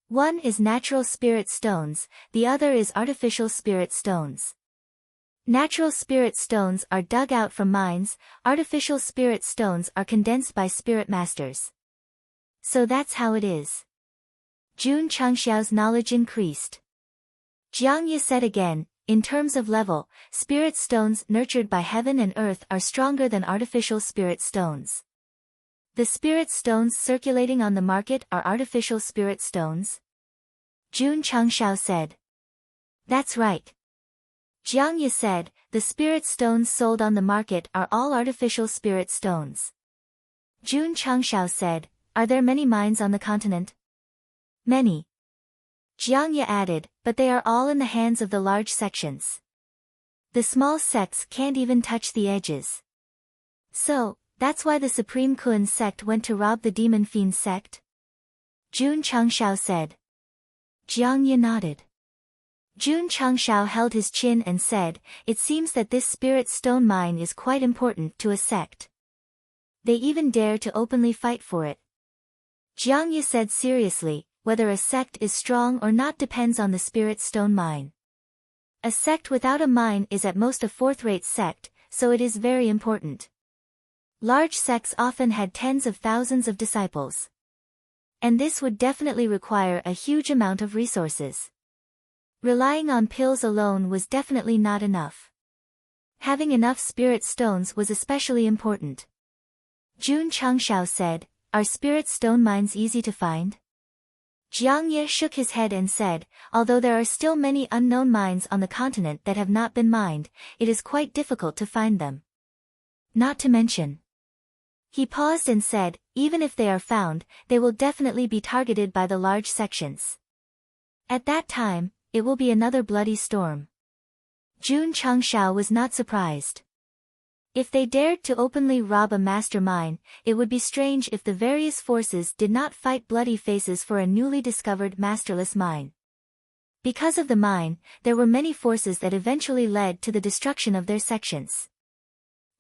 One is natural spirit stones, the other is artificial spirit stones. Natural spirit stones are dug out from mines, artificial spirit stones are condensed by spirit masters. So that's how it is." Jun Changshao's knowledge increased. Jiang Ye said again, "In terms of level, spirit stones nurtured by heaven and earth are stronger than artificial spirit stones. The spirit stones circulating on the market are artificial spirit stones?" Jun Changshao said. "That's right." Jiang Ye said, "The spirit stones sold on the market are all artificial spirit stones." Jun Changshao said, "Are there many mines on the continent?" "Many." Jiang Ye added, "But they are all in the hands of the large sections. The small sects can't even touch the edges. So, that's why the Supreme Kun sect went to rob the Demon Fiend sect?" Jun Changshao said. Jiang Ye nodded. Jun Changshao held his chin and said, "It seems that this spirit stone mine is quite important to a sect. They even dare to openly fight for it." Jiang Ye said seriously, "Whether a sect is strong or not depends on the spirit stone mine. A sect without a mine is at most a fourth-rate sect, so it is very important. Large sects often had tens of thousands of disciples. And this would definitely require a huge amount of resources. Relying on pills alone was definitely not enough. Having enough spirit stones was especially important." Jun Changshao said, "Are spirit stone mines easy to find?" Jiang Ye shook his head and said, "Although there are still many unknown mines on the continent that have not been mined, it is quite difficult to find them. Not to mention." He paused and said, "Even if they are found, they will definitely be targeted by the large sections. At that time, it will be another bloody storm." Jun Changshao was not surprised. If they dared to openly rob a master mine, it would be strange if the various forces did not fight bloody faces for a newly discovered masterless mine. Because of the mine, there were many forces that eventually led to the destruction of their sections.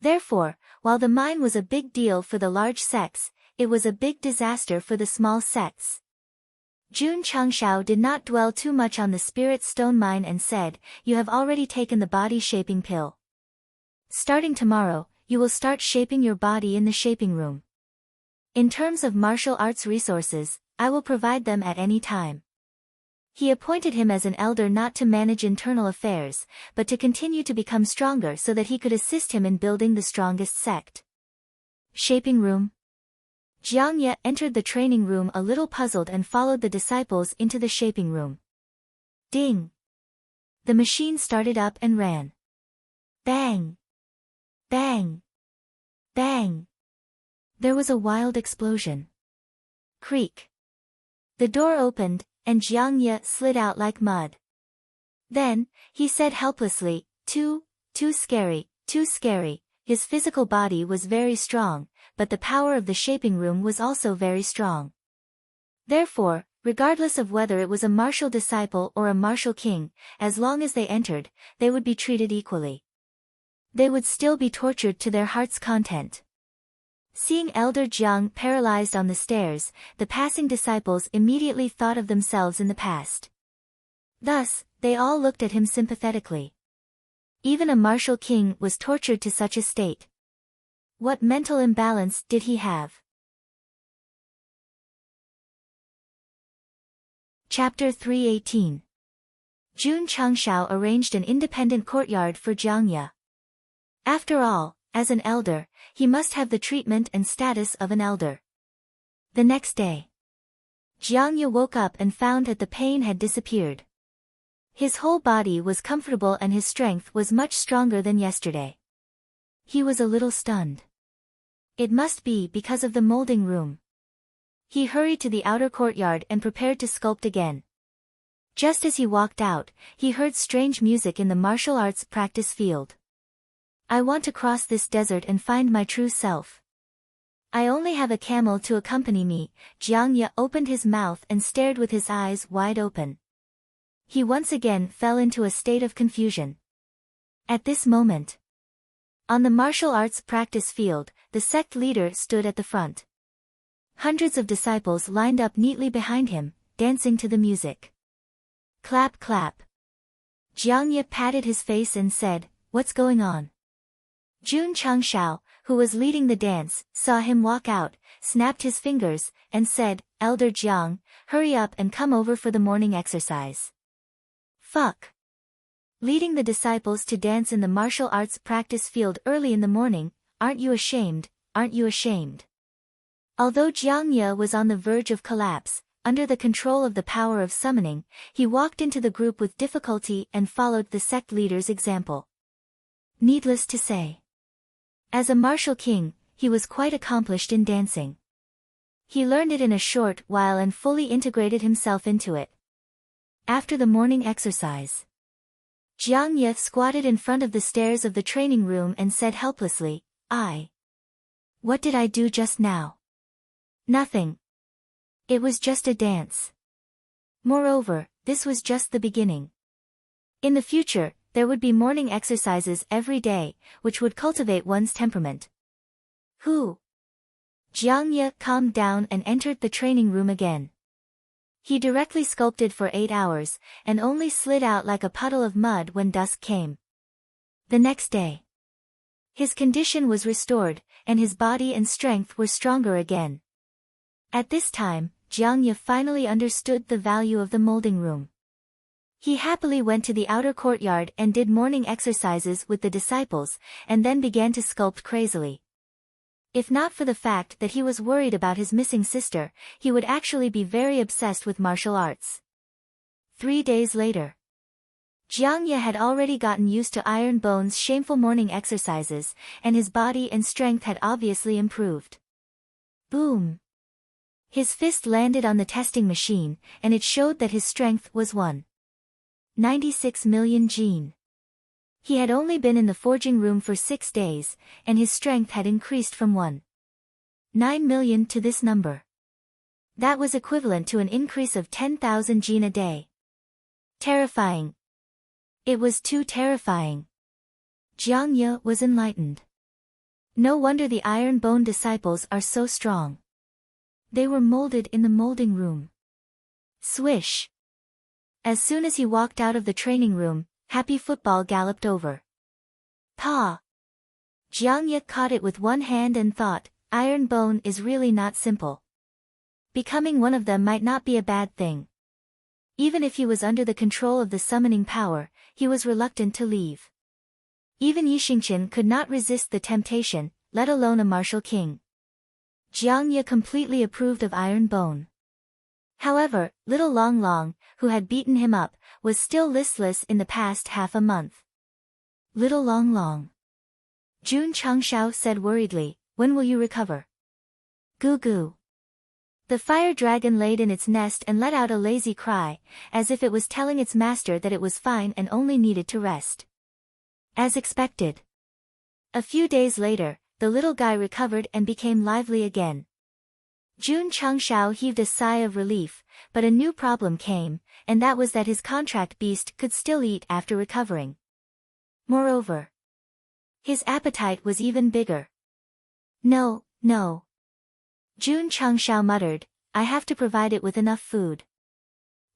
Therefore, while the mine was a big deal for the large sects, it was a big disaster for the small sects. Jun Changshao did not dwell too much on the spirit stone mine and said, "You have already taken the body-shaping pill. Starting tomorrow, you will start shaping your body in the shaping room. In terms of martial arts resources, I will provide them at any time." He appointed him as an elder not to manage internal affairs, but to continue to become stronger so that he could assist him in building the strongest sect. Shaping room. Jiang Ye entered the training room a little puzzled and followed the disciples into the shaping room. Ding! The machine started up and ran. Bang! Bang! Bang! There was a wild explosion. Creak! The door opened, and Jiang Ye slid out like mud. Then, he said helplessly, too scary, too scary." His physical body was very strong, but the power of the shaping room was also very strong. Therefore, regardless of whether it was a martial disciple or a martial king, as long as they entered, they would be treated equally. They would still be tortured to their heart's content. Seeing Elder Jiang paralyzed on the stairs, the passing disciples immediately thought of themselves in the past. Thus, they all looked at him sympathetically. Even a martial king was tortured to such a state. What mental imbalance did he have? Chapter 318. Jun Changshao arranged an independent courtyard for Jiang Ye. After all, as an elder, he must have the treatment and status of an elder. The next day, Jiang Ye woke up and found that the pain had disappeared. His whole body was comfortable and his strength was much stronger than yesterday. He was a little stunned. It must be because of the molding room. He hurried to the outer courtyard and prepared to sculpt again. Just as he walked out, he heard strange music in the martial arts practice field. "I want to cross this desert and find my true self. I only have a camel to accompany me." Jiang Ye opened his mouth and stared with his eyes wide open. He once again fell into a state of confusion. At this moment, on the martial arts practice field, the sect leader stood at the front. Hundreds of disciples lined up neatly behind him, dancing to the music. Clap clap. Jiang Ye patted his face and said, "What's going on?" Jun Changshao, who was leading the dance, saw him walk out, snapped his fingers, and said, "Elder Jiang, hurry up and come over for the morning exercise." Fuck. Leading the disciples to dance in the martial arts practice field early in the morning, aren't you ashamed, aren't you ashamed? Although Jiang Ye was on the verge of collapse, under the control of the power of summoning, he walked into the group with difficulty and followed the sect leader's example. Needless to say, as a martial king, he was quite accomplished in dancing. He learned it in a short while and fully integrated himself into it. After the morning exercise, Jiang Ye squatted in front of the stairs of the training room and said helplessly, What did I do just now? Nothing. It was just a dance. Moreover, this was just the beginning. In the future, there would be morning exercises every day, which would cultivate one's temperament. Who? Jiang Ye calmed down and entered the training room again. He directly sculpted for 8 hours, and only slid out like a puddle of mud when dusk came. The next day, his condition was restored, and his body and strength were stronger again. At this time, Jiang Ye finally understood the value of the molding room. He happily went to the outer courtyard and did morning exercises with the disciples, and then began to sculpt crazily. If not for the fact that he was worried about his missing sister, he would actually be very obsessed with martial arts. 3 days later, Jiang Ye had already gotten used to Iron Bone's shameful morning exercises, and his body and strength had obviously improved. Boom! His fist landed on the testing machine, and it showed that his strength was 1.96 million gene. He had only been in the forging room for 6 days, and his strength had increased from 1.9 million to this number. That was equivalent to an increase of 10,000 gene a day. Terrifying. It was too terrifying. Jiang Ye was enlightened. No wonder the iron bone disciples are so strong. They were molded in the molding room. Swish! As soon as he walked out of the training room, Happy Football galloped over. Pa! Jiang Ye caught it with one hand and thought, iron bone is really not simple. Becoming one of them might not be a bad thing. Even if he was under the control of the summoning power, he was reluctant to leave. Even Yi Xingqian could not resist the temptation, let alone a martial king. Jiang Ye completely approved of iron bone. However, little Long Long, who had beaten him up, was still listless in the past half a month. Little Long Long. Jun Changshao said worriedly, when will you recover? Goo goo. The fire dragon laid in its nest and let out a lazy cry, as if it was telling its master that it was fine and only needed to rest. As expected. A few days later, the little guy recovered and became lively again. Jun Changshao heaved a sigh of relief, but a new problem came, and that was that his contract beast could still eat after recovering. Moreover, his appetite was even bigger. No, no. Jun Changshao muttered, I have to provide it with enough food.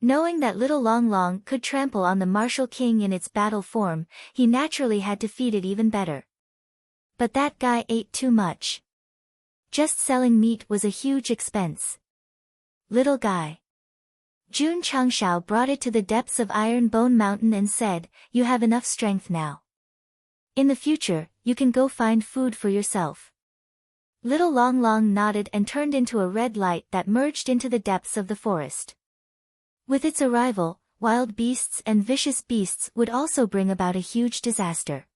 Knowing that little Long Long could trample on the martial king in its battle form, he naturally had to feed it even better. But that guy ate too much. Just selling meat was a huge expense. Little guy. Jun Changshao brought it to the depths of Iron Bone Mountain and said, you have enough strength now. In the future, you can go find food for yourself. Little Long Long nodded and turned into a red light that merged into the depths of the forest. With its arrival, wild beasts and vicious beasts would also bring about a huge disaster.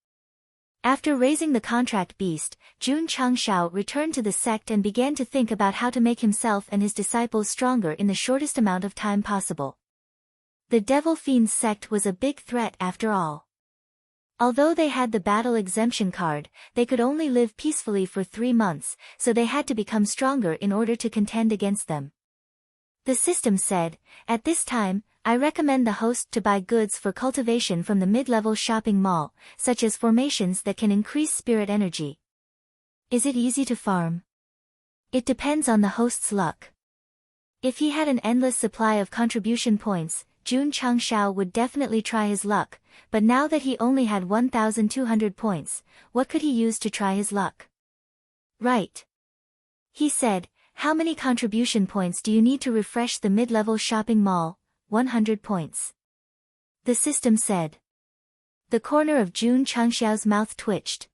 After raising the contract beast, Jun Changshao returned to the sect and began to think about how to make himself and his disciples stronger in the shortest amount of time possible. The Devil Fiends sect was a big threat after all. Although they had the battle exemption card, they could only live peacefully for 3 months, so they had to become stronger in order to contend against them. The system said, at this time, I recommend the host to buy goods for cultivation from the mid-level shopping mall, such as formations that can increase spirit energy. Is it easy to farm? It depends on the host's luck. If he had an endless supply of contribution points, Jun Changshao would definitely try his luck, but now that he only had 1,200 points, what could he use to try his luck? Right. He said, how many contribution points do you need to refresh the mid-level shopping mall? 100 points. The system said. The corner of Jun Changshao's mouth twitched.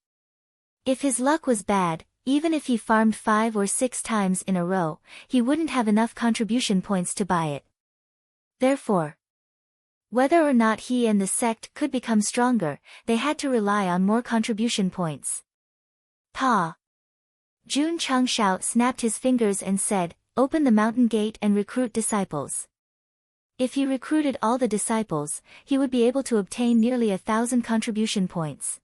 If his luck was bad, even if he farmed 5 or 6 times in a row, he wouldn't have enough contribution points to buy it. Therefore, whether or not he and the sect could become stronger, they had to rely on more contribution points. Pa! Jun Changshao snapped his fingers and said, open the mountain gate and recruit disciples. If he recruited all the disciples, he would be able to obtain nearly 1,000 contribution points.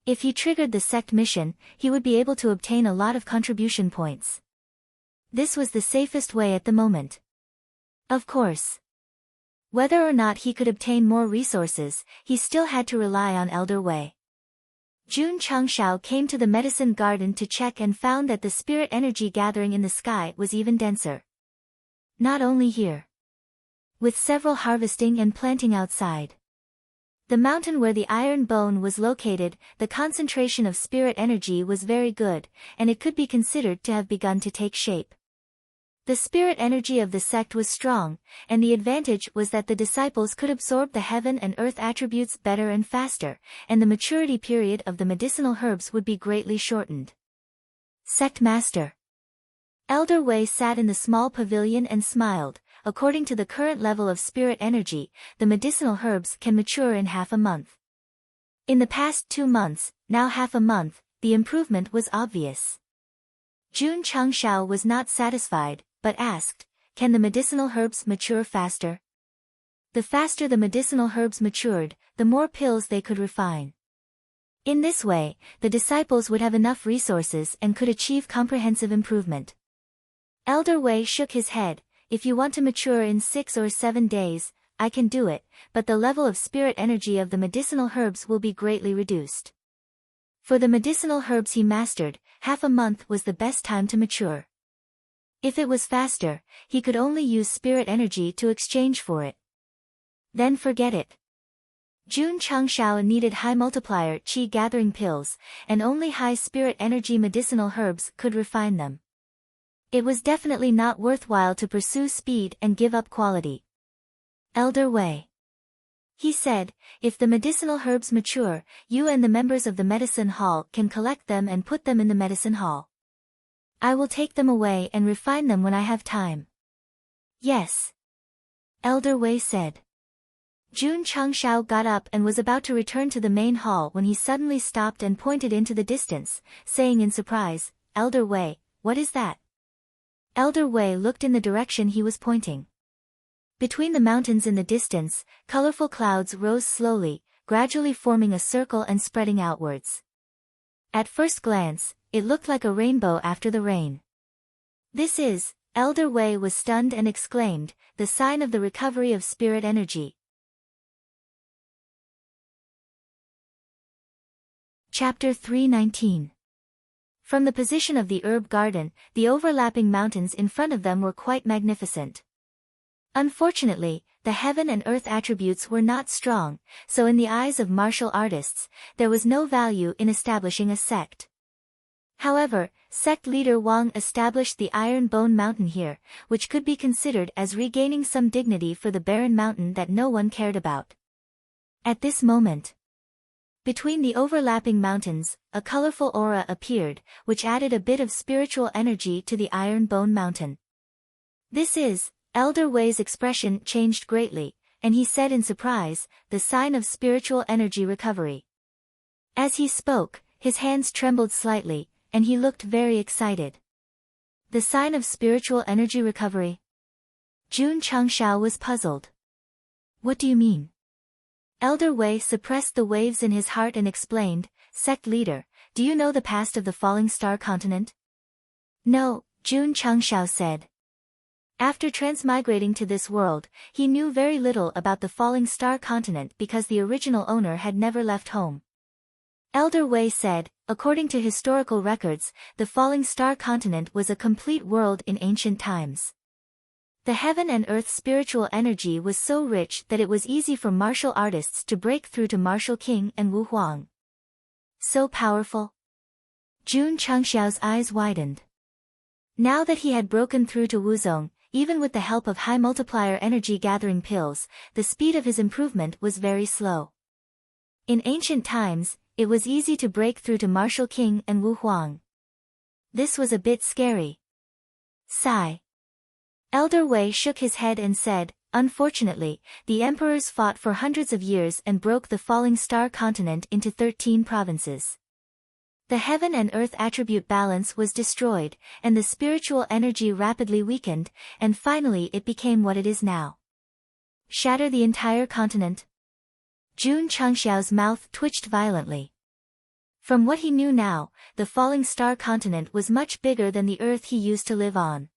If he triggered the sect mission, he would be able to obtain a lot of contribution points. This was the safest way at the moment. Of course. Whether or not he could obtain more resources, he still had to rely on Elder Wei. Jun Changshao came to the medicine garden to check and found that the spirit energy gathering in the sky was even denser. Not only here. With several harvesting and planting outside. The mountain where the iron bone was located, the concentration of spirit energy was very good, and it could be considered to have begun to take shape. The spirit energy of the sect was strong, and the advantage was that the disciples could absorb the heaven and earth attributes better and faster, and the maturity period of the medicinal herbs would be greatly shortened. Sect Master. Elder Wei sat in the small pavilion and smiled. According to the current level of spirit energy, the medicinal herbs can mature in half a month. In the past 2 months, now half a month, the improvement was obvious. Jun Changshao was not satisfied, but asked, can the medicinal herbs mature faster? The faster the medicinal herbs matured, the more pills they could refine. In this way, the disciples would have enough resources and could achieve comprehensive improvement. Elder Wei shook his head. If you want to mature in 6 or 7 days, I can do it, but the level of spirit energy of the medicinal herbs will be greatly reduced. For the medicinal herbs he mastered, half a month was the best time to mature. If it was faster, he could only use spirit energy to exchange for it. Then forget it. Jun Changshao needed high multiplier qi gathering pills, and only high spirit energy medicinal herbs could refine them. It was definitely not worthwhile to pursue speed and give up quality. Elder Wei, he said, if the medicinal herbs mature, you and the members of the medicine hall can collect them and put them in the medicine hall. I will take them away and refine them when I have time. Yes. Elder Wei said. Jun Changshao got up and was about to return to the main hall when he suddenly stopped and pointed into the distance, saying in surprise, Elder Wei, what is that? Elder Wei looked in the direction he was pointing. Between the mountains in the distance, colorful clouds rose slowly, gradually forming a circle and spreading outwards. At first glance, it looked like a rainbow after the rain. This is, Elder Wei was stunned and exclaimed, the sign of the recovery of spirit energy. Chapter 319. From the position of the herb garden, the overlapping mountains in front of them were quite magnificent. Unfortunately, the heaven and earth attributes were not strong, so in the eyes of martial artists, there was no value in establishing a sect. However, sect leader Wang established the Iron Bone Mountain here, which could be considered as regaining some dignity for the barren mountain that no one cared about. At this moment, between the overlapping mountains, a colorful aura appeared, which added a bit of spiritual energy to the Iron Bone Mountain. This is, Elder Wei's expression changed greatly, and he said in surprise, the sign of spiritual energy recovery. As he spoke, his hands trembled slightly, and he looked very excited. The sign of spiritual energy recovery? Jun Changshao was puzzled. What do you mean? Elder Wei suppressed the waves in his heart and explained, Sect leader, do you know the past of the falling star continent? No, Jun Changshao said. After transmigrating to this world, he knew very little about the falling star continent because the original owner had never left home. Elder Wei said, according to historical records, the falling star continent was a complete world in ancient times. The heaven and earth spiritual energy was so rich that it was easy for martial artists to break through to Martial King and Wu Huang. So powerful? Jun Changxiao's eyes widened. Now that he had broken through to Wuzong, even with the help of high multiplier energy gathering pills, the speed of his improvement was very slow. In ancient times, it was easy to break through to Martial King and Wu Huang. This was a bit scary. Sigh. Elder Wei shook his head and said, unfortunately, the emperors fought for hundreds of years and broke the falling star continent into 13 provinces. The heaven and earth attribute balance was destroyed, and the spiritual energy rapidly weakened, and finally it became what it is now. Shatter the entire continent? Jun Changxiao's mouth twitched violently. From what he knew now, the falling star continent was much bigger than the earth he used to live on.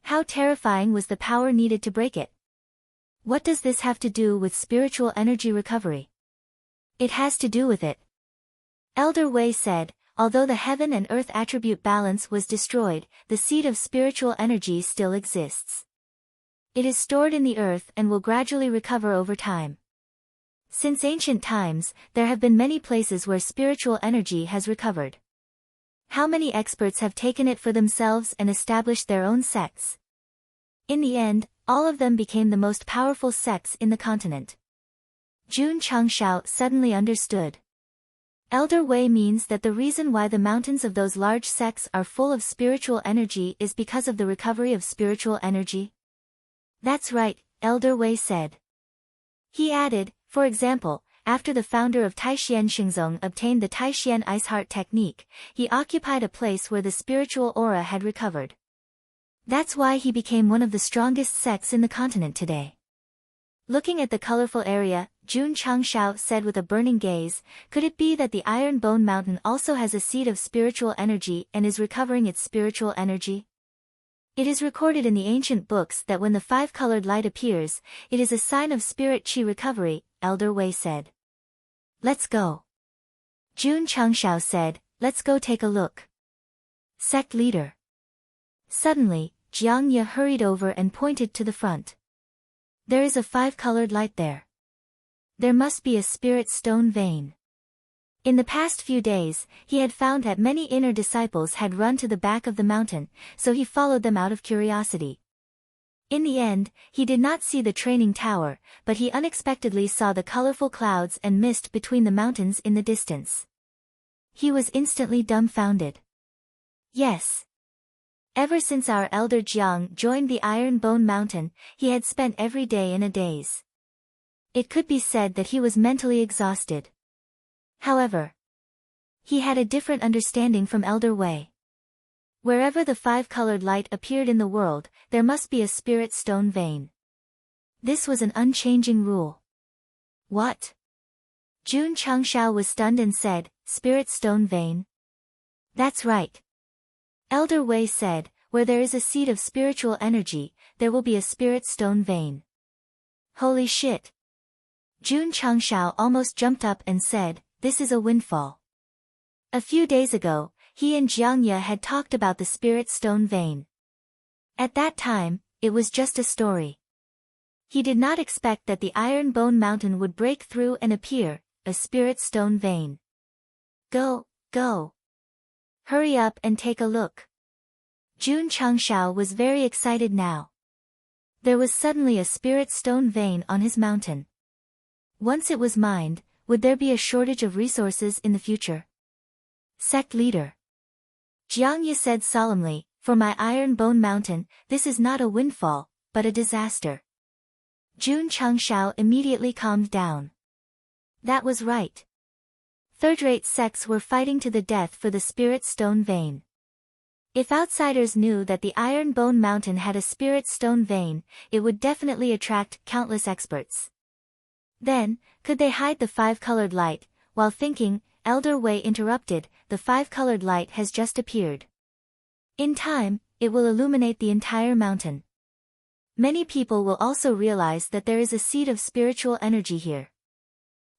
How terrifying was the power needed to break it? What does this have to do with spiritual energy recovery? It has to do with it. Elder Wei said, although the heaven and earth attribute balance was destroyed, the seed of spiritual energy still exists. It is stored in the earth and will gradually recover over time. Since ancient times, there have been many places where spiritual energy has recovered. How many experts have taken it for themselves and established their own sects? In the end, all of them became the most powerful sects in the continent. Jun Changshao suddenly understood. Elder Wei means that the reason why the mountains of those large sects are full of spiritual energy is because of the recovery of spiritual energy? That's right, Elder Wei said. He added, for example, after the founder of Taishian Xingzong obtained the Taishian Ice Heart technique, he occupied a place where the spiritual aura had recovered. That's why he became one of the strongest sects in the continent today. Looking at the colorful area, Jun Changshao said with a burning gaze, could it be that the Iron Bone Mountain also has a seed of spiritual energy and is recovering its spiritual energy? It is recorded in the ancient books that when the five-colored light appears, it is a sign of spirit qi recovery, Elder Wei said. Let's go. Jun Changshao said, let's go take a look. Sect leader. Suddenly, Jiang Ye hurried over and pointed to the front. There is a 5-colored light there. There must be a spirit stone vein. In the past few days, he had found that many inner disciples had run to the back of the mountain, so he followed them out of curiosity. In the end, he did not see the training tower, but he unexpectedly saw the colorful clouds and mist between the mountains in the distance. He was instantly dumbfounded. Yes. Ever since our elder Jiang joined the Iron Bone Mountain, he had spent every day in a daze. It could be said that he was mentally exhausted. However, he had a different understanding from Elder Wei. Wherever the 5-colored light appeared in the world, there must be a spirit stone vein. This was an unchanging rule. What? Jun Changshao was stunned and said, spirit stone vein? That's right. Elder Wei said, where there is a seed of spiritual energy, there will be a spirit stone vein. Holy shit! Jun Changshao almost jumped up and said, this is a windfall. A few days ago, he and Jiang Ye had talked about the spirit stone vein. At that time, it was just a story. He did not expect that the Iron Bone Mountain would break through and appear, a spirit stone vein. Go. Hurry up and take a look. Jun Changshao was very excited now. There was suddenly a spirit stone vein on his mountain. Once it was mined, would there be a shortage of resources in the future? Sect leader. Jiang Ye said solemnly, for my Iron Bone Mountain, this is not a windfall, but a disaster. Jun Changshao immediately calmed down. That was right. Third-rate sects were fighting to the death for the spirit stone vein. If outsiders knew that the Iron Bone Mountain had a spirit stone vein, it would definitely attract countless experts. Then, could they hide the 5-colored light? While thinking, Elder Wei interrupted, the 5-colored light has just appeared. In time, it will illuminate the entire mountain. Many people will also realize that there is a seed of spiritual energy here.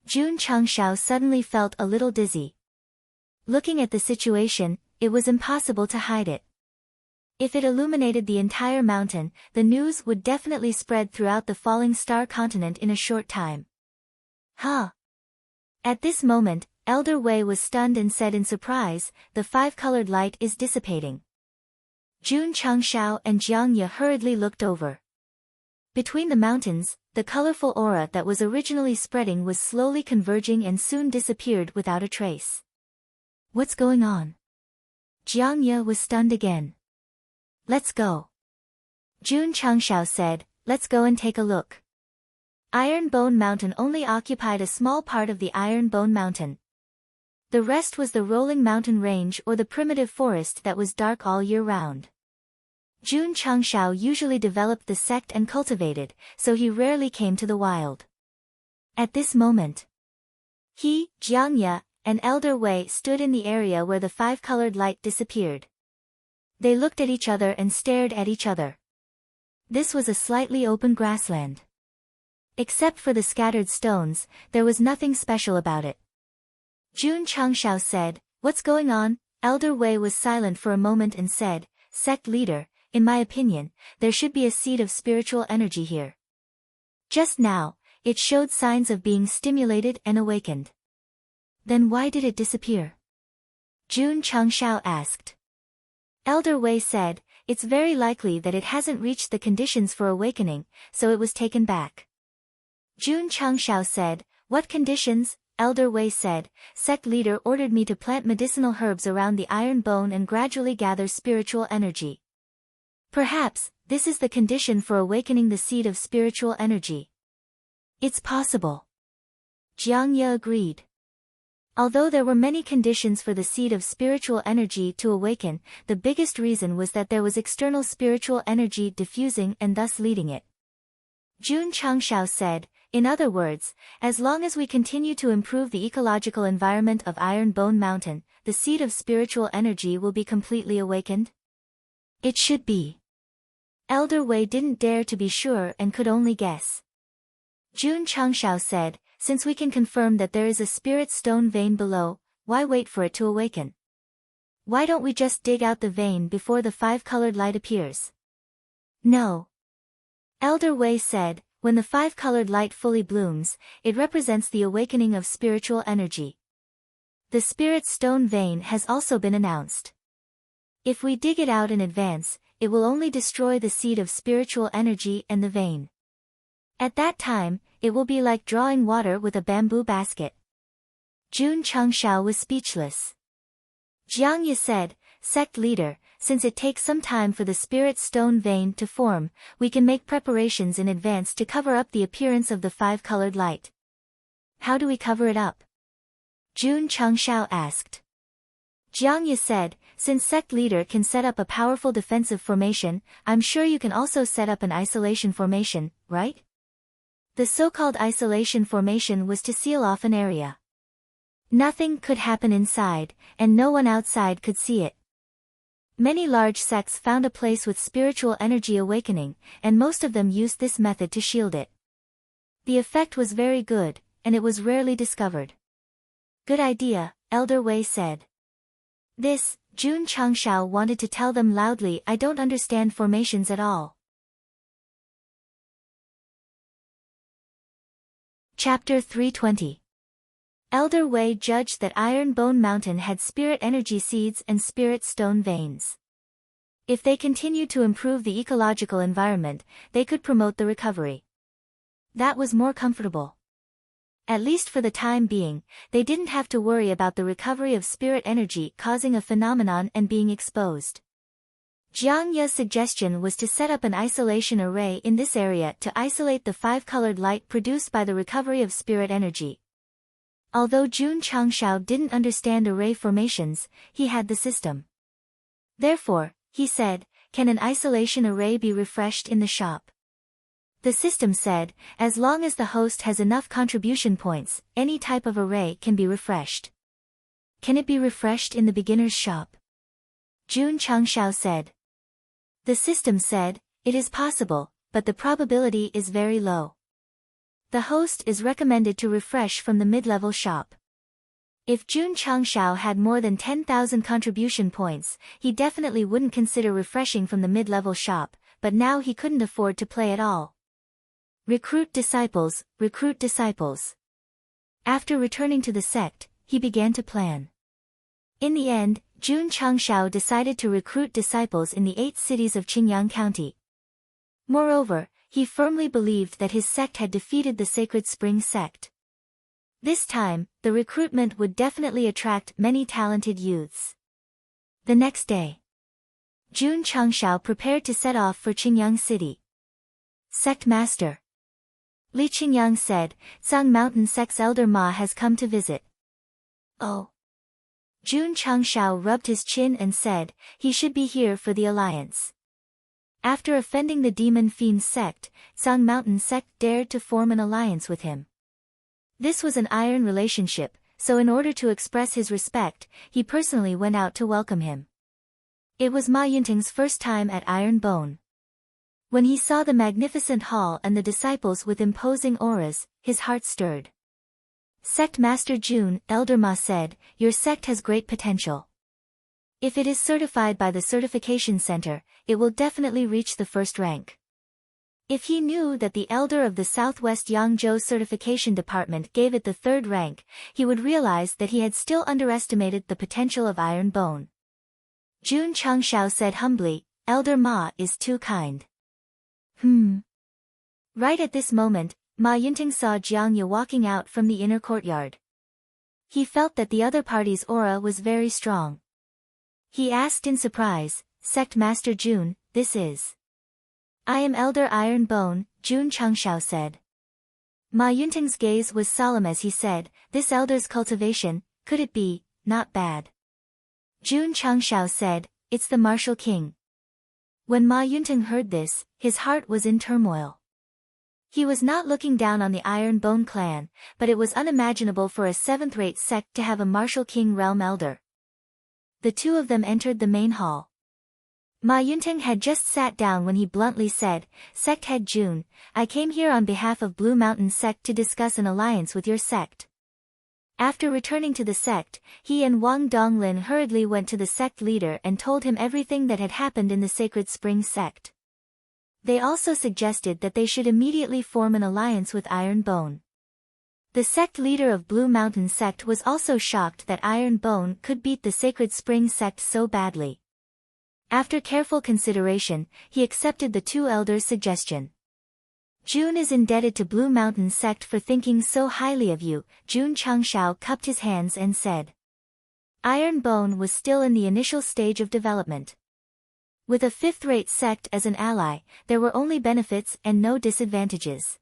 Jun Changshao suddenly felt a little dizzy. Looking at the situation, it was impossible to hide it. If it illuminated the entire mountain, the news would definitely spread throughout the Falling Star continent in a short time. Huh? At this moment, Elder Wei was stunned and said in surprise, the 5-colored light is dissipating. Jun Changshao and Jiang Ye hurriedly looked over. Between the mountains, the colorful aura that was originally spreading was slowly converging and soon disappeared without a trace. What's going on? Jiang Ye was stunned again. Let's go. Jun Changshao said, let's go and take a look. Iron Bone Mountain only occupied a small part of the Iron Bone Mountain. The rest was the rolling mountain range or the primitive forest that was dark all year round. Jun Changshao usually developed the sect and cultivated, so he rarely came to the wild. At this moment, he, Jiang Ye, and Elder Wei stood in the area where the 5-colored light disappeared. They looked at each other and stared at each other. This was a slightly open grassland. Except for the scattered stones, there was nothing special about it. Jun Changshao said, what's going on? Elder Wei was silent for a moment and said, Sect leader, in my opinion, there should be a seed of spiritual energy here. Just now, it showed signs of being stimulated and awakened. Then why did it disappear? Jun Changshao asked. Elder Wei said, it's very likely that it hasn't reached the conditions for awakening, so it was taken back. Jun Changshao said, what conditions? Elder Wei said, Sect leader ordered me to plant medicinal herbs around the iron bone and gradually gather spiritual energy. Perhaps, this is the condition for awakening the seed of spiritual energy. It's possible. Jiang Ye agreed. Although there were many conditions for the seed of spiritual energy to awaken, the biggest reason was that there was external spiritual energy diffusing and thus leading it. Jun Changshao said, in other words, as long as we continue to improve the ecological environment of Iron Bone Mountain, the seed of spiritual energy will be completely awakened? It should be. Elder Wei didn't dare to be sure and could only guess. Jun Changshao said, since we can confirm that there is a spirit stone vein below, why wait for it to awaken? Why don't we just dig out the vein before the five-colored light appears? No. Elder Wei said, when the five-colored light fully blooms, it represents the awakening of spiritual energy. The spirit stone vein has also been announced. If we dig it out in advance, it will only destroy the seed of spiritual energy and the vein. At that time, it will be like drawing water with a bamboo basket. Jun Changshao was speechless. Jiang Ye said, Sect leader, since it takes some time for the spirit stone vein to form, we can make preparations in advance to cover up the appearance of the five-colored light. How do we cover it up? Jun Changshao asked. Jiang Ye said, since Sect leader can set up a powerful defensive formation, I'm sure you can also set up an isolation formation, right? The so-called isolation formation was to seal off an area. Nothing could happen inside, and no one outside could see it. Many large sects found a place with spiritual energy awakening, and most of them used this method to shield it. The effect was very good, and it was rarely discovered. Good idea, Elder Wei said. This, Jun Changshao wanted to tell them loudly, I don't understand formations at all. Chapter 320. Elder Wei judged that Iron Bone Mountain had spirit energy seeds and spirit stone veins. If they continued to improve the ecological environment, they could promote the recovery. That was more comfortable. At least for the time being, they didn't have to worry about the recovery of spirit energy causing a phenomenon and being exposed. Jiang Ye's suggestion was to set up an isolation array in this area to isolate the five-colored light produced by the recovery of spirit energy. Although Jun Changshao didn't understand array formations, he had the system. Therefore, he said, can an isolation array be refreshed in the shop? The system said, as long as the host has enough contribution points, any type of array can be refreshed. Can it be refreshed in the beginner's shop? Jun Changshao said. The system said, it is possible, but the probability is very low. The host is recommended to refresh from the mid-level shop. If Jun Changshao had more than 10,000 contribution points, he definitely wouldn't consider refreshing from the mid-level shop, but now he couldn't afford to play at all. Recruit disciples, recruit disciples. After returning to the sect, he began to plan. In the end, Jun Changshao decided to recruit disciples in the 8 cities of Qingyang County. Moreover, he firmly believed that his sect had defeated the Sacred Spring sect. This time, the recruitment would definitely attract many talented youths. The next day, Jun Changshao prepared to set off for Qingyang City. Sect Master Li Qingyang said, Zhang Mountain Sect's Elder Ma has come to visit. Oh. Jun Changshao rubbed his chin and said, he should be here for the alliance. After offending the Demon Fiend sect, Zhang Mountain Sect dared to form an alliance with him. This was an iron relationship, so in order to express his respect, he personally went out to welcome him. It was Ma Yunting's first time at Iron Bone. When he saw the magnificent hall and the disciples with imposing auras, his heart stirred. Sect Master Jun, Elder Ma said, your sect has great potential. If it is certified by the certification center, it will definitely reach the first rank. If he knew that the elder of the Southwest Yangzhou Certification Department gave it the 3rd rank, he would realize that he had still underestimated the potential of Iron Bone. Jun Changshao said humbly, Elder Ma is too kind. Right at this moment, Ma Yunting saw Jiang Ye walking out from the inner courtyard. He felt that the other party's aura was very strong. He asked in surprise, Sect Master Jun, this is? I am Elder Iron Bone, Jun Changshao said. Ma Yunting's gaze was solemn as he said, this elder's cultivation, could it be, not bad? Jun Changshao said, it's the Martial King. When Ma Yunting heard this, his heart was in turmoil. He was not looking down on the Iron Bone clan, but it was unimaginable for a 7th-rate sect to have a Martial King realm elder. The two of them entered the main hall. Ma Yunting had just sat down when he bluntly said, Sect Head Jun, I came here on behalf of Blue Mountain Sect to discuss an alliance with your sect. After returning to the sect, he and Wang Donglin hurriedly went to the sect leader and told him everything that had happened in the Sacred Spring sect. They also suggested that they should immediately form an alliance with Iron Bone. The sect leader of Blue Mountain sect was also shocked that Iron Bone could beat the Sacred Spring sect so badly. After careful consideration, he accepted the two elders' suggestion. Jun is indebted to Blue Mountain sect for thinking so highly of you. Jun Changshao cupped his hands and said. Iron Bone was still in the initial stage of development. With a fifth-rate sect as an ally, there were only benefits and no disadvantages.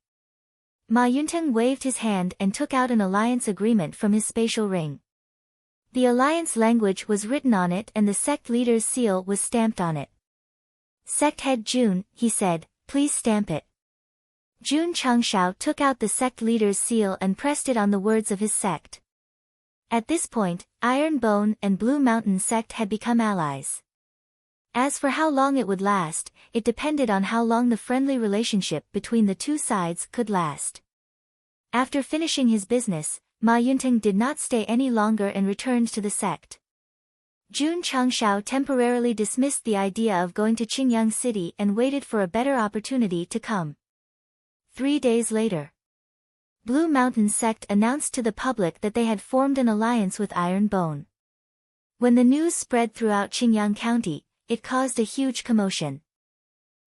Ma Yunteng waved his hand and took out an alliance agreement from his spatial ring. The alliance language was written on it and the sect leader's seal was stamped on it. Sect head Jun, he said, please stamp it. Jun Changshao took out the sect leader's seal and pressed it on the words of his sect. At this point, Iron Bone and Blue Mountain sect had become allies. As for how long it would last, it depended on how long the friendly relationship between the two sides could last. After finishing his business, Ma Yunteng did not stay any longer and returned to the sect. Jun Changshao temporarily dismissed the idea of going to Qingyang City and waited for a better opportunity to come. 3 days later, Blue Mountain sect announced to the public that they had formed an alliance with Iron Bone. When the news spread throughout Qingyang County, it caused a huge commotion.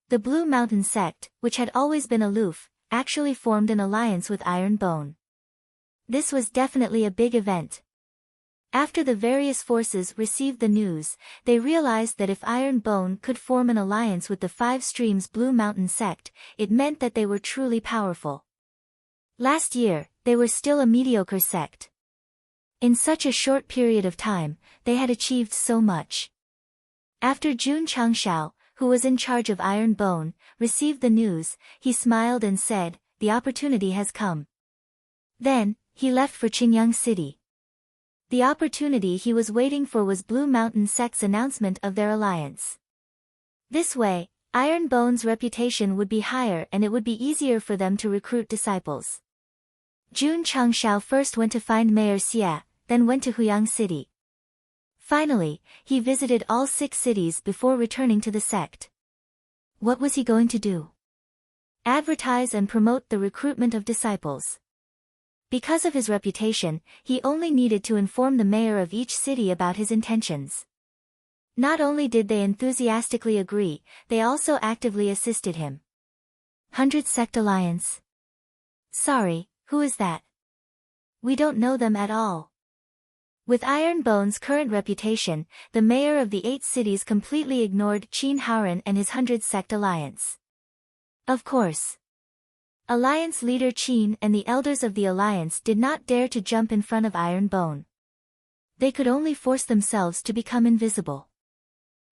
The Blue Mountain sect, which had always been aloof, actually formed an alliance with Iron Bone. This was definitely a big event. After the various forces received the news, they realized that if Iron Bone could form an alliance with the Five Streams Blue Mountain sect, it meant that they were truly powerful. Last year, they were still a mediocre sect. In such a short period of time, they had achieved so much. After Jun Changshao, who was in charge of Iron Bone, received the news, he smiled and said, the opportunity has come. Then, he left for Qingyang City. The opportunity he was waiting for was Blue Mountain sect's announcement of their alliance. This way, Iron Bone's reputation would be higher and it would be easier for them to recruit disciples. Jun Changshao first went to find Mayor Xia, then went to Huyang City. Finally, he visited all 6 cities before returning to the sect. What was he going to do? Advertise and promote the recruitment of disciples. Because of his reputation, he only needed to inform the mayor of each city about his intentions. Not only did they enthusiastically agree, they also actively assisted him. 100 Sect Alliance. Sorry, who is that? We don't know them at all. With Iron Bone's current reputation, the mayor of the 8 cities completely ignored Qin Haoren and his 100 Sect Alliance. Of course. Alliance leader Qin and the elders of the alliance did not dare to jump in front of Iron Bone. They could only force themselves to become invisible.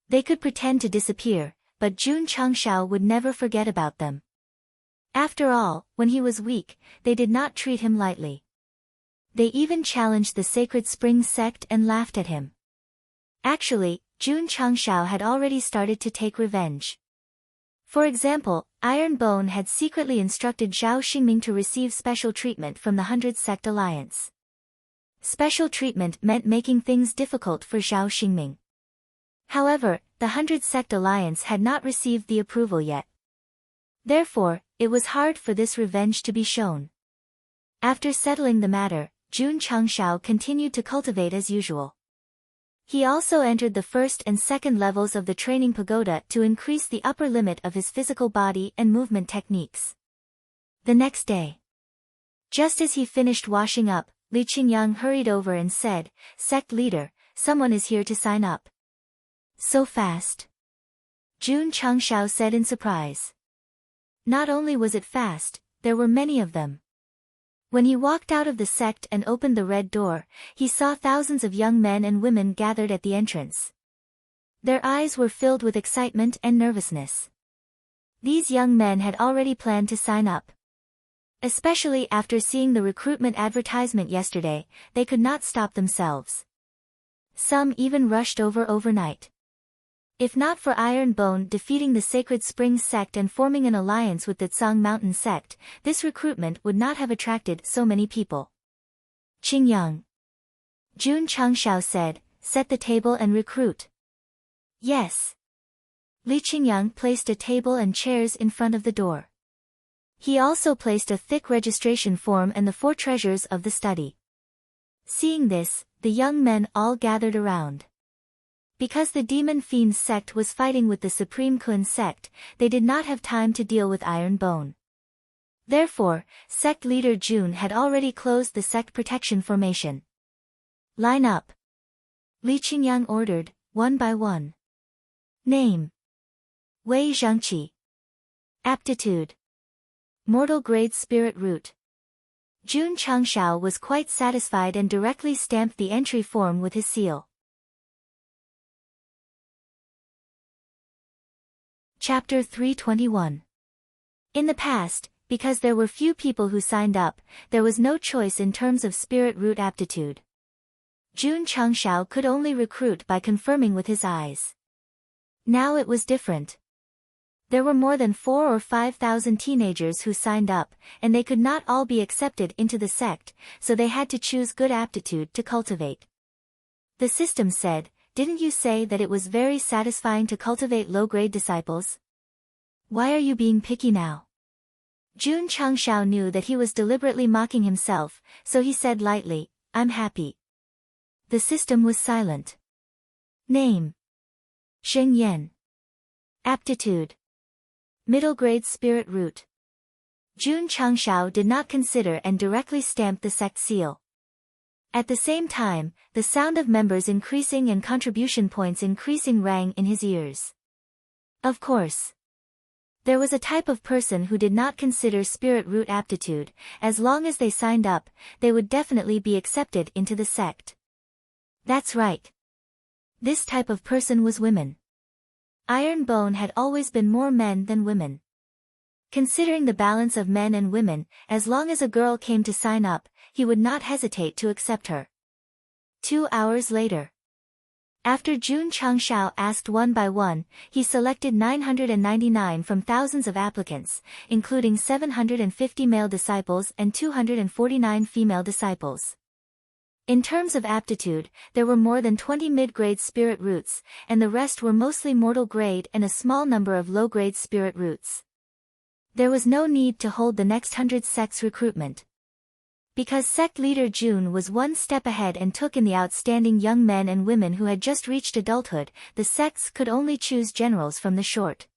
They could pretend to disappear, but Jun Changshao would never forget about them. After all, when he was weak, they did not treat him lightly. They even challenged the Sacred Spring sect and laughed at him. Actually, Jun Changshao had already started to take revenge. For example, Iron Bone had secretly instructed Zhao Xingming to receive special treatment from the 100 Sect Alliance. Special treatment meant making things difficult for Zhao Xingming. However, the 100 Sect Alliance had not received the approval yet. Therefore, it was hard for this revenge to be shown. After settling the matter, Jun Changshao continued to cultivate as usual. He also entered the first and second levels of the training pagoda to increase the upper limit of his physical body and movement techniques. The next day, just as he finished washing up, Li Qingyang hurried over and said, "Sect leader, someone is here to sign up." So fast? Jun Changshao said in surprise. Not only was it fast, there were many of them. When he walked out of the sect and opened the red door, he saw thousands of young men and women gathered at the entrance. Their eyes were filled with excitement and nervousness. These young men had already planned to sign up. Especially after seeing the recruitment advertisement yesterday, they could not stop themselves. Some even rushed over overnight. If not for Iron Bone defeating the Sacred Spring sect and forming an alliance with the Tsang Mountain sect, this recruitment would not have attracted so many people. Qingyang. Jun Changshao said, set the table and recruit. Yes. Li Qingyang placed a table and chairs in front of the door. He also placed a thick registration form and the 4 treasures of the study. Seeing this, the young men all gathered around. Because the demon fiend's sect was fighting with the Supreme Kun sect, they did not have time to deal with Iron Bone. Therefore, sect leader Jun had already closed the sect protection formation. Line up. Li Qingyang ordered, one by one. Name. Wei Zhangqi. Aptitude. Mortal grade spirit root. Jun Changshao was quite satisfied and directly stamped the entry form with his seal. Chapter 321. In the past, because there were few people who signed up, there was no choice in terms of spirit root aptitude. Jun Changshao could only recruit by confirming with his eyes. Now it was different. There were more than 4,000 or 5,000 teenagers who signed up, and they could not all be accepted into the sect, so they had to choose good aptitude to cultivate. The system said, didn't you say that it was very satisfying to cultivate low-grade disciples? Why are you being picky now? Jun Changshao knew that he was deliberately mocking himself, so he said lightly, I'm happy. The system was silent. Name. Sheng Yan. Aptitude. Middle grade spirit root. Jun Changshao did not consider and directly stamped the sect seal. At the same time, the sound of members increasing and contribution points increasing rang in his ears. Of course. There was a type of person who did not consider spirit root aptitude. As long as they signed up, they would definitely be accepted into the sect. That's right. This type of person was women. Iron Bone had always been more men than women. Considering the balance of men and women, as long as a girl came to sign up, he would not hesitate to accept her. 2 hours later. After Jun Changshao asked one by one, he selected 999 from thousands of applicants, including 750 male disciples and 249 female disciples. In terms of aptitude, there were more than 20 mid-grade spirit roots, and the rest were mostly mortal grade and a small number of low-grade spirit roots. There was no need to hold the next 100 sects recruitment. Because sect leader Jun was one step ahead and took in the outstanding young men and women who had just reached adulthood, the sects could only choose generals from the short.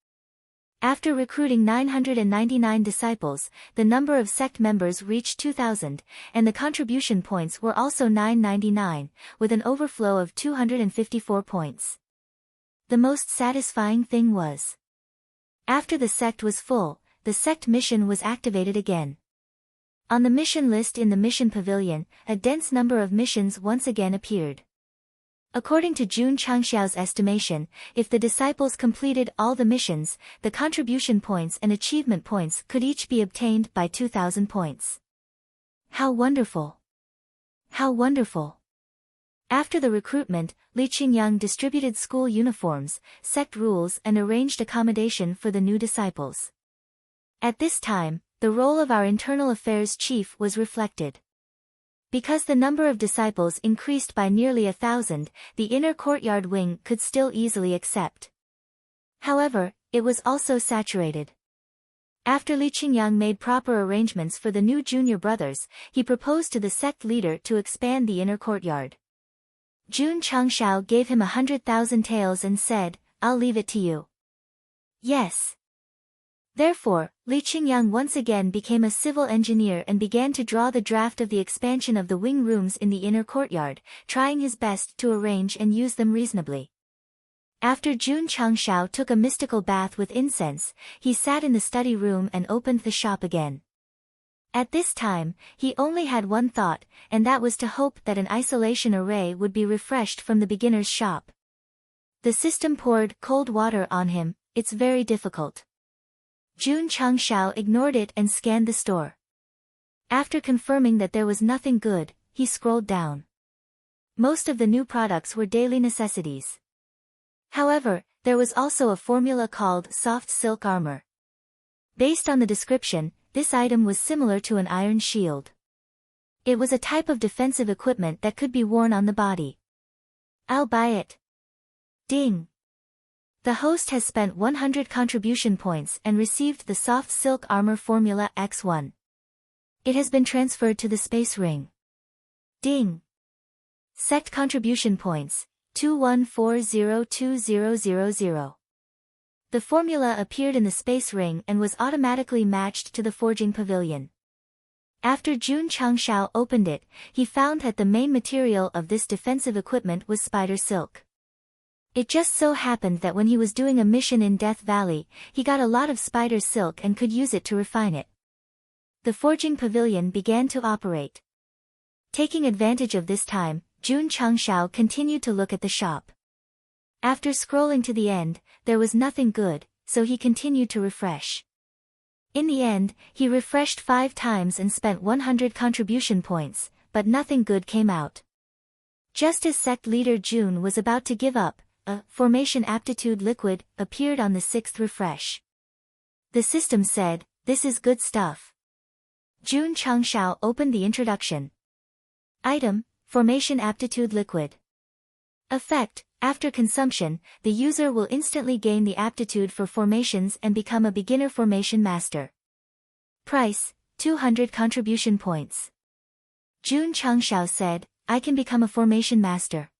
After recruiting 999 disciples, the number of sect members reached 2,000, and the contribution points were also 999, with an overflow of 254 points. The most satisfying thing was, after the sect was full, the sect mission was activated again. On the mission list in the mission pavilion, a dense number of missions once again appeared. According to Jun Changshao's estimation, if the disciples completed all the missions, the contribution points and achievement points could each be obtained by 2,000 points. How wonderful! How wonderful! After the recruitment, Li Qingyang distributed school uniforms, sect rules and arranged accommodation for the new disciples. At this time, the role of our internal affairs chief was reflected. Because the number of disciples increased by nearly 1,000, the inner courtyard wing could still easily accept. However, it was also saturated. After Li Qingyang made proper arrangements for the new junior brothers, he proposed to the sect leader to expand the inner courtyard. Jun Changshao gave him 100,000 taels and said, "I'll leave it to you." Yes. Therefore, Li Qingyang once again became a civil engineer and began to draw the draft of the expansion of the wing rooms in the inner courtyard, trying his best to arrange and use them reasonably. After Jun Changshao took a mystical bath with incense, he sat in the study room and opened the shop again. At this time, he only had one thought, and that was to hope that an isolation array would be refreshed from the beginner's shop. The system poured cold water on him. It's very difficult. Jun Changshao ignored it and scanned the store. After confirming that there was nothing good, he scrolled down. Most of the new products were daily necessities. However, there was also a formula called soft silk armor. Based on the description, this item was similar to an iron shield. It was a type of defensive equipment that could be worn on the body. I'll buy it. Ding. The host has spent 100 contribution points and received the Soft Silk Armor Formula X1. It has been transferred to the space ring. Ding. Sect contribution points, 21402000. The formula appeared in the space ring and was automatically matched to the forging pavilion. After Jun Changshao opened it, he found that the main material of this defensive equipment was spider silk. It just so happened that when he was doing a mission in Death Valley, he got a lot of spider silk and could use it to refine it. The forging pavilion began to operate. Taking advantage of this time, Jun Changshao continued to look at the shop. After scrolling to the end, there was nothing good, so he continued to refresh. In the end, he refreshed 5 times and spent 100 contribution points, but nothing good came out. Just as Sect leader Jun was about to give up, a formation aptitude liquid appeared on the 6th refresh. The system said, "This is good stuff." Jun Changshao opened the introduction. Item, Formation Aptitude Liquid. Effect, after consumption, the user will instantly gain the aptitude for formations and become a beginner formation master. Price, 200 contribution points. Jun Changshao said, "I can become a formation master.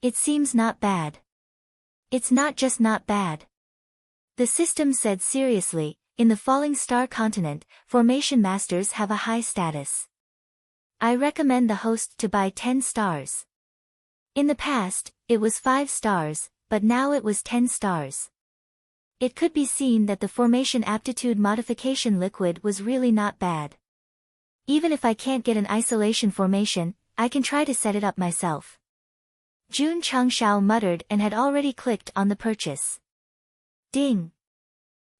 It seems not bad." It's not just not bad. The system said seriously, in the Falling Star continent, formation masters have a high status. I recommend the host to buy 10 stars. In the past, it was 5 stars, but now it was 10 stars. It could be seen that the formation aptitude modification liquid was really not bad. Even if I can't get an isolation formation, I can try to set it up myself. Jun Changshao muttered and had already clicked on the purchase. Ding.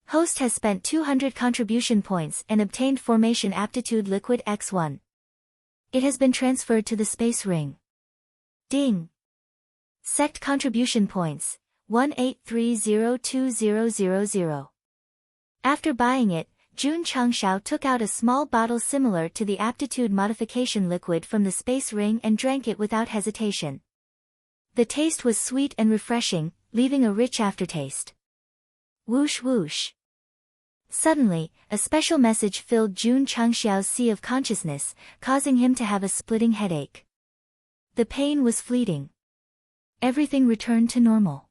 Host has spent 200 contribution points and obtained Formation Aptitude Liquid X1. It has been transferred to the space ring. Ding. Sect contribution points, 183020000. After buying it, Jun Changshao took out a small bottle similar to the aptitude modification liquid from the space ring and drank it without hesitation. The taste was sweet and refreshing, leaving a rich aftertaste. Whoosh whoosh. Suddenly, a special message filled Jun Changshao's sea of consciousness, causing him to have a splitting headache. The pain was fleeting. Everything returned to normal.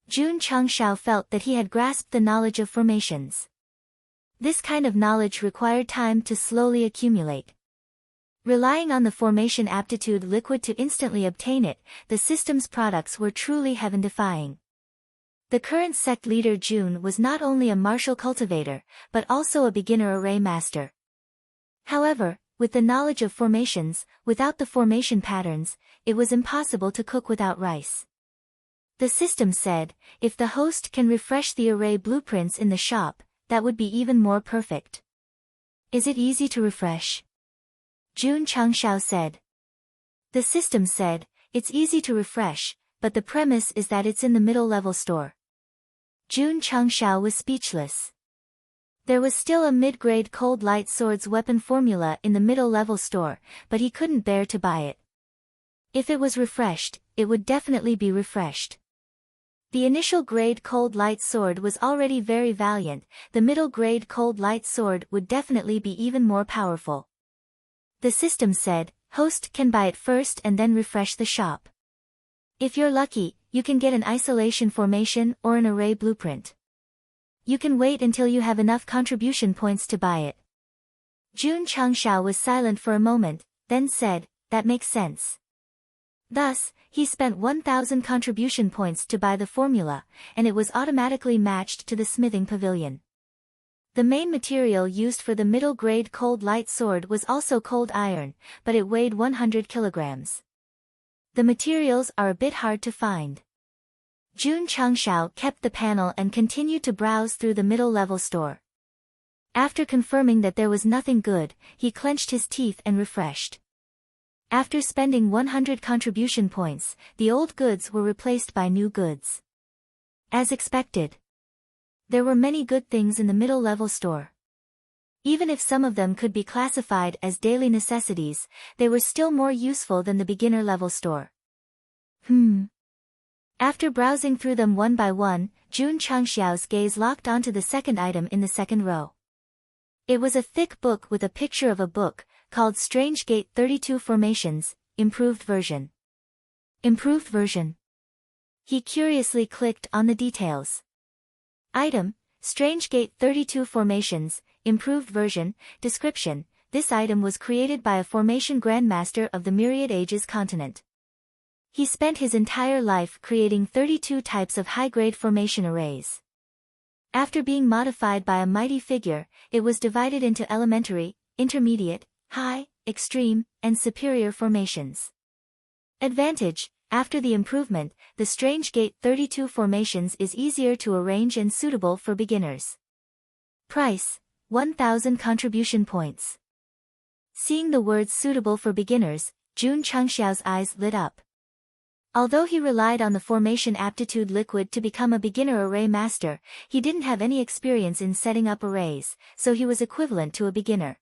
Jun Changshao felt that he had grasped the knowledge of formations. This kind of knowledge required time to slowly accumulate. Relying on the formation aptitude liquid to instantly obtain it, the system's products were truly heaven-defying. The current sect leader Jun was not only a martial cultivator, but also a beginner array master. However, with the knowledge of formations, without the formation patterns, it was impossible to cook without rice. The system said, if the host can refresh the array blueprints in the shop, that would be even more perfect. Is it easy to refresh? Jun Changshao said. The system said, it's easy to refresh, but the premise is that it's in the middle-level store. Jun Changshao was speechless. There was still a mid-grade cold light swords weapon formula in the middle-level store, but he couldn't bear to buy it. If it was refreshed, it would definitely be refreshed. The initial grade cold light sword was already very valiant, the middle grade cold light sword would definitely be even more powerful. The system said, host can buy it first and then refresh the shop. If you're lucky, you can get an isolation formation or an array blueprint. You can wait until you have enough contribution points to buy it. Jun Changshao was silent for a moment, then said, that makes sense. Thus, he spent 1,000 contribution points to buy the formula, and it was automatically matched to the smithing pavilion. The main material used for the middle-grade cold light sword was also cold iron, but it weighed 100 kilograms. The materials are a bit hard to find. Jun Changshao kept the panel and continued to browse through the middle-level store. After confirming that there was nothing good, he clenched his teeth and refreshed. After spending 100 contribution points, the old goods were replaced by new goods. As expected. There were many good things in the middle-level store. Even if some of them could be classified as daily necessities, they were still more useful than the beginner-level store. After browsing through them one by one, Jun Changxiao's gaze locked onto the second item in the second row. It was a thick book with a picture of a book, called Strange Gate 32 Formations, Improved Version. Improved Version. He curiously clicked on the details. Item, Strange Gate 32 Formations, Improved Version. Description, this item was created by a formation grandmaster of the Myriad Ages continent. He spent his entire life creating 32 types of high-grade formation arrays. After being modified by a mighty figure, it was divided into elementary, intermediate, high, extreme, and superior formations. Advantage, after the improvement, the Strange Gate 32 formations is easier to arrange and suitable for beginners. Price, 1,000 contribution points. Seeing the words suitable for beginners, Jun Changxiao's eyes lit up. Although he relied on the formation aptitude liquid to become a beginner array master, he didn't have any experience in setting up arrays, so he was equivalent to a beginner.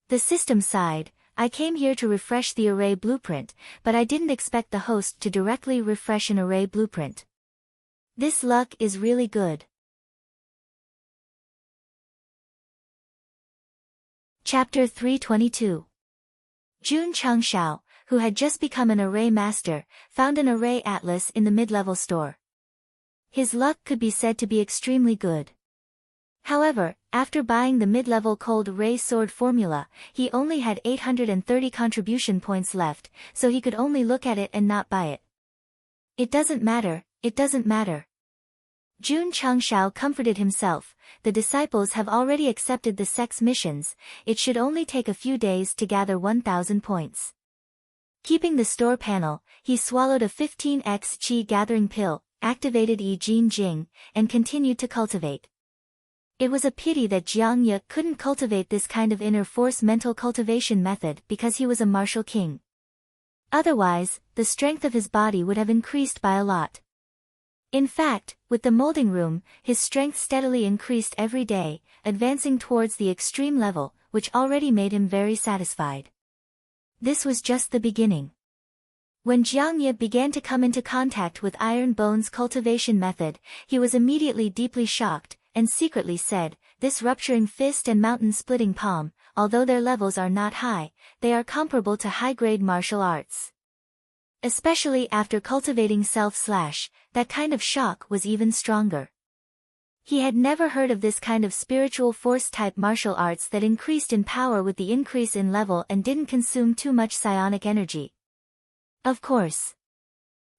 The system sighed, I came here to refresh the array blueprint, but I didn't expect the host to directly refresh an array blueprint. This luck is really good. Chapter 322. Jun Changxiao, who had just become an array master, found an array atlas in the mid-level store. His luck could be said to be extremely good. However, after buying the mid-level cold ray sword formula, he only had 830 contribution points left, so he could only look at it and not buy it. It doesn't matter, it doesn't matter. Jun Changxiao comforted himself, the disciples have already accepted the sect's missions, it should only take a few days to gather 1,000 points. Keeping the store panel, he swallowed a 15x qi gathering pill, activated Yi Jin Jing, and continued to cultivate. It was a pity that Jiang Ye couldn't cultivate this kind of inner force mental cultivation method because he was a martial king. Otherwise, the strength of his body would have increased by a lot. In fact, with the molding room, his strength steadily increased every day, advancing towards the extreme level, which already made him very satisfied. This was just the beginning. When Jiang Ye began to come into contact with Iron Bone's cultivation method, he was immediately deeply shocked, and secretly said, this rupturing fist and mountain-splitting palm, although their levels are not high, they are comparable to high-grade martial arts. Especially after cultivating self-slash, that kind of shock was even stronger. He had never heard of this kind of spiritual force-type martial arts that increased in power with the increase in level and didn't consume too much psionic energy. Of course.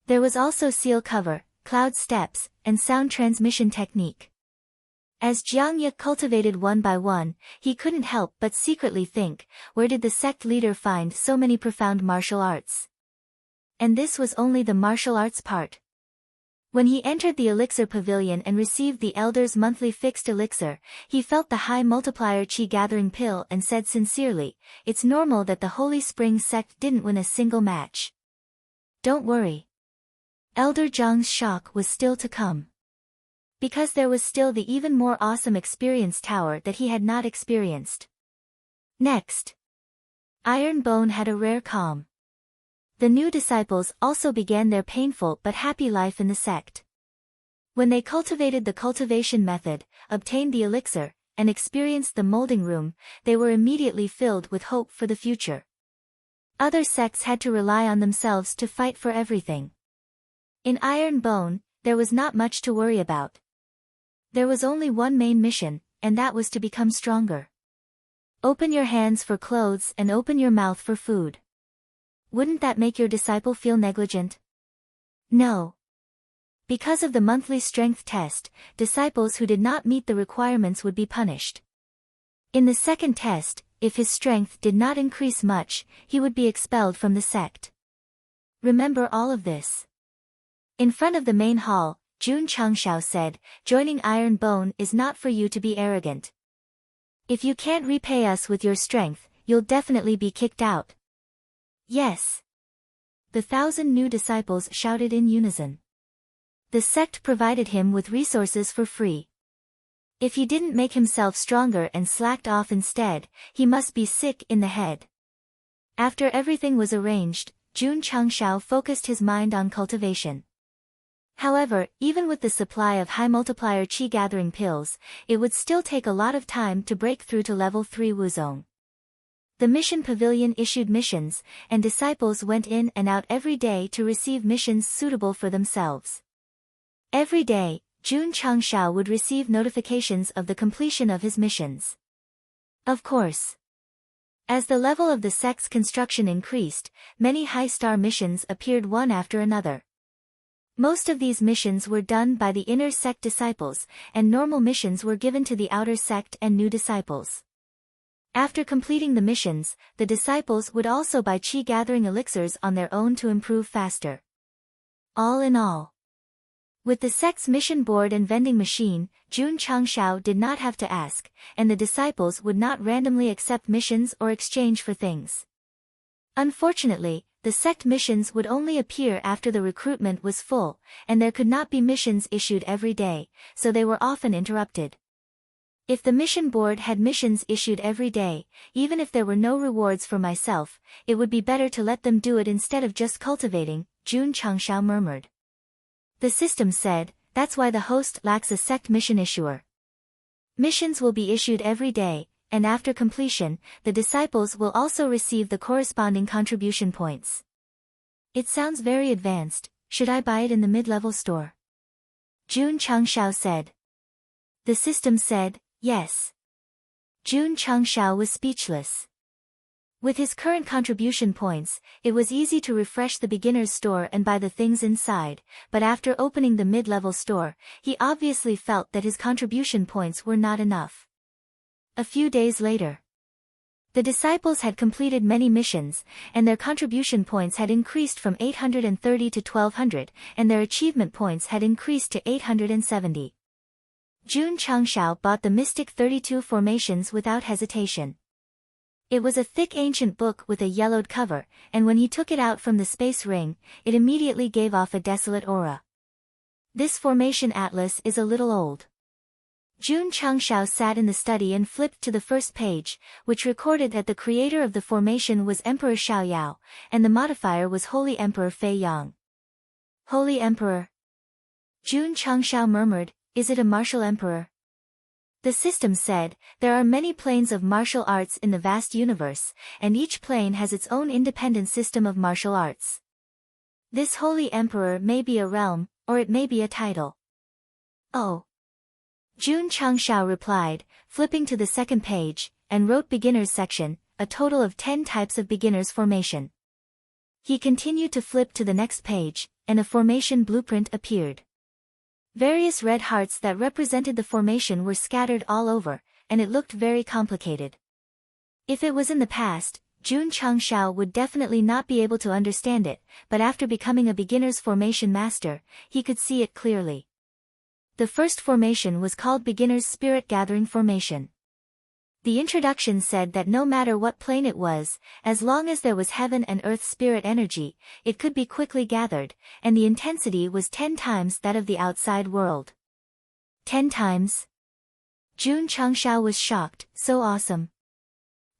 There was also seal cover, cloud steps, and sound transmission technique. As Jiang Ye cultivated one by one, he couldn't help but secretly think, where did the sect leader find so many profound martial arts? And this was only the martial arts part. When he entered the elixir pavilion and received the elder's monthly fixed elixir, he felt the high multiplier qi gathering pill and said sincerely, it's normal that the Holy Spring sect didn't win a single match. Don't worry. Elder Zhang's shock was still to come. Because there was still the even more awesome experience tower that he had not experienced. Next. Iron Bone had a rare calm. The new disciples also began their painful but happy life in the sect. When they cultivated the cultivation method, obtained the elixir, and experienced the molding room, they were immediately filled with hope for the future. Other sects had to rely on themselves to fight for everything. In Iron Bone, there was not much to worry about. There was only one main mission, and that was to become stronger. Open your hands for clothes and open your mouth for food. Wouldn't that make your disciple feel negligent? No. Because of the monthly strength test, disciples who did not meet the requirements would be punished. In the second test, if his strength did not increase much, he would be expelled from the sect. Remember all of this. In front of the main hall, Jun Changxiao said, joining Iron Bone is not for you to be arrogant. If you can't repay us with your strength, you'll definitely be kicked out. Yes. The 1,000 new disciples shouted in unison. The sect provided him with resources for free. If he didn't make himself stronger and slacked off instead, he must be sick in the head. After everything was arranged, Jun Changshao focused his mind on cultivation. However, even with the supply of high multiplier qi gathering pills, it would still take a lot of time to break through to level 3 Wuzong. The mission pavilion issued missions, and disciples went in and out every day to receive missions suitable for themselves. Every day, Jun Changshao would receive notifications of the completion of his missions. Of course, as the level of the sect's construction increased, many high-star missions appeared one after another. Most of these missions were done by the inner sect disciples, and normal missions were given to the outer sect and new disciples. After completing the missions, the disciples would also buy qi-gathering elixirs on their own to improve faster. All in all, with the sect's mission board and vending machine, Jun Changshao did not have to ask, and the disciples would not randomly accept missions or exchange for things. Unfortunately, the sect missions would only appear after the recruitment was full, and there could not be missions issued every day, so they were often interrupted. If the mission board had missions issued every day, even if there were no rewards for myself, it would be better to let them do it instead of just cultivating, Jun Changshao murmured. The system said, that's why the host lacks a sect mission issuer. Missions will be issued every day, and after completion, the disciples will also receive the corresponding contribution points. It sounds very advanced. Should I buy it in the mid-level store? Jun Changshao said. The system said, yes. Jun Changshao was speechless. With his current contribution points, it was easy to refresh the beginner's store and buy the things inside, but after opening the mid-level store, he obviously felt that his contribution points were not enough. A few days later, the disciples had completed many missions, and their contribution points had increased from 830 to 1200, and their achievement points had increased to 870. Jun Changshao bought the Mystic 32 formations without hesitation. It was a thick ancient book with a yellowed cover, and when he took it out from the space ring, it immediately gave off a desolate aura. This formation atlas is a little old. Jun Changshao sat in the study and flipped to the first page, which recorded that the creator of the formation was Emperor Xiaoyao, and the modifier was Holy Emperor Fei Yang. Holy Emperor? Jun Changshao murmured, is it a martial emperor? The system said, there are many planes of martial arts in the vast universe, and each plane has its own independent system of martial arts. This Holy Emperor may be a realm, or it may be a title. Oh. Jun Changshao replied, flipping to the second page, and wrote Beginners section, a total of 10 types of beginners formation. He continued to flip to the next page, and a formation blueprint appeared. Various red hearts that represented the formation were scattered all over, and it looked very complicated. If it was in the past, Jun Changshao would definitely not be able to understand it, but after becoming a beginner's formation master, he could see it clearly. The first formation was called Beginner's Spirit Gathering Formation. The introduction said that no matter what plane it was, as long as there was heaven and earth spirit energy, it could be quickly gathered, and the intensity was 10 times that of the outside world. 10 times? Jun Changshao was shocked, so awesome.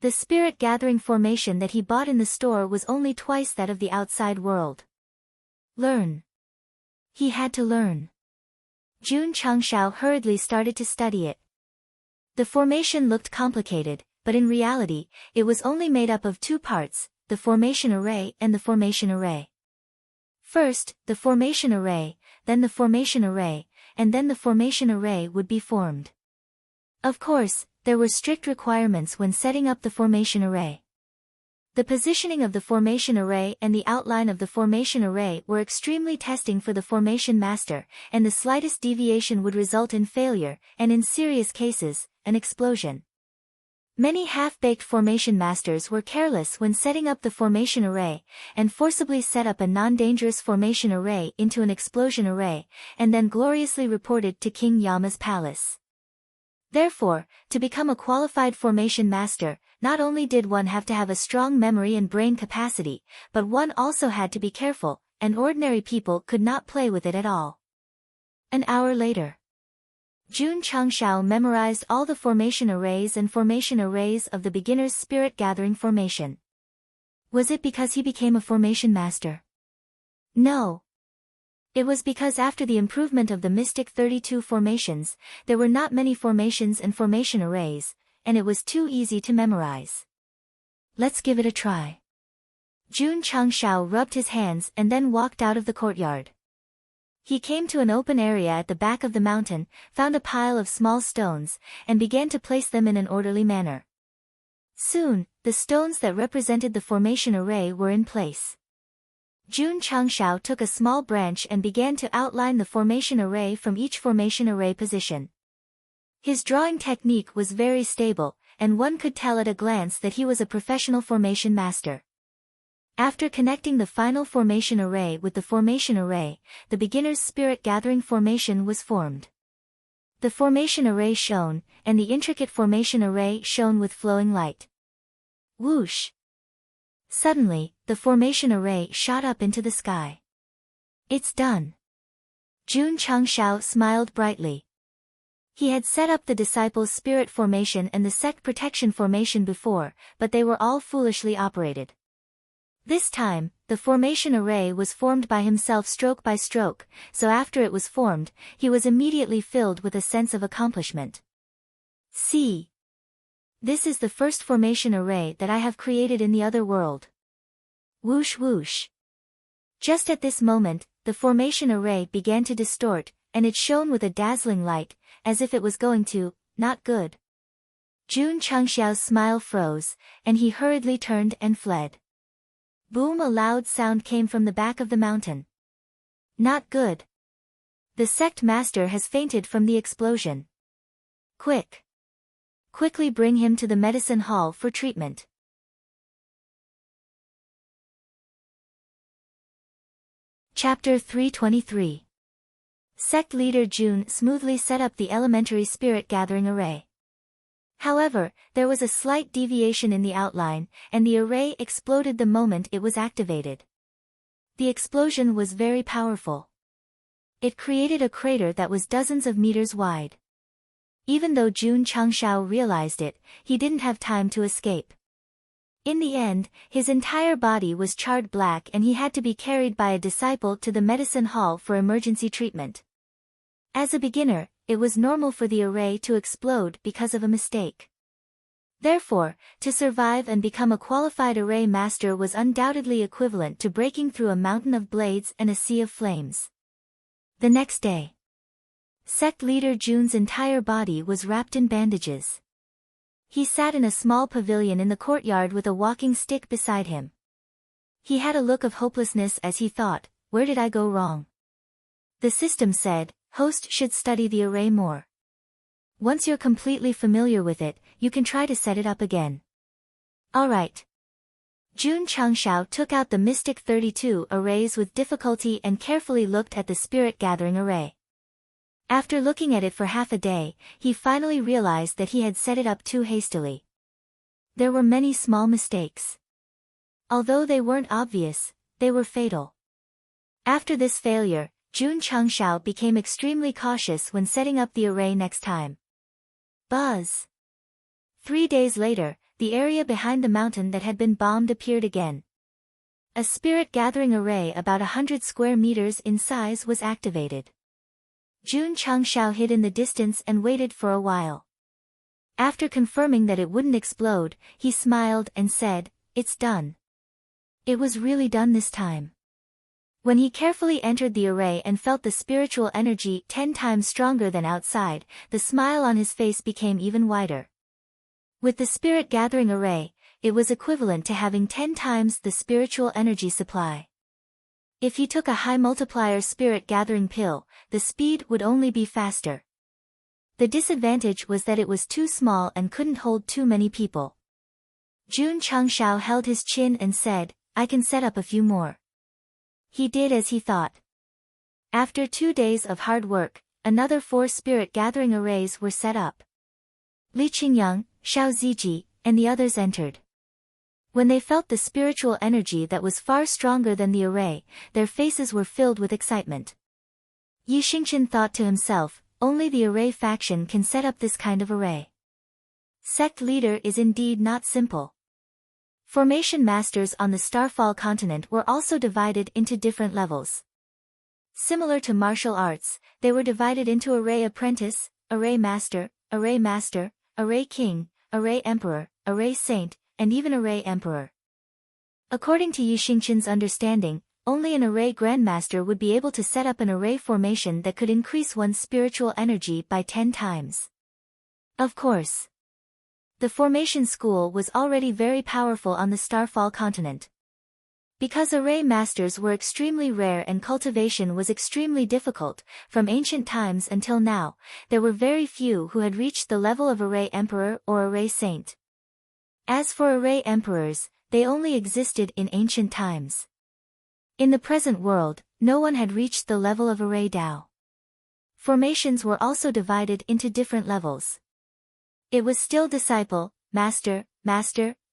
The spirit gathering formation that he bought in the store was only twice that of the outside world. Learn. He had to learn. Jun Changshao hurriedly started to study it. The formation looked complicated, but in reality, it was only made up of 2 parts, the formation array and the formation array. First, the formation array, then the formation array, and then the formation array would be formed. Of course, there were strict requirements when setting up the formation array. The positioning of the formation array and the outline of the formation array were extremely testing for the formation master, and the slightest deviation would result in failure, and in serious cases, an explosion. Many half-baked formation masters were careless when setting up the formation array, and forcibly set up a non-dangerous formation array into an explosion array, and then gloriously reported to King Yama's palace. Therefore, to become a qualified formation master, not only did one have to have a strong memory and brain capacity, but one also had to be careful, and ordinary people could not play with it at all. An hour later, Jun Changshao memorized all the formation arrays and formation arrays of the beginner's spirit gathering formation. Was it because he became a formation master? No. It was because after the improvement of the Mystic 32 formations, there were not many formations and formation arrays, and it was too easy to memorize. Let's give it a try. Jun Changshao rubbed his hands and then walked out of the courtyard. He came to an open area at the back of the mountain, found a pile of small stones, and began to place them in an orderly manner. Soon, the stones that represented the formation array were in place. Jun Changshao took a small branch and began to outline the formation array from each formation array position. His drawing technique was very stable, and one could tell at a glance that he was a professional formation master. After connecting the final formation array with the formation array, the beginner's spirit gathering formation was formed. The formation array shone, and the intricate formation array shone with flowing light. Whoosh! Suddenly, the formation array shot up into the sky. It's done. Jun Changshao smiled brightly. He had set up the disciples' spirit formation and the sect protection formation before, but they were all foolishly operated. This time, the formation array was formed by himself stroke by stroke, so after it was formed, he was immediately filled with a sense of accomplishment. See! This is the first formation array that I have created in the other world. Whoosh whoosh! Just at this moment, the formation array began to distort, and it shone with a dazzling light, as if it was going to, not good. Jun Changxiao's smile froze, and he hurriedly turned and fled. Boom! A loud sound came from the back of the mountain. Not good. The sect master has fainted from the explosion. Quick! Quickly bring him to the medicine hall for treatment. Chapter 323. Sect leader Jun smoothly set up the elementary spirit gathering array. However, there was a slight deviation in the outline, and the array exploded the moment it was activated. The explosion was very powerful. It created a crater that was dozens of meters wide. Even though Jun Changshao realized it, he didn't have time to escape. In the end, his entire body was charred black and he had to be carried by a disciple to the medicine hall for emergency treatment. As a beginner, it was normal for the array to explode because of a mistake. Therefore, to survive and become a qualified array master was undoubtedly equivalent to breaking through a mountain of blades and a sea of flames. The next day, sect leader Jun's entire body was wrapped in bandages. He sat in a small pavilion in the courtyard with a walking stick beside him. He had a look of hopelessness as he thought, where did I go wrong? The system said, host should study the array more. Once you're completely familiar with it, you can try to set it up again. Alright. Jun Changshao took out the Mystic 32 arrays with difficulty and carefully looked at the spirit gathering array. After looking at it for half a day, he finally realized that he had set it up too hastily. There were many small mistakes. Although they weren't obvious, they were fatal. After this failure, Jun Changshao became extremely cautious when setting up the array next time. Buzz! 3 days later, the area behind the mountain that had been bombed appeared again. A spirit gathering array about 100 square meters in size was activated. Jun Changshao hid in the distance and waited for a while. After confirming that it wouldn't explode, he smiled and said, "It's done." It was really done this time. When he carefully entered the array and felt the spiritual energy 10 times stronger than outside, the smile on his face became even wider. With the spirit gathering array, it was equivalent to having 10 times the spiritual energy supply. If he took a high multiplier spirit gathering pill, the speed would only be faster. The disadvantage was that it was too small and couldn't hold too many people. Jun Changshao held his chin and said, I can set up a few more. He did as he thought. After 2 days of hard work, another 4 spirit gathering arrays were set up. Li Qingyang, Xiao Ziji, and the others entered. When they felt the spiritual energy that was far stronger than the array, their faces were filled with excitement. Yi Xingqian thought to himself, only the array faction can set up this kind of array. Sect leader is indeed not simple. Formation masters on the Starfall continent were also divided into different levels. Similar to martial arts, they were divided into array apprentice, array master, array king, array emperor, array saint, and even array emperor. According to Yixingchen's understanding, only an array grandmaster would be able to set up an array formation that could increase one's spiritual energy by 10 times. Of course, the formation school was already very powerful on the Starfall continent. Because array masters were extremely rare and cultivation was extremely difficult, from ancient times until now, there were very few who had reached the level of array emperor or array saint. As for array emperors, they only existed in ancient times. In the present world, no one had reached the level of array Dao. Formations were also divided into different levels. It was still disciple, master,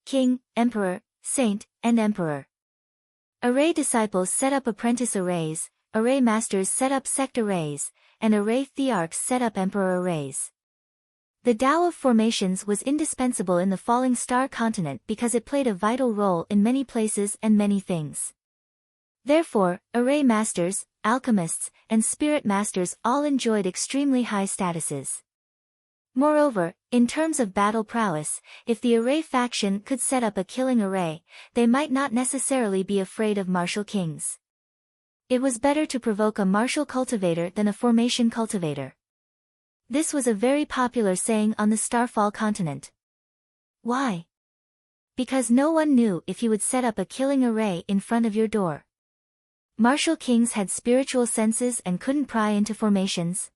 king, emperor, saint, and emperor. Array disciples set up apprentice arrays, array masters set up sect arrays, and array thearchs set up emperor arrays. The Tao of formations was indispensable in the falling star continent because it played a vital role in many places and many things. Therefore, array masters, alchemists, and spirit masters all enjoyed extremely high statuses. Moreover, in terms of battle prowess, if the array faction could set up a killing array, they might not necessarily be afraid of martial kings. It was better to provoke a martial cultivator than a formation cultivator. This was a very popular saying on the Starfall continent. Why? Because no one knew if you would set up a killing array in front of your door. Martial kings had spiritual senses and couldn't pry into formations.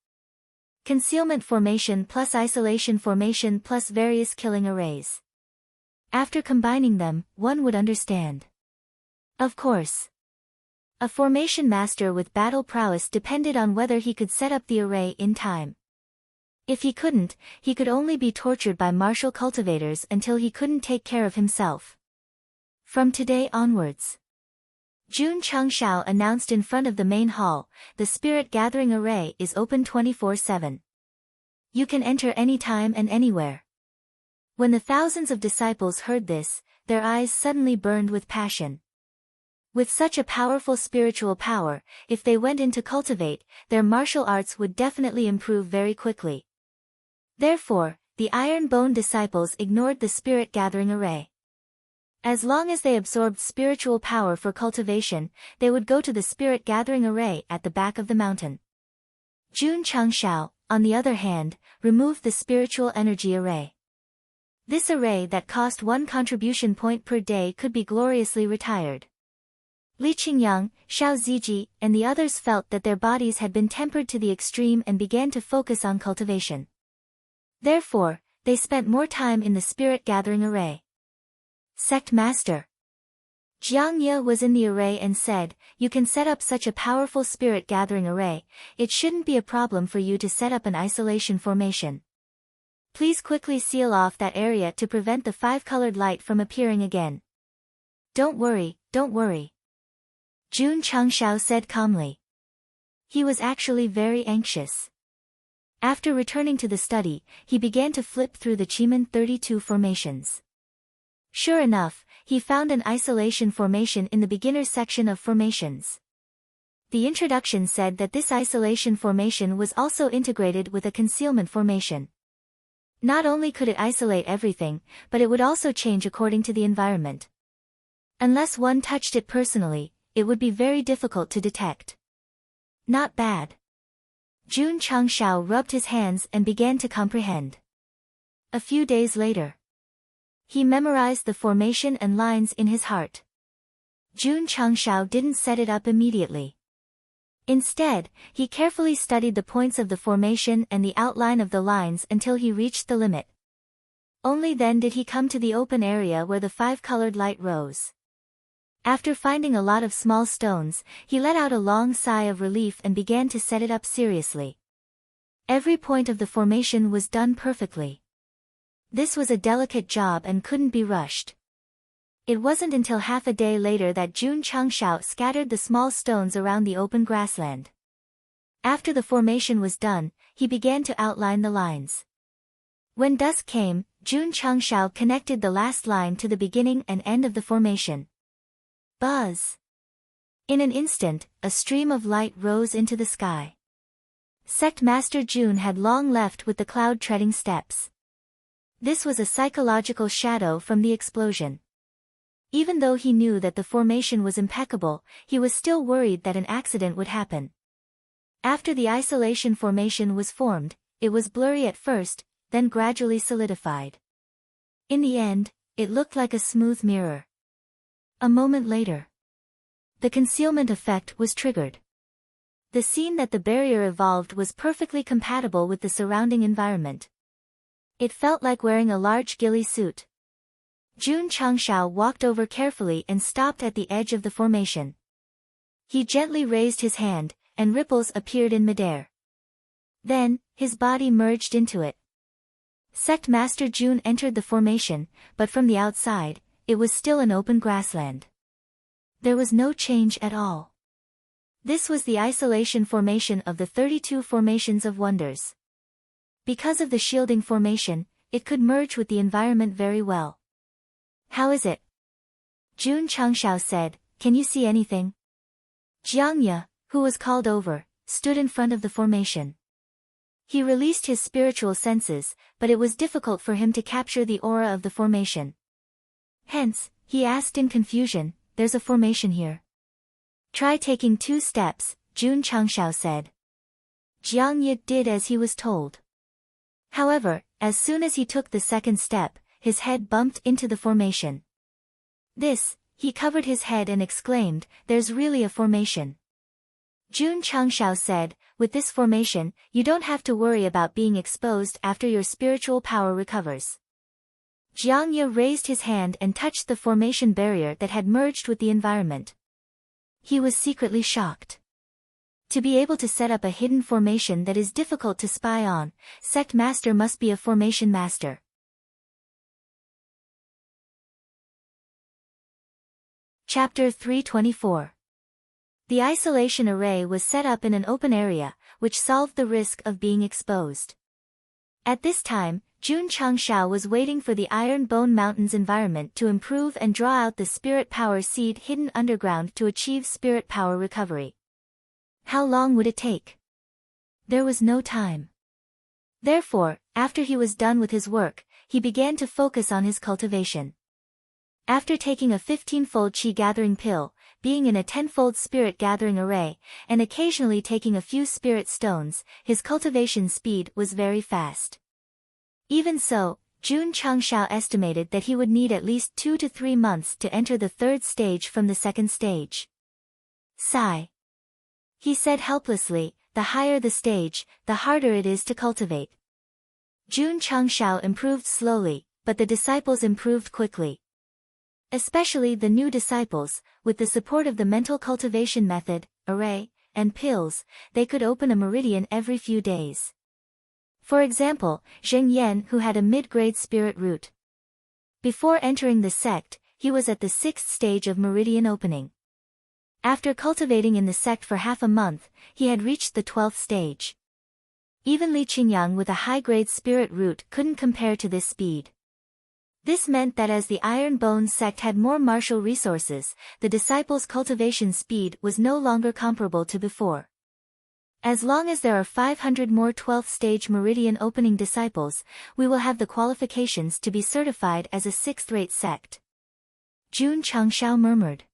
Concealment formation plus isolation formation plus various killing arrays. After combining them, one would understand. Of course, a formation master with battle prowess depended on whether he could set up the array in time. If he couldn't, he could only be tortured by martial cultivators until he couldn't take care of himself. From today onwards, Jun Chengshao announced in front of the main hall, the Spirit Gathering Array is open 24/7. You can enter anytime and anywhere. When the thousands of disciples heard this, their eyes suddenly burned with passion. With such a powerful spiritual power, if they went in to cultivate, their martial arts would definitely improve very quickly. Therefore, the Iron Bone disciples ignored the Spirit Gathering Array. As long as they absorbed spiritual power for cultivation, they would go to the Spirit Gathering Array at the back of the mountain. Jun Chengshao, on the other hand, removed the Spiritual Energy Array. This array that cost 1 contribution point per day could be gloriously retired. Li Qingyang, Xiao Ziji, and the others felt that their bodies had been tempered to the extreme and began to focus on cultivation. Therefore, they spent more time in the Spirit Gathering Array. Sect Master Jiang Ye was in the array and said, "You can set up such a powerful Spirit Gathering Array, it shouldn't be a problem for you to set up an isolation formation. Please quickly seal off that area to prevent the 5-colored light from appearing again." Don't worry. Jun Chengshao said calmly. He was actually very anxious. After returning to the study, he began to flip through the Chimen 32 formations. Sure enough, he found an isolation formation in the beginner section of formations. The introduction said that this isolation formation was also integrated with a concealment formation. Not only could it isolate everything, but it would also change according to the environment. Unless one touched it personally, it would be very difficult to detect. Not bad. Jun Chengshao rubbed his hands and began to comprehend. A few days later, he memorized the formation and lines in his heart. Jun Chengshao didn't set it up immediately. Instead, he carefully studied the points of the formation and the outline of the lines until he reached the limit. Only then did he come to the open area where the 5-colored light rose. After finding a lot of small stones, he let out a long sigh of relief and began to set it up seriously. Every point of the formation was done perfectly. This was a delicate job and couldn't be rushed. It wasn't until half a day later that Jun Chengshao scattered the small stones around the open grassland. After the formation was done, he began to outline the lines. When dusk came, Jun Changshao connected the last line to the beginning and end of the formation. Buzz! In an instant, a stream of light rose into the sky. Sect Master Jun had long left with the cloud-treading steps. This was a psychological shadow from the explosion. Even though he knew that the formation was impeccable, he was still worried that an accident would happen. After the isolation formation was formed, it was blurry at first, then gradually solidified. In the end, it looked like a smooth mirror. A moment later, the concealment effect was triggered. The scene that the barrier evolved was perfectly compatible with the surrounding environment. It felt like wearing a large ghillie suit. Jun Changshao walked over carefully and stopped at the edge of the formation. He gently raised his hand, and ripples appeared in midair. Then, his body merged into it. Sect Master Jun entered the formation, but from the outside, it was still an open grassland. There was no change at all. This was the isolation formation of the 32 formations of wonders. Because of the shielding formation, it could merge with the environment very well. How is it? Jun Changshao said, can you see anything? Jiangye, who was called over, stood in front of the formation. He released his spiritual senses, but it was difficult for him to capture the aura of the formation. Hence, he asked in confusion, there's a formation here. Try taking 2 steps, Jun Changshao said. Jiangye did as he was told. However, as soon as he took the second step, his head bumped into the formation. He covered his head and exclaimed, there's really a formation. Jun Changshao said, with this formation, you don't have to worry about being exposed after your spiritual power recovers. Jiangye raised his hand and touched the formation barrier that had merged with the environment. He was secretly shocked. To be able to set up a hidden formation that is difficult to spy on, Sect Master must be a formation master. Chapter 324. The isolation array was set up in an open area, which solved the risk of being exposed. At this time, Jun Changshao was waiting for the Iron Bone Mountains environment to improve and draw out the spirit power seed hidden underground to achieve spirit power recovery. How long would it take? There was no time. Therefore, after he was done with his work, he began to focus on his cultivation. After taking a 15-fold Qi gathering pill, being in a 10-fold spirit gathering array, and occasionally taking a few spirit stones, his cultivation speed was very fast. Even so, Jun Changshao estimated that he would need at least 2 to 3 months to enter the 3rd stage from the 2nd stage. Sigh. He said helplessly, the higher the stage, the harder it is to cultivate. Jun Changshao improved slowly, but the disciples improved quickly. Especially the new disciples, with the support of the mental cultivation method, array, and pills, they could open a meridian every few days. For example, Zheng Yan, who had a mid-grade spirit root. Before entering the sect, he was at the 6th stage of meridian opening. After cultivating in the sect for half a month, he had reached the 12th stage. Even Li Qingyang with a high-grade spirit root couldn't compare to this speed. This meant that as the Iron Bone sect had more martial resources, the disciples' cultivation speed was no longer comparable to before. As long as there are 500 more 12th stage meridian opening disciples, we will have the qualifications to be certified as a 6th-rate sect. Jun Changshao murmured.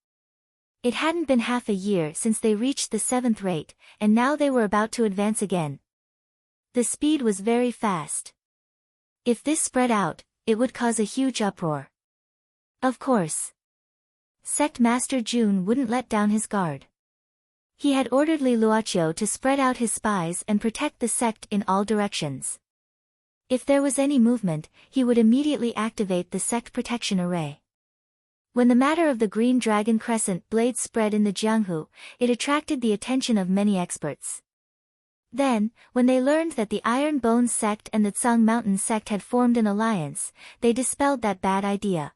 It hadn't been half a year since they reached the 7th rate, and now they were about to advance again. The speed was very fast. If this spread out, it would cause a huge uproar. Of course. Sect Master Jun wouldn't let down his guard. He had ordered Li Luoqiu to spread out his spies and protect the sect in all directions. If there was any movement, he would immediately activate the sect protection array. When the matter of the Green Dragon Crescent blade spread in the Jianghu, it attracted the attention of many experts. Then, when they learned that the Iron Bone sect and the Tsang Mountain sect had formed an alliance, they dispelled that bad idea.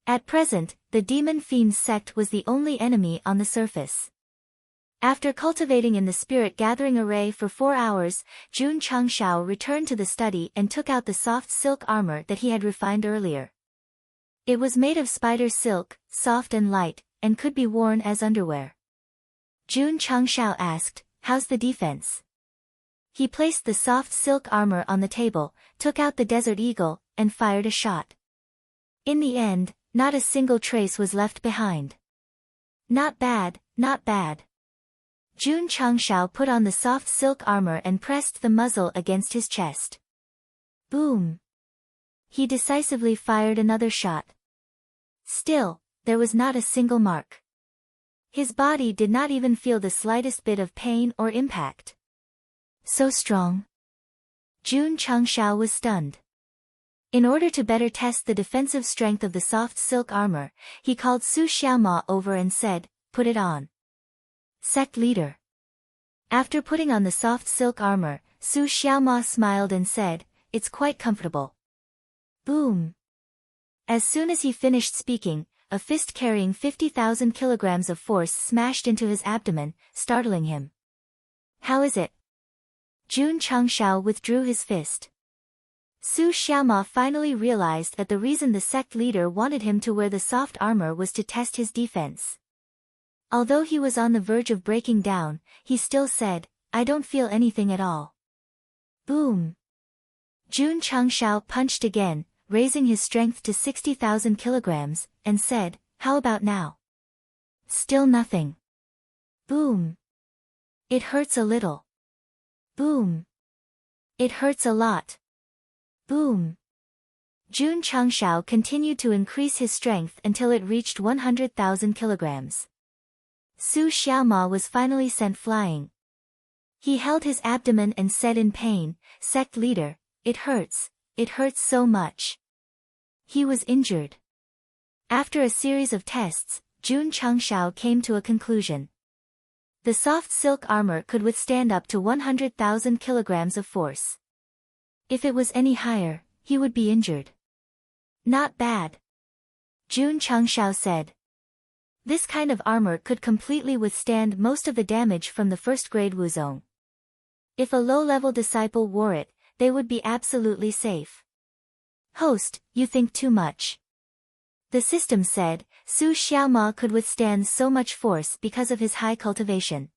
At present, the Demon Fiend sect was the only enemy on the surface. After cultivating in the spirit-gathering array for 4 hours, Jun Changshao returned to the study and took out the soft silk armor that he had refined earlier. It was made of spider silk, soft and light, and could be worn as underwear. Jun Changshao asked, "How's the defense?" He placed the soft silk armor on the table, took out the Desert Eagle, and fired a shot. In the end, not a single trace was left behind. Not bad, not bad. Jun Changshao put on the soft silk armor and pressed the muzzle against his chest. Boom! He decisively fired another shot. Still, there was not a single mark. His body did not even feel the slightest bit of pain or impact. So strong. Jun Changshao was stunned. In order to better test the defensive strength of the soft silk armor, he called Su Xiaoma over and said, "Put it on." Sect leader. After putting on the soft silk armor, Su Xiaoma smiled and said, "It's quite comfortable." Boom! As soon as he finished speaking, a fist carrying 50,000 kilograms of force smashed into his abdomen, startling him. "How is it?" Jun Changshao withdrew his fist. Su Xiaoma finally realized that the reason the sect leader wanted him to wear the soft armor was to test his defense. Although he was on the verge of breaking down, he still said, "I don't feel anything at all." Boom! Jun Changshao punched again, raising his strength to 60,000 kilograms, and said, "How about now?" Still nothing. Boom! It hurts a little. Boom! It hurts a lot. Boom! Jun Changshao continued to increase his strength until it reached 100,000 kilograms. Su Xiaoma was finally sent flying. He held his abdomen and said in pain, "Sect leader, it hurts so much." He was injured. After a series of tests, Jun Changshao came to a conclusion. The soft silk armor could withstand up to 100,000 kilograms of force. If it was any higher, he would be injured. Not bad. Jun Changshao said. This kind of armor could completely withstand most of the damage from the first-grade Wuzong. If a low-level disciple wore it, they would be absolutely safe. Host, you think too much. The system said, Su Xiaoma could withstand so much force because of his high cultivation.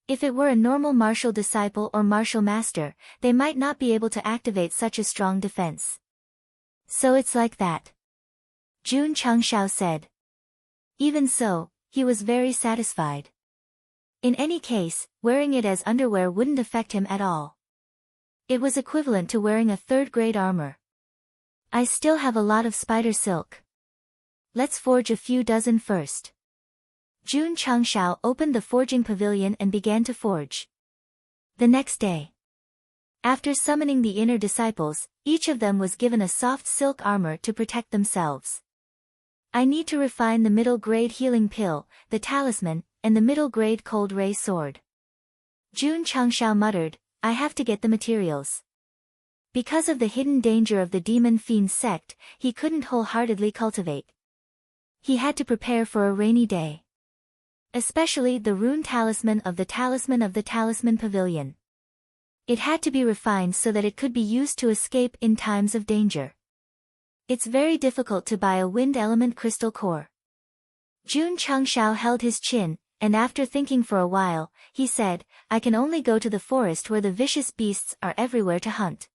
If it were a normal martial disciple or martial master, they might not be able to activate such a strong defense. So it's like that. Jun Changshao said. Even so, he was very satisfied. In any case, wearing it as underwear wouldn't affect him at all. It was equivalent to wearing a third-grade armor. I still have a lot of spider silk. Let's forge a few dozen first. Jun Changshao opened the forging pavilion and began to forge. The next day, after summoning the inner disciples, each of them was given a soft silk armor to protect themselves. I need to refine the middle-grade healing pill, the talisman, and the middle-grade cold ray sword. Jun Changshao muttered, I have to get the materials. Because of the hidden danger of the demon fiend sect, he couldn't wholeheartedly cultivate. He had to prepare for a rainy day. Especially the rune talisman of the talisman pavilion. It had to be refined so that it could be used to escape in times of danger. It's very difficult to buy a wind element crystal core. Jun Changshao held his chin, and after thinking for a while, he said, I can only go to the forest where the vicious beasts are everywhere to hunt.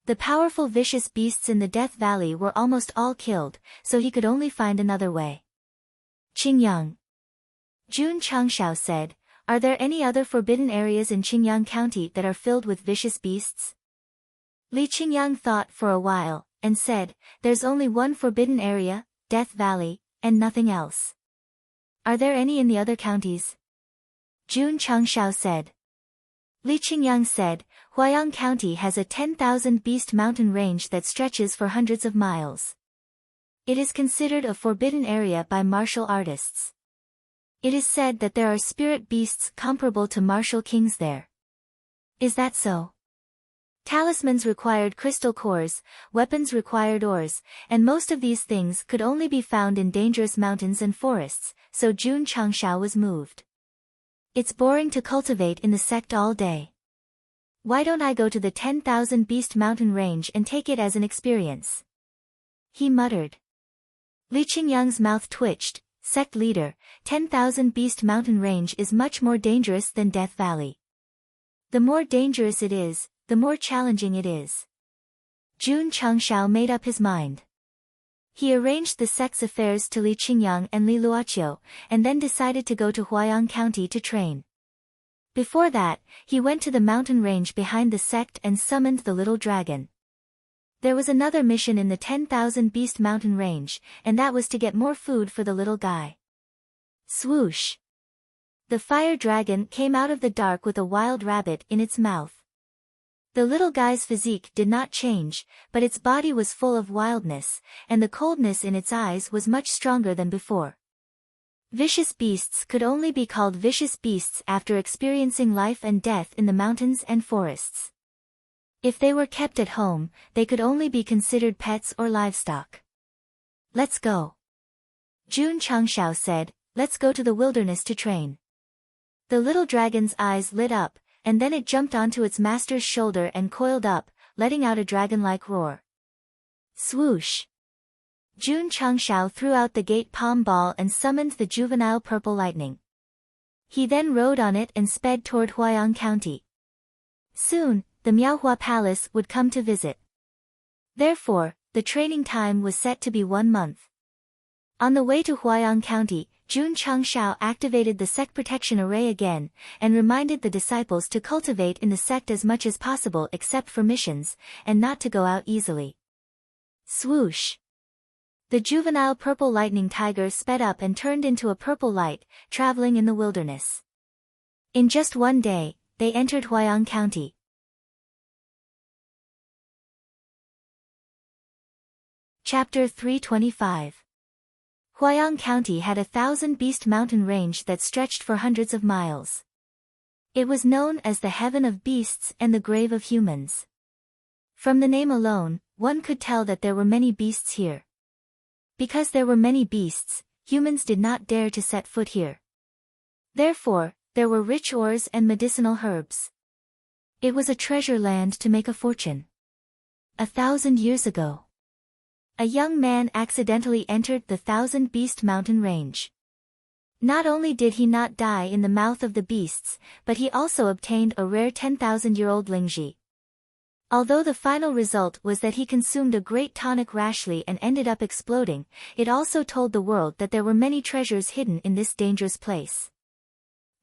The powerful vicious beasts in the Death Valley were almost all killed, so he could only find another way. Qingyang. Jun Changshao said, Are there any other forbidden areas in Qingyang County that are filled with vicious beasts? Li Qingyang thought for a while, and said, There's only one forbidden area, Death Valley, and nothing else. Are there any in the other counties? Jun Changshao said. Li Qingyang said, Huayang County has a 10,000 beast mountain range that stretches for hundreds of miles. It is considered a forbidden area by martial artists. It is said that there are spirit beasts comparable to martial kings there. Is that so? Talismans required crystal cores, weapons required ores, and most of these things could only be found in dangerous mountains and forests, so Jun Changshao was moved. It's boring to cultivate in the sect all day. Why don't I go to the 10,000 Beast Mountain Range and take it as an experience? He muttered. Li Qingyang's mouth twitched. Sect leader, 10,000 Beast Mountain Range is much more dangerous than Death Valley. The more dangerous it is, the more challenging it is. Jun Changshao made up his mind. He arranged the sect's affairs to Li Qingyang and Li Luoqiu, and then decided to go to Huayang County to train. Before that, he went to the mountain range behind the sect and summoned the little dragon. There was another mission in the 10,000 Beast Mountain Range, and that was to get more food for the little guy. Swoosh! The fire dragon came out of the dark with a wild rabbit in its mouth. The little guy's physique did not change, but its body was full of wildness, and the coldness in its eyes was much stronger than before. Vicious beasts could only be called vicious beasts after experiencing life and death in the mountains and forests. If they were kept at home, they could only be considered pets or livestock. Let's go. Jun Changshao said, let's go to the wilderness to train. The little dragon's eyes lit up, and then it jumped onto its master's shoulder and coiled up, letting out a dragon-like roar. Swoosh! Jun Changshao threw out the gate palm ball and summoned the juvenile purple lightning. He then rode on it and sped toward Huayang County. Soon, the Miaohua Palace would come to visit. Therefore, the training time was set to be 1 month. On the way to Huayang County, Jun Changshao activated the sect protection array again, and reminded the disciples to cultivate in the sect as much as possible except for missions, and not to go out easily. Swoosh! The juvenile purple lightning tiger sped up and turned into a purple light, traveling in the wilderness. In just 1 day, they entered Huayang County. Chapter 325. Huayang County had 1,000 Beast Mountain Range that stretched for hundreds of miles. It was known as the Heaven of Beasts and the Grave of Humans. From the name alone, one could tell that there were many beasts here. Because there were many beasts, humans did not dare to set foot here. Therefore, there were rich ores and medicinal herbs. It was a treasure land to make a fortune. 1,000 years ago, a young man accidentally entered the 1,000 Beast Mountain Range. Not only did he not die in the mouth of the beasts, but he also obtained a rare 10,000-year-old Lingji. Although the final result was that he consumed a great tonic rashly and ended up exploding, it also told the world that there were many treasures hidden in this dangerous place.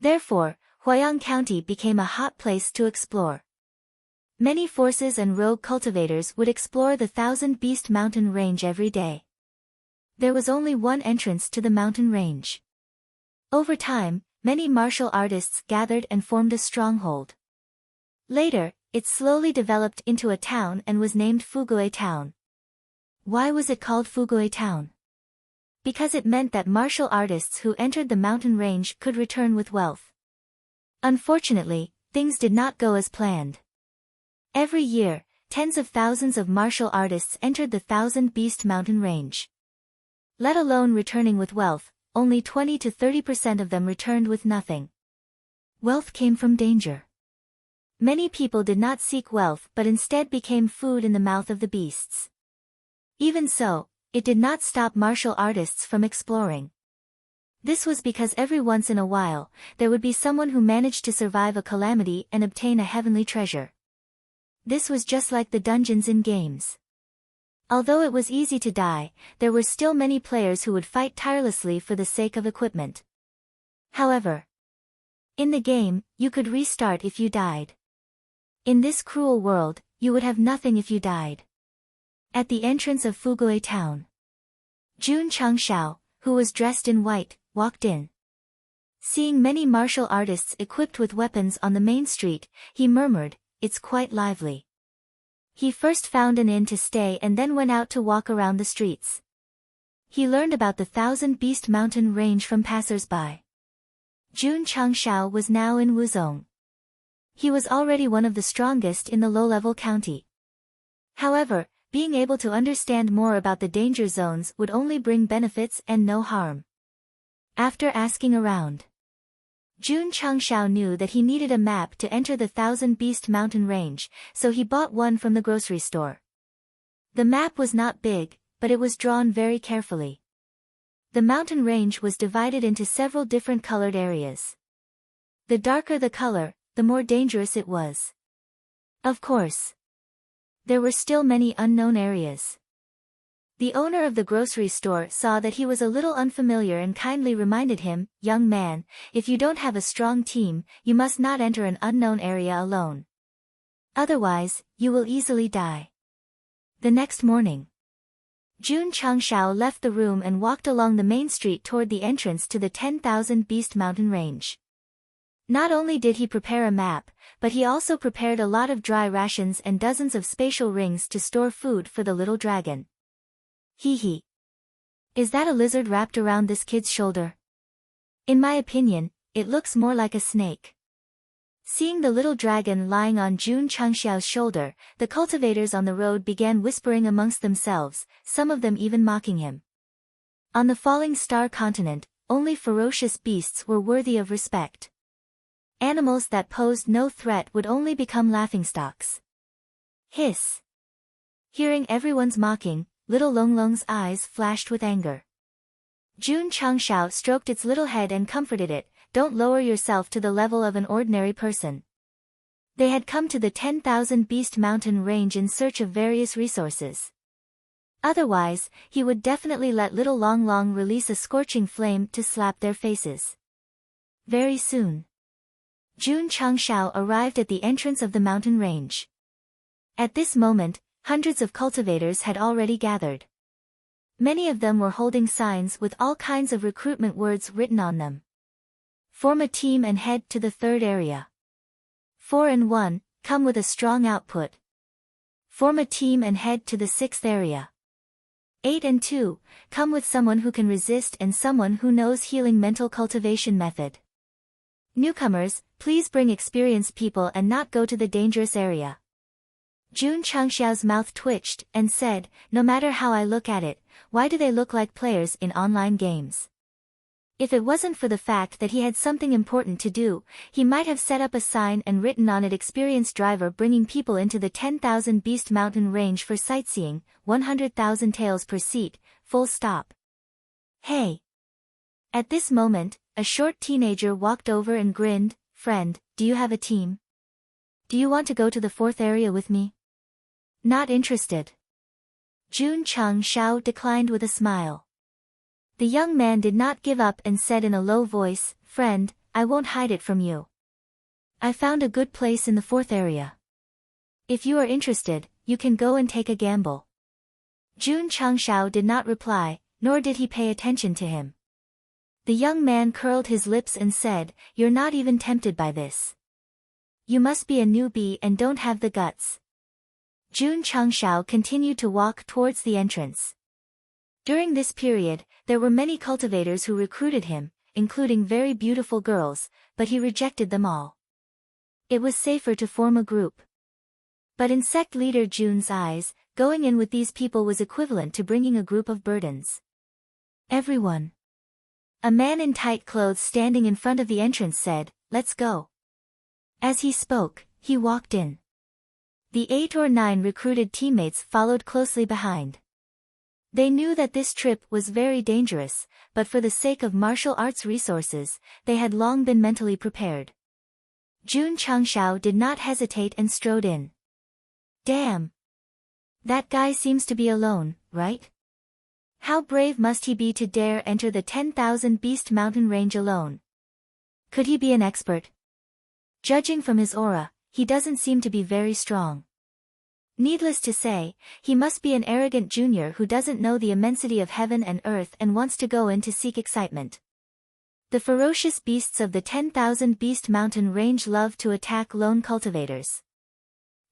Therefore, Huayang County became a hot place to explore. Many forces and rogue cultivators would explore the 1,000 Beast Mountain Range every day. There was only one entrance to the mountain range. Over time, many martial artists gathered and formed a stronghold. Later, it slowly developed into a town and was named Fuguo Town. Why was it called Fuguo Town? Because it meant that martial artists who entered the mountain range could return with wealth. Unfortunately, things did not go as planned. Every year, tens of thousands of martial artists entered the 1,000 Beast Mountain Range. Let alone returning with wealth, only 20 to 30% of them returned with nothing. Wealth came from danger. Many people did not seek wealth but instead became food in the mouth of the beasts. Even so, it did not stop martial artists from exploring. This was because every once in a while, there would be someone who managed to survive a calamity and obtain a heavenly treasure. This was just like the dungeons in games. Although it was easy to die, there were still many players who would fight tirelessly for the sake of equipment. However, in the game, you could restart if you died. In this cruel world, you would have nothing if you died. At the entrance of Fuguo Town, Jun Changshao, who was dressed in white, walked in. Seeing many martial artists equipped with weapons on the main street, he murmured, "It's quite lively." He first found an inn to stay and then went out to walk around the streets. He learned about the 1,000 Beast Mountain Range from passers-by. Jun Changshao was now in Wuzong. He was already one of the strongest in the low-level county. However, being able to understand more about the danger zones would only bring benefits and no harm. After asking around, Jun Changshao knew that he needed a map to enter the Thousand Beast Mountain Range, so he bought one from the grocery store. The map was not big, but it was drawn very carefully. The mountain range was divided into several different colored areas. The darker the color, the more dangerous it was. Of course, there were still many unknown areas. The owner of the grocery store saw that he was a little unfamiliar and kindly reminded him, "Young man, if you don't have a strong team, you must not enter an unknown area alone. Otherwise, you will easily die." The next morning, Jun Changshao left the room and walked along the main street toward the entrance to the 10,000 Beast Mountain Range. Not only did he prepare a map, but he also prepared a lot of dry rations and dozens of spatial rings to store food for the little dragon. Hee hee. Is that a lizard wrapped around this kid's shoulder? In my opinion, it looks more like a snake. Seeing the little dragon lying on Jun Changxiao's shoulder, the cultivators on the road began whispering amongst themselves, some of them even mocking him. On the falling star continent, only ferocious beasts were worthy of respect. Animals that posed no threat would only become laughingstocks. Hiss. Hearing everyone's mocking, little Longlong's eyes flashed with anger. Jun Changshao stroked its little head and comforted it, "Don't lower yourself to the level of an ordinary person." They had come to the 10,000 Beast Mountain Range in search of various resources. Otherwise, he would definitely let little Longlong release a scorching flame to slap their faces. Very soon, Jun Changshao arrived at the entrance of the mountain range. At this moment, hundreds of cultivators had already gathered. Many of them were holding signs with all kinds of recruitment words written on them. Form a team and head to the third area. 4 and 1, come with a strong output. Form a team and head to the sixth area. 8 and 2, come with someone who can resist and someone who knows healing mental cultivation method. Newcomers, please bring experienced people and not go to the dangerous area. Jun Changxiao's mouth twitched and said, "No matter how I look at it, why do they look like players in online games?" If it wasn't for the fact that he had something important to do, he might have set up a sign and written on it, "Experienced driver bringing people into the 10,000 Beast Mountain Range for sightseeing, 100,000 taels per seat, full stop." Hey! At this moment, a short teenager walked over and grinned, "Friend, do you have a team? Do you want to go to the fourth area with me?" "Not interested." Jun Changshao declined with a smile. The young man did not give up and said in a low voice, "Friend, I won't hide it from you. I found a good place in the fourth area. If you are interested, you can go and take a gamble." Jun Changshao did not reply, nor did he pay attention to him. The young man curled his lips and said, "You're not even tempted by this. You must be a newbie and don't have the guts." Jun Changshao continued to walk towards the entrance. During this period, there were many cultivators who recruited him, including very beautiful girls, but he rejected them all. It was safer to form a group. But in sect leader Jun's eyes, going in with these people was equivalent to bringing a group of burdens. Everyone. A man in tight clothes standing in front of the entrance said, "Let's go." As he spoke, he walked in. The 8 or 9 recruited teammates followed closely behind. They knew that this trip was very dangerous, but for the sake of martial arts resources, they had long been mentally prepared. Jun Changshao did not hesitate and strode in. Damn! That guy seems to be alone, right? How brave must he be to dare enter the 10,000 Beast Mountain Range alone? Could he be an expert? Judging from his aura, he doesn't seem to be very strong. Needless to say, he must be an arrogant junior who doesn't know the immensity of heaven and earth and wants to go in to seek excitement. The ferocious beasts of the 10,000 Beast Mountain Range love to attack lone cultivators.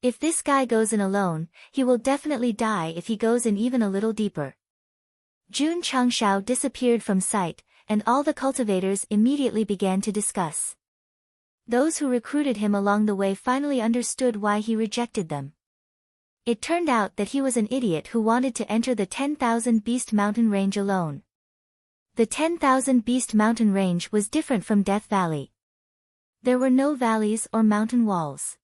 If this guy goes in alone, he will definitely die if he goes in even a little deeper. Jun Changshao disappeared from sight, and all the cultivators immediately began to discuss. Those who recruited him along the way finally understood why he rejected them. It turned out that he was an idiot who wanted to enter the 10,000 Beast Mountain Range alone. The 10,000 Beast Mountain Range was different from Death Valley. There were no valleys or mountain walls.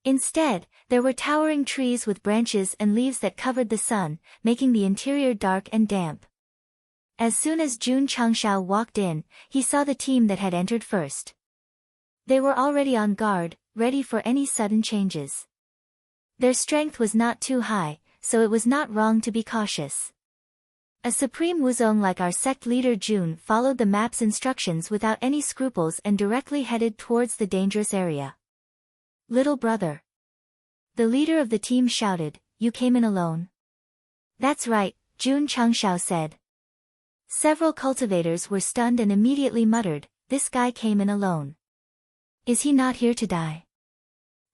Instead, there were towering trees with branches and leaves that covered the sun, making the interior dark and damp. As soon as Jun Changshao walked in, he saw the team that had entered first. They were already on guard, ready for any sudden changes. Their strength was not too high, so it was not wrong to be cautious. A supreme wuzong like our sect leader Jun followed the map's instructions without any scruples and directly headed towards the dangerous area. Little brother. The leader of the team shouted, "You came in alone?" "That's right," Jun Changshao said. Several cultivators were stunned and immediately muttered, "This guy came in alone. Is he not here to die?"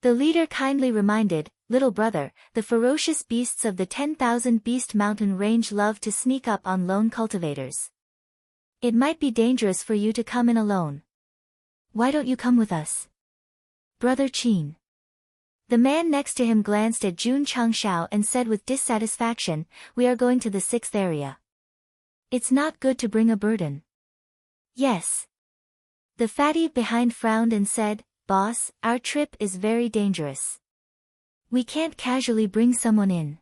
The leader kindly reminded, "Little brother, the ferocious beasts of the 10,000 Beast Mountain range love to sneak up on lone cultivators. It might be dangerous for you to come in alone. Why don't you come with us, Brother Qin?" The man next to him glanced at Jun Changshao and said with dissatisfaction, "We are going to the 6th area. It's not good to bring a burden." "Yes." The fatty behind frowned and said, "Boss, our trip is very dangerous. We can't casually bring someone in."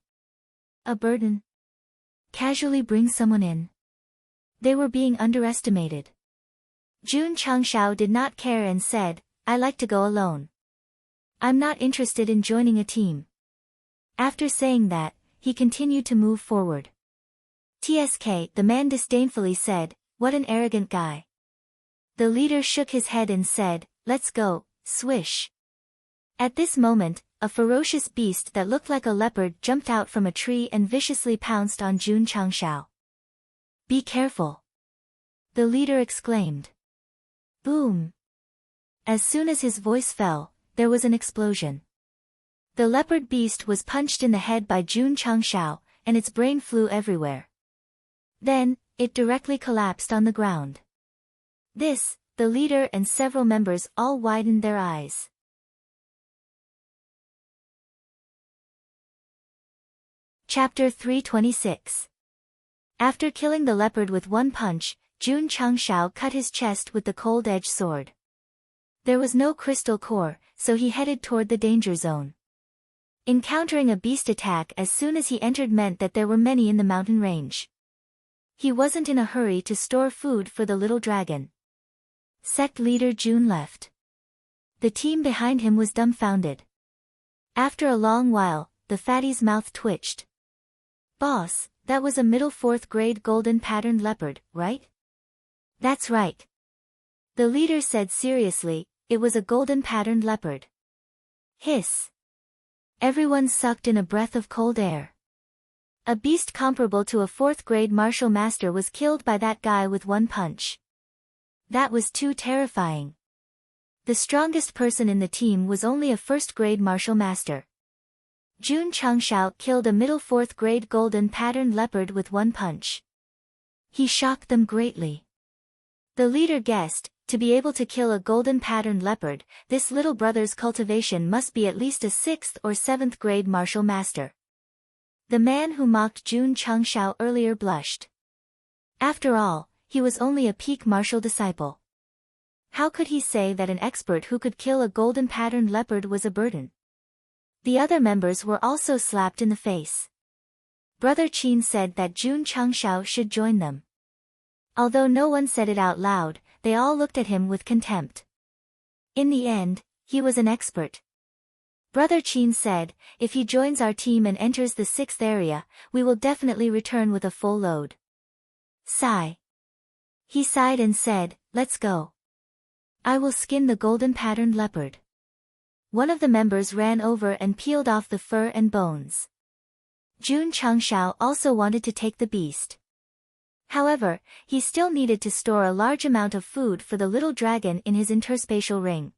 "A burden? Casually bring someone in?" They were being underestimated. Jun Changshao did not care and said, "I like to go alone. I'm not interested in joining a team." After saying that, he continued to move forward. "Tsk," the man disdainfully said, "What an arrogant guy." The leader shook his head and said, "Let's go." Swish. At this moment, a ferocious beast that looked like a leopard jumped out from a tree and viciously pounced on Jun Changshao. "Be careful!" the leader exclaimed. Boom! As soon as his voice fell, there was an explosion. The leopard beast was punched in the head by Jun Changshao, and its brain flew everywhere. Then, it directly collapsed on the ground. This, the leader and several members all widened their eyes. Chapter 326. After killing the leopard with one punch, Jun Changshao cut his chest with the cold-edged sword. There was no crystal core, so he headed toward the danger zone. Encountering a beast attack as soon as he entered meant that there were many in the mountain range. He wasn't in a hurry to store food for the little dragon. Sect leader Jun left. The team behind him was dumbfounded. After a long while, the fatty's mouth twitched. "Boss, that was a middle 4th grade golden patterned leopard, right?" "That's right." The leader said seriously, "It was a golden patterned leopard." Hiss. Everyone sucked in a breath of cold air. A beast comparable to a 4th grade martial master was killed by that guy with one punch. That was too terrifying. The strongest person in the team was only a 1st grade martial master. Jun Changshao killed a middle 4th grade golden patterned leopard with one punch. He shocked them greatly. The leader guessed, to be able to kill a golden patterned leopard, this little brother's cultivation must be at least a 6th or 7th grade martial master. The man who mocked Jun Changshao earlier blushed. After all, he was only a peak martial disciple. How could he say that an expert who could kill a golden patterned leopard was a burden? The other members were also slapped in the face. Brother Qin said that Jun Changshao should join them. Although no one said it out loud, they all looked at him with contempt. In the end, he was an expert. Brother Qin said, "If he joins our team and enters the 6th area, we will definitely return with a full load." Sigh. He sighed and said, "Let's go. I will skin the golden patterned leopard." One of the members ran over and peeled off the fur and bones. Jun Changshao also wanted to take the beast. However, he still needed to store a large amount of food for the little dragon in his interspatial ring.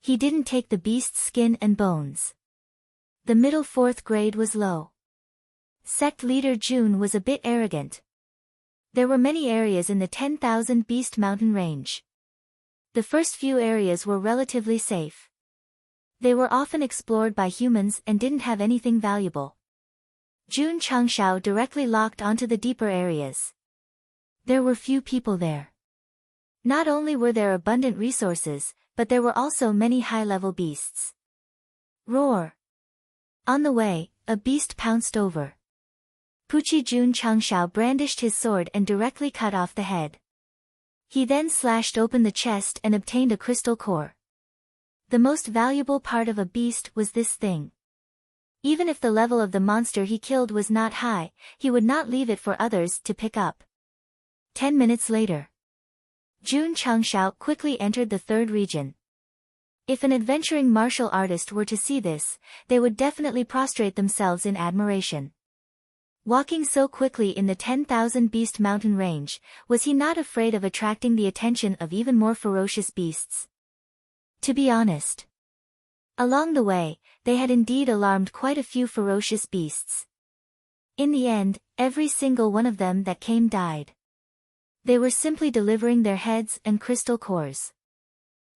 He didn't take the beast's skin and bones. The middle 4th grade was low. Sect leader Jun was a bit arrogant. There were many areas in the 10,000 Beast Mountain range. The first few areas were relatively safe. They were often explored by humans and didn't have anything valuable. Jun Changshao directly locked onto the deeper areas. There were few people there. Not only were there abundant resources, but there were also many high-level beasts. Roar! On the way, a beast pounced over. Puchi Jun Changshao brandished his sword and directly cut off the head. He then slashed open the chest and obtained a crystal core. The most valuable part of a beast was this thing. Even if the level of the monster he killed was not high, he would not leave it for others to pick up. 10 minutes later. Jun Changshao quickly entered the third region. If an adventuring martial artist were to see this, they would definitely prostrate themselves in admiration. Walking so quickly in the 10,000 beast mountain range, was he not afraid of attracting the attention of even more ferocious beasts? To be honest. Along the way, they had indeed alarmed quite a few ferocious beasts. In the end, every single one of them that came died. They were simply delivering their heads and crystal cores.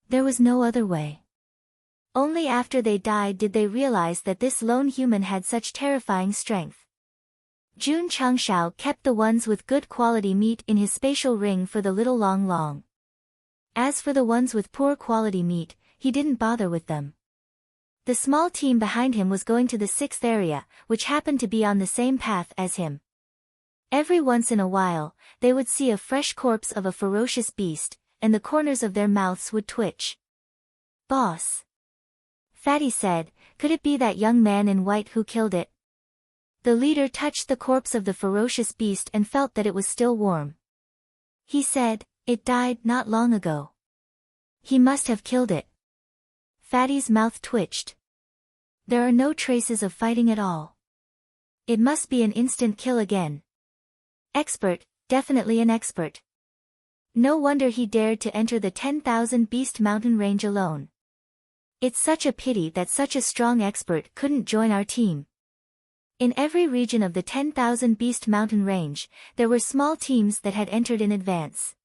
There was no other way. Only after they died did they realize that this lone human had such terrifying strength. Jun Changshao kept the ones with good quality meat in his spatial ring for the little Long Long. As for the ones with poor quality meat, he didn't bother with them. The small team behind him was going to the 6th area, which happened to be on the same path as him. Every once in a while, they would see a fresh corpse of a ferocious beast, and the corners of their mouths would twitch. "Boss," Fatty said, "could it be that young man in white who killed it?" The leader touched the corpse of the ferocious beast and felt that it was still warm. He said, "It died not long ago. He must have killed it." Fatty's mouth twitched. There are no traces of fighting at all. It must be an instant kill again. Expert, definitely an expert. No wonder he dared to enter the 10,000 beast mountain range alone. It's such a pity that such a strong expert couldn't join our team. In every region of the 10,000 beast mountain range, there were small teams that had entered in advance.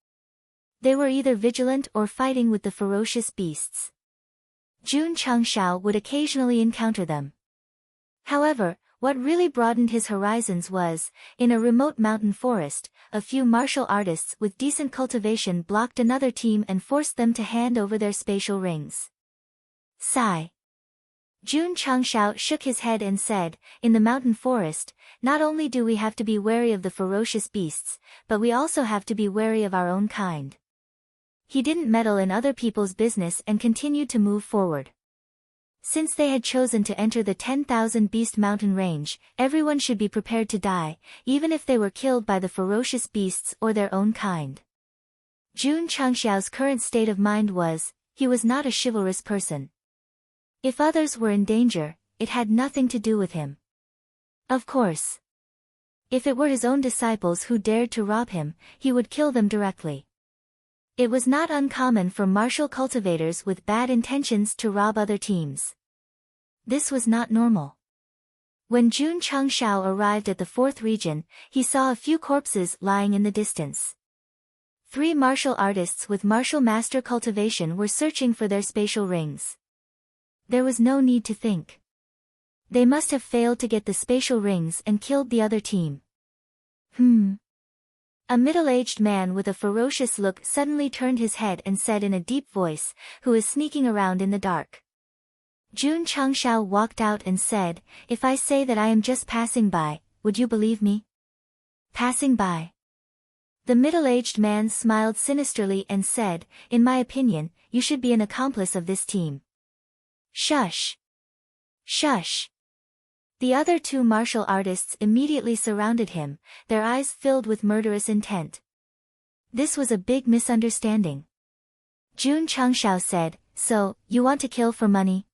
They were either vigilant or fighting with the ferocious beasts. Jun Changshao would occasionally encounter them. However, what really broadened his horizons was, in a remote mountain forest, a few martial artists with decent cultivation blocked another team and forced them to hand over their spatial rings. Sigh. Jun Changshao shook his head and said, "In the mountain forest, not only do we have to be wary of the ferocious beasts, but we also have to be wary of our own kind." He didn't meddle in other people's business and continued to move forward. Since they had chosen to enter the 10,000 beast mountain range, everyone should be prepared to die, even if they were killed by the ferocious beasts or their own kind. Jun Changshao's current state of mind was, he was not a chivalrous person. If others were in danger, it had nothing to do with him. Of course. If it were his own disciples who dared to rob him, he would kill them directly. It was not uncommon for martial cultivators with bad intentions to rob other teams. This was not normal. When Jun Changshao arrived at the 4th region, he saw a few corpses lying in the distance. 3 martial artists with martial master cultivation were searching for their spatial rings. There was no need to think. They must have failed to get the spatial rings and killed the other team. A middle-aged man with a ferocious look suddenly turned his head and said in a deep voice, "Who is sneaking around in the dark?" Jun Changshao walked out and said, "If I say that I am just passing by, would you believe me?" Passing by. The middle-aged man smiled sinisterly and said, "In my opinion, you should be an accomplice of this team." Shush! Shush! The other 2 martial artists immediately surrounded him, their eyes filled with murderous intent. This was a big misunderstanding. Jun Changshao said, "So, you want to kill for money?"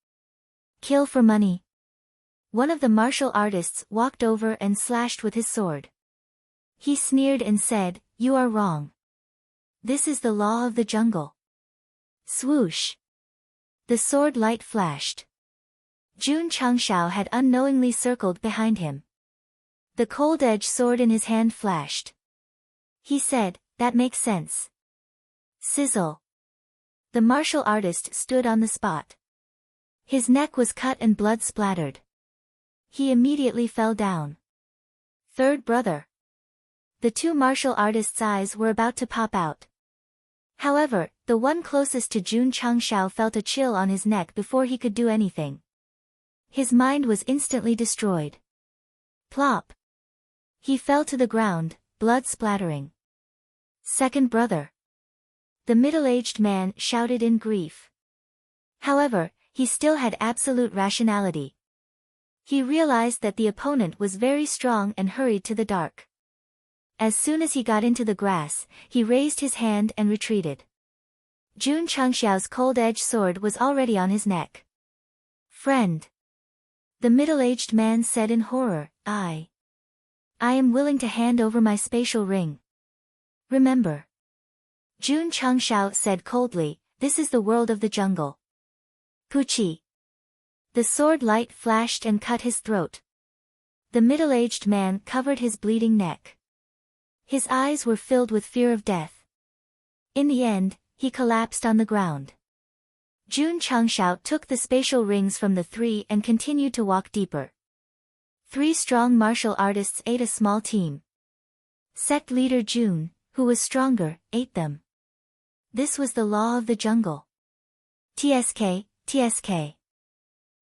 "Kill for money." One of the martial artists walked over and slashed with his sword. He sneered and said, "You are wrong. This is the law of the jungle." Swoosh! The sword light flashed. Jun Changshao had unknowingly circled behind him. The cold-edged sword in his hand flashed. He said, "That makes sense." Sizzle. The martial artist stood on the spot. His neck was cut and blood splattered. He immediately fell down. Third brother. The 2 martial artists' eyes were about to pop out. However, the one closest to Jun Changshao felt a chill on his neck before he could do anything. His mind was instantly destroyed. Plop! He fell to the ground, blood splattering. Second brother! The middle-aged man shouted in grief. However, he still had absolute rationality. He realized that the opponent was very strong and hurried to the dark. As soon as he got into the grass, he raised his hand and retreated. Jun Changxiao's cold-edged sword was already on his neck. Friend! The middle-aged man said in horror, I am willing to hand over my spatial ring. Remember. Jun Changxiao said coldly, this is the world of the jungle. Puchi! The sword light flashed and cut his throat. The middle-aged man covered his bleeding neck. His eyes were filled with fear of death. In the end, he collapsed on the ground. Jun Changxiao took the spatial rings from the three and continued to walk deeper. 3 strong martial artists ate a small team. Sect leader Jun, who was stronger, ate them. This was the law of the jungle. TSK, TSK.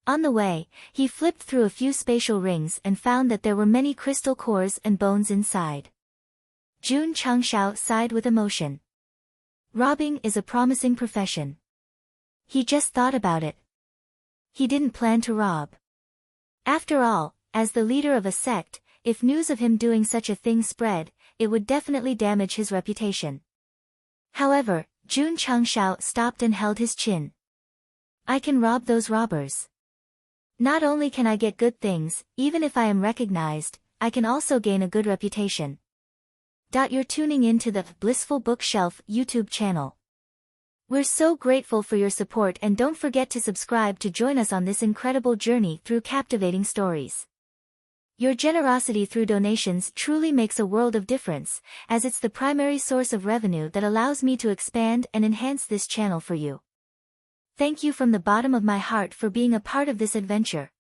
On the way, he flipped through a few spatial rings and found that there were many crystal cores and bones inside. Jun Changxiao sighed with emotion. Robbing is a promising profession. He just thought about it. He didn't plan to rob. After all, as the leader of a sect, if news of him doing such a thing spread, it would definitely damage his reputation. However, Jun Changxiao stopped and held his chin. I can rob those robbers. Not only can I get good things, even if I am recognized, I can also gain a good reputation. You're tuning in to the Blissful Bookshelf YouTube channel. We're so grateful for your support, and don't forget to subscribe to join us on this incredible journey through captivating stories. Your generosity through donations truly makes a world of difference, as it's the primary source of revenue that allows me to expand and enhance this channel for you. Thank you from the bottom of my heart for being a part of this adventure.